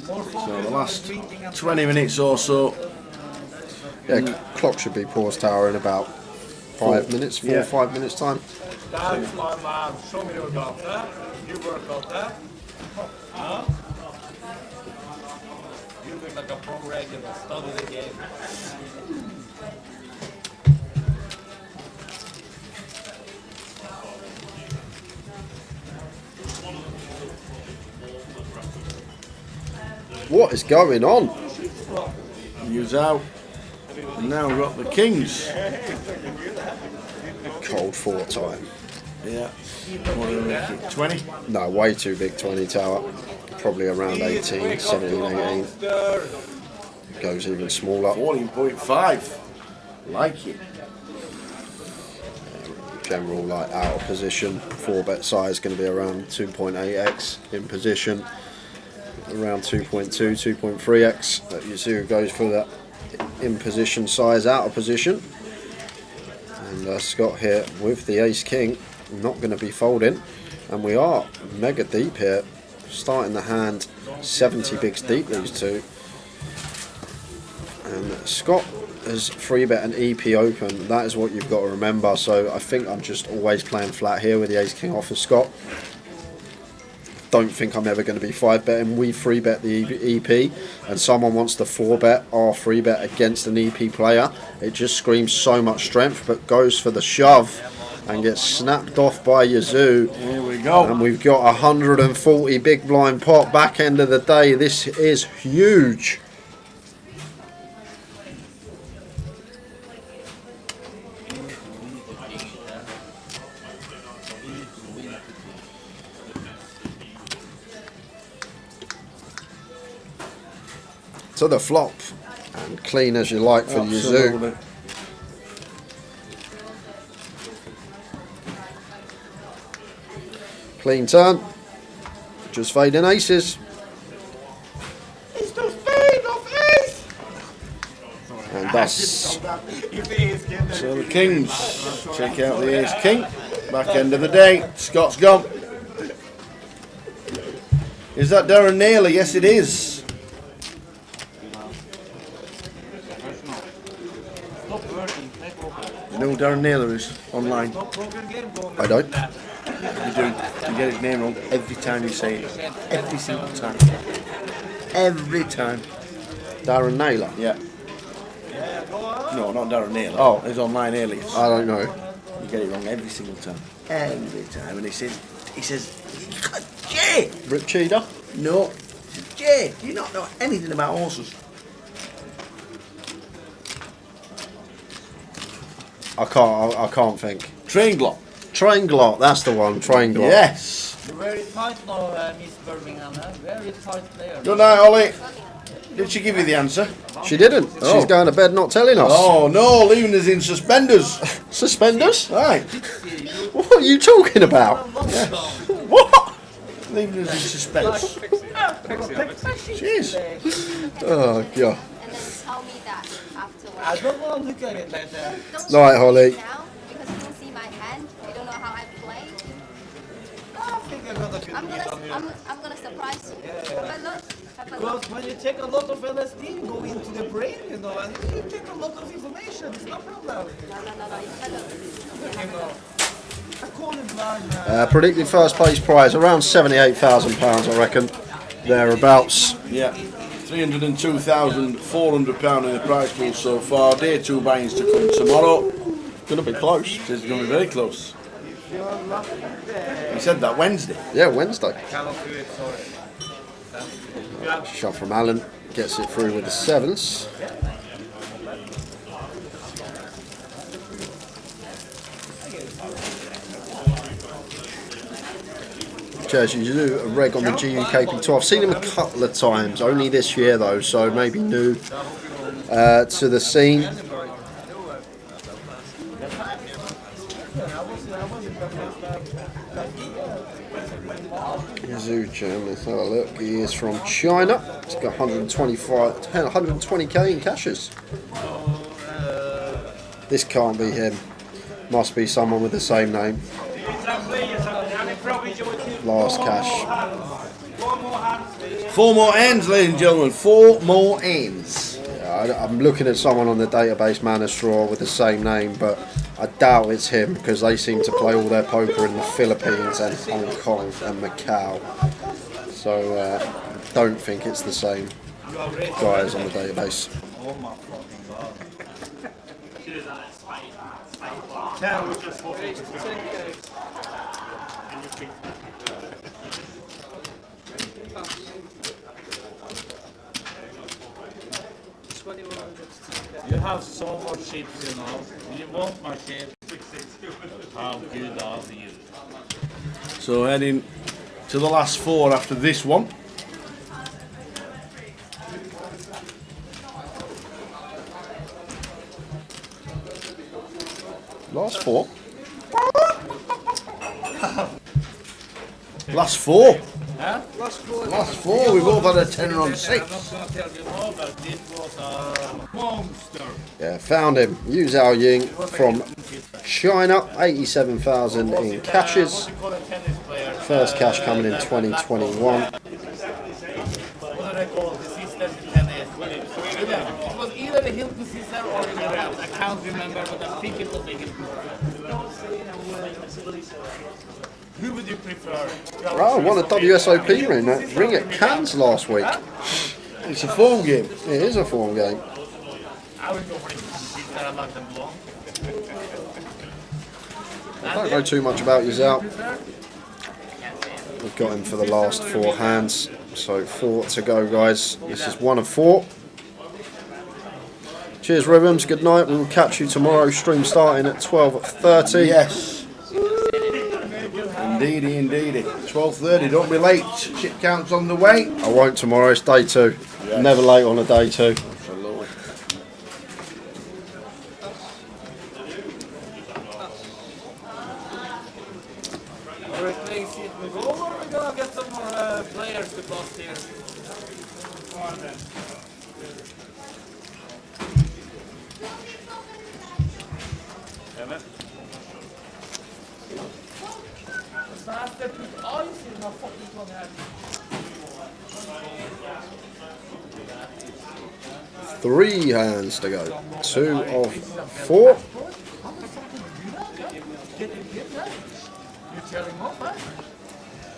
So the last 20 minutes or so. Yeah, clock should be paused tower in about 5 minutes, 4 or 5 minutes time. That's my man. Show me your gun, huh? You work out that? Huh? You look like a pro regular. Study the game. What is going on? Use out. And now we've got the kings. Cold 4 time. Yeah. What do we make it? 20? No, way too big 20 tower. Probably around 18, 17, 18. Goes even smaller. 14.5. Like it. General like out of position. 4-bet size going to be around 2.8x in position. Around 2.2, 2.3x. That Yazoo goes for that in position size, out of position. And Scott here with the ace king, not going to be folding. And we are mega deep here. Starting the hand 70 bigs deep, these two. And Scott has 3-bet an EP open. That is what you've got to remember. So I think I'm just always playing flat here with the ace king off of Scott. Don't think I'm ever going to be 5-betting. We 3-bet the EP, and someone wants to 4-bet or 3-bet against an EP player. It just screams so much strength, but goes for the shove and gets snapped off by Yazoo. Here we go. And we've got 140 big blind pot back end of the day. This is huge. To the flop, and clean as you like for Yazoo. Absolutely. Clean turn, just fading aces. It's the spade of ace! And thus, So the kings check out the ace king. Back end of the day. Scott's gone. Is that Darren Naylor? Yes, it is. You know who Darren Naylor is online? I don't. You do. You get his name wrong every time you say it. Every single time. Every time. Darren Naylor. Yeah. No, not Darren Naylor. Oh. His online alias. I don't know. You get it wrong every single time. Every time. And he says, Jay! Rip Cheetah. No. Jay, do you not know anything about horses? I can't think. Train Glock. Train Glock, that's the one. Train Glock. Yes. Very tight now, Miss Birmingham. Very tight player. Good night, Ollie. Did she give you the answer? She didn't. Oh. She's going to bed not telling us. Oh no, leaving us in suspenders. Suspenders? Right. What are you talking about? What? Leaving us in suspenders. Jeez. Oh, God. And then tell me that afterwards. I don't want to look at it like that. Don't Right, show Holly. me now because you don't see my hand. You don't know how I play. I think I'm gonna I'm feel it on you. gonna surprise you. Have a look. Have a look. Because when you take a lot of LSD, you go into the brain, you know, and you take a lot of information. It's no problem. No. You have a look. You know. I call it blind, man. Predicted first place prize around £78,000, I reckon. Thereabouts. Yeah, £302,400 in the prize pool so far. Day 2 buy-ins to come tomorrow. Gonna be close. This is going to be very close. He said that Wednesday. Yeah, Wednesday. Cannot do it, sorry. Shot from Allen. Gets it through with the sevens. Jazz, you do a reg on the GUKPT tour. I've seen him a couple of times, only this year though, so maybe new to the scene. Zuchan, let's have a look. He is from China. He's got 120k in cashes. This can't be him. Must be someone with the same name. Last cash. 4 more ends, ladies and gentlemen. 4 more ends. Yeah, I'm looking at someone on the database, Man of Straw, with the same name, but I doubt it's him because they seem to play all their poker in the Philippines and Hong Kong and Macau. So I don't think it's the same guys on the database. Oh my fucking god. You have so much chips, you know. You want my chips. How good are you? So heading to the last 4 after this one. Last 4. Last 4. Huh? Last 4. We've both had a 10 on 6. I'm not gonna tell you more, but this was a monster. Yeah, found him. Yu Zhao Ying from China, 87,000 in cashes. First cash coming in 2021. What do they call the sister in tennis? It was either the Hilton sister or the Rams. I can't remember, but I think it was the Hilton. Who would you prefer? Oh, won a WSOP ring at Cannes last week. It's a form game. It is a form game. I would go for the sister. I like them long. I don't know too much about Yu Zhao. We've got him for the last 4 hands. So 4 to go, guys. This is 1 of 4. Cheers, Rhythms. Good night. We will catch you tomorrow. Stream starting at 12:30. Yes. Indeedy, indeedy. 12:30. Don't be late. Chip count's on the way. I won't tomorrow. It's day 2. Yes. Never late on a day 2. Absolutely. Replace it with gold, or we're gonna get some more players to bust here. Faster put ice in my fucking tongue här. 3 hands to go. 2 of 4. You tell him off, huh?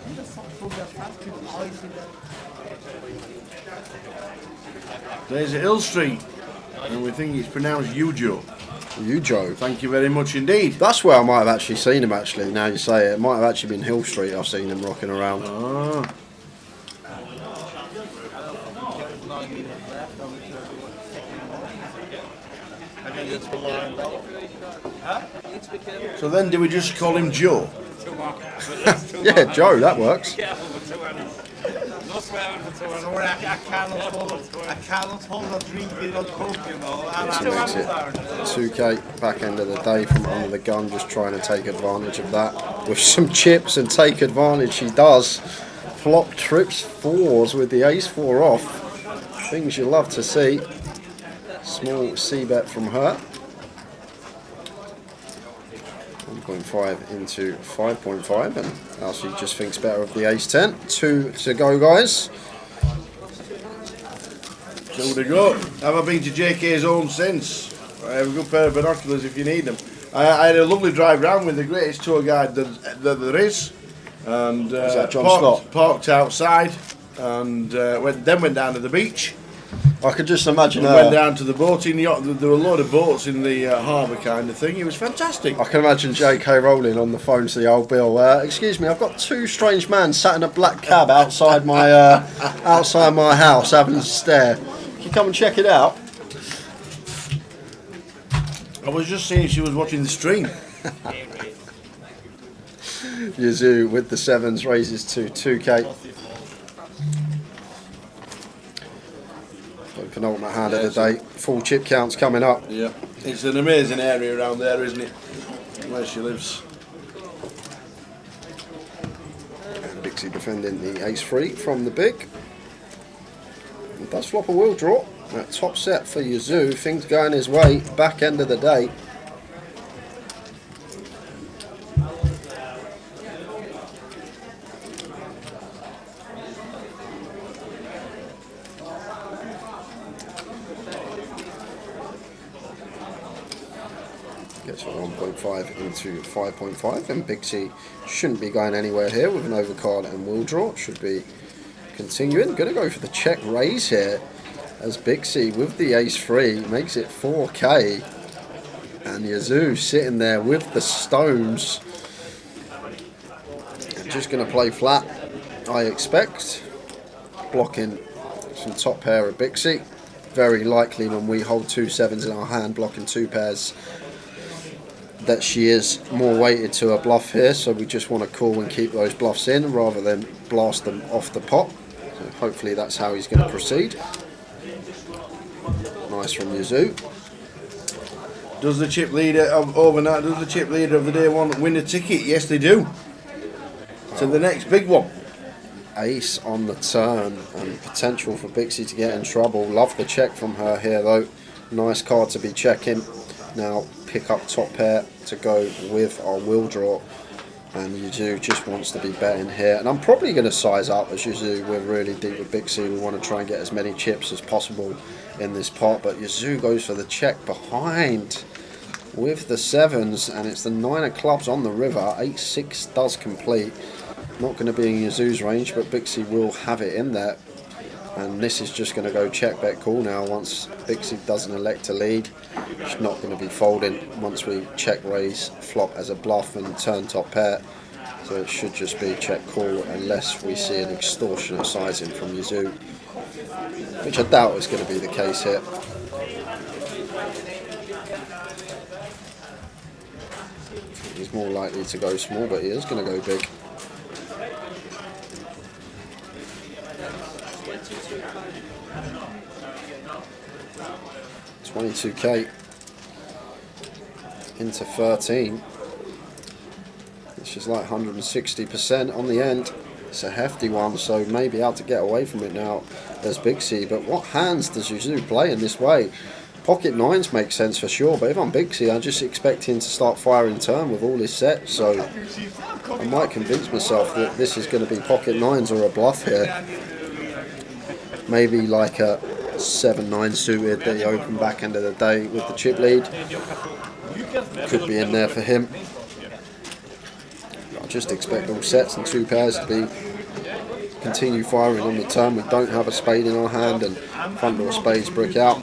You just fucking fast put ice in there. There's Hill Street. And we think it's pronounced Ujo. You, Joe. Thank you very much indeed. That's where I might have actually seen him, actually. Now you say it. It might have actually been Hill Street I've seen him rocking around. Ah. So then do we just call him Joe? Yeah, Joe, that works. No swearing for 2 hours. I cannot hold a drink without coke, you know. And Makes it 2k back end of the day from under the gun, just trying to take advantage of that with some chips and take advantage. He does. Flop trips 4s with the ace 4 off. Things you love to see. Small C bet from her. 1.5 into 5.5, and Elsie just thinks better of the ace 10. 2 to go, guys. 2 to go. Have I been to JK's home since? I have a good pair of binoculars if you need them. I had a lovely drive round with the greatest tour guide that there is. And Was that John Scott? Parked outside and then went down to the beach. I could just imagine Went down to the boating yacht. There were a load of boats in the harbour kind of thing. It was fantastic. I can imagine JK Rowling on the phone to the old Bill. Excuse me, I've got 2 strange men sat in a black cab outside my house having a stare. Can you come and check it out? I was just seeing she was watching the stream. Yazoo with the 7s raises to 2k. Penultimate hand of the day. Full chip counts coming up. Yeah, it's an amazing area around there, isn't it? Where she lives. And Bixie defending the ace 3 from the big. It does flop a wheel draw. That top set for Yazoo. Things going his way. Back end of the day. Gets a 1.5 into 5.5, and Bixie shouldn't be going anywhere here with an overcard and wheel draw. Should be continuing. Going to go for the check raise here, as Bixie with the ace 3 makes it 4k, and Yazoo sitting there with the stones and just going to play flat, I expect, blocking some top pair of Bixie. Very likely when we hold 2 7s in our hand, blocking 2 pairs, that she is more weighted to a bluff here, so we just want to call and keep those bluffs in rather than blast them off the pot. So hopefully that's how he's going to proceed. Nice from Yazoo. Does the chip leader of overnight? Does the chip leader of the day one win a ticket? Yes, they do. So the next big one. Ace on the turn, and potential for Bixie to get in trouble. Love the check from her here though. Nice card to be checking. Now pick up top pair to go with our wheel draw, and Yazoo just wants to be betting here, and I'm probably going to size up as Yazoo. We're really deep with Bixie. We want to try and get as many chips as possible in this pot, but Yazoo goes for the check behind with the 7s, and it's the 9 of clubs on the river. 8-6 does complete. Not going to be in Yazoo's range, but Bixie will have it in there, and this is just going to go check bet call now. Once Bixie doesn't elect to lead, she's not going to be folding once we check raise flop as a bluff and turn top pair, so it should just be check call unless we see an extortionate sizing from Yazoo, which I doubt is going to be the case here. He's more likely to go small, but he is going to go big. 22k into 13. It's just like 160% on the end. It's a hefty one, so maybe able to get away from it now as Bixie. But what hands does Yazoo play in this way? Pocket 9s make sense for sure, but if I'm Bixie, I just expect him to start firing turn with all his sets. So I might convince myself that this is going to be pocket 9s or a bluff here. Maybe like a 7-9 suited that he opened back end of the day with the chip lead. Could be in there for him. I just expect all sets and 2 pairs to be continue firing on the turn. We don't have a spade in our hand, and front door spades brick out.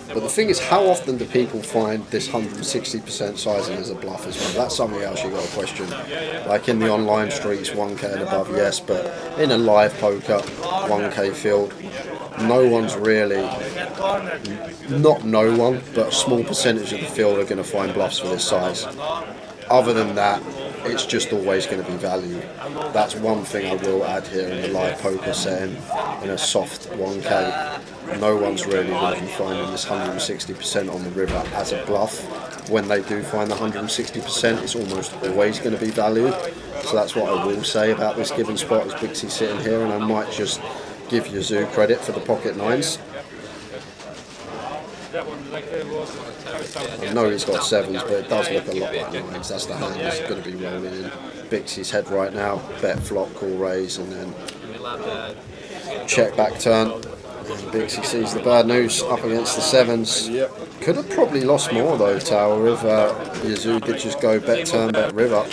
But the thing is, how often do people find this 160% sizing as a bluff as well? That's something else you got to question. Like in the online streets, 1k and above, yes, but in a live poker, 1k field, no one's really, not no one, but a small percentage of the field are going to find bluffs for this size. Other than that, it's just always going to be value. That's one thing I will add here in the live poker setting. In a soft 1k, no one's really going to be finding this 160% on the river as a bluff. When they do find the 160%, it's almost always going to be value. So that's what I will say about this given spot as Bixie sitting here, and I might just give Yazoo credit for the pocket 9s. I know he's got 7s, but it does look a lot like 9s. That's the hand he's going to be rolling in. Bixie's head right now. Bet, flop, call, raise, and then check back turn. And Bixie sees the bad news up against the 7s. Yep. Could have probably lost more though, Tower, if Yazoo did just go bet turn, bet river.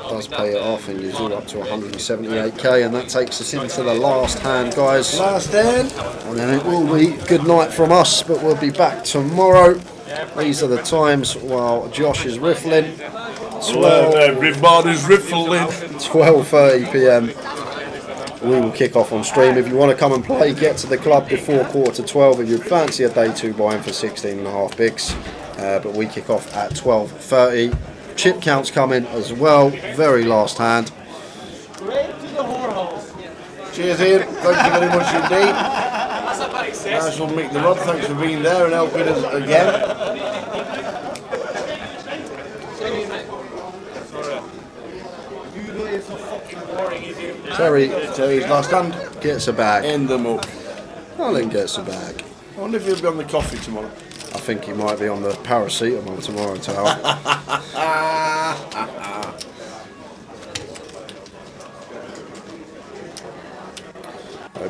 Does pay it off, and Yazoo up to 178k, and that takes us into the last hand, guys. Last hand. And then it will be good night from us, but we'll be back tomorrow. These are the times while Josh is riffling. Everybody's riffling. 12:30 p.m. We will kick off on stream. If you want to come and play, get to the club before 11:45 if you fancy a day 2 buy-in for 16.5 bigs. But we kick off at 12:30. Chip counts coming as well. Very last hand. Cheers, Ian. Thank you very much indeed. Nice one, Mick the Rod. Thanks for being there and helping us again. Terry's last hand. Gets a bag. In the muck. Alan gets a bag. I wonder if he'll be on the coffee tomorrow. I think he might be on the paracetamol tomorrow, Tower.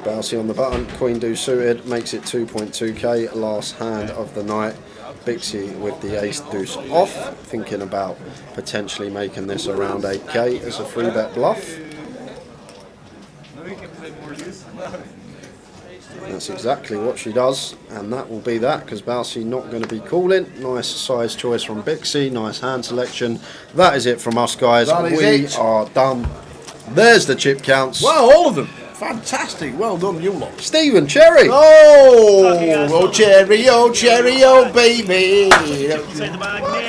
Bouncy on the button, Queen do suited, makes it 2.2k, last hand of the night. Bixie with the ace deuce off, thinking about potentially making this around 8k as a 3-bet bluff. That's exactly what she does, and that will be that, because Bouncy not going to be calling. Nice size choice from Bixie, nice hand selection. That is it from us, guys. We are done. There's the chip counts. Wow, all of them. Fantastic. Well done, you lot. Stephen Cherry. Oh, cherry, oh, baby.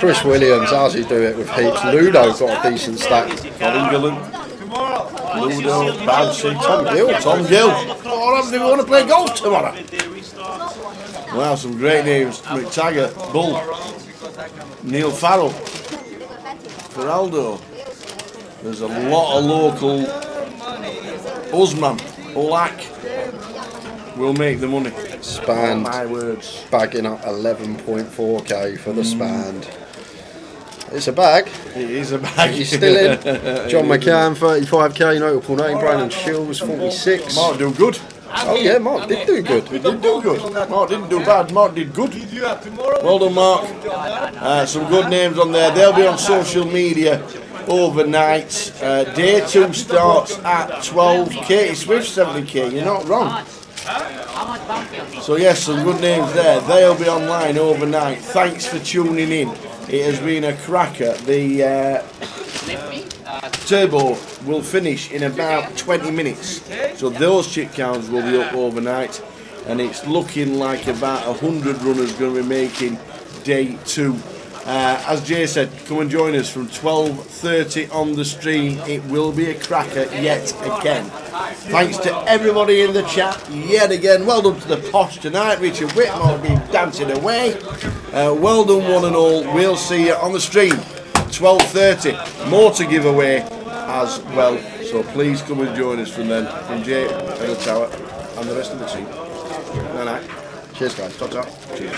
Chris Williams, how's he do it with heaps? Ludo got a decent stack. Colin Gillen. Ludo, Bouncy, Tom Gill. Oh, do we want to play golf tomorrow? Wow, some great names. McTaggart, Bull, Neil Farrell, Feraldo. There's a lot of local. Usman, Olak will make the money. Spanned, my words. Bagging up 11.4k for the Spanned. It's a bag. It is a bag. He's still in. John McCann, 35k. Notable name. Brandon Shields, 46. Mark do good. Oh yeah, Mark did do good. He did do good. Mark didn't do bad. Mark did good. Well done, Mark. Some good names on there. They'll be on social media overnight. Day 2 starts at 12. Katie Swift, 70k. You're not wrong. So yes, some good names there. They'll be online overnight. Thanks for tuning in. It has been a cracker. The turbo will finish in about 20 minutes. So those chip counts will be up overnight. And it's looking like about 100 runners going to be making day 2. As Jay said, come and join us from 12:30 on the stream. It will be a cracker yet again. Thanks to everybody in the chat yet again. Well done to the posh tonight. Richard Whitmore will be dancing away. Well done one and all. We'll see you on the stream 12:30. More to give away as well. So please come and join us from then. From Jay and the Tower and the rest of the team. Good night. Cheers guys. Ta-ta. Cheers.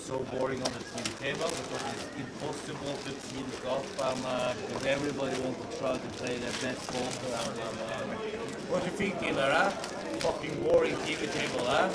So boring on the team table because it's impossible to team golf because everybody wants to try to play their best golf. What do you think, Taylor? Fucking boring TV table, huh?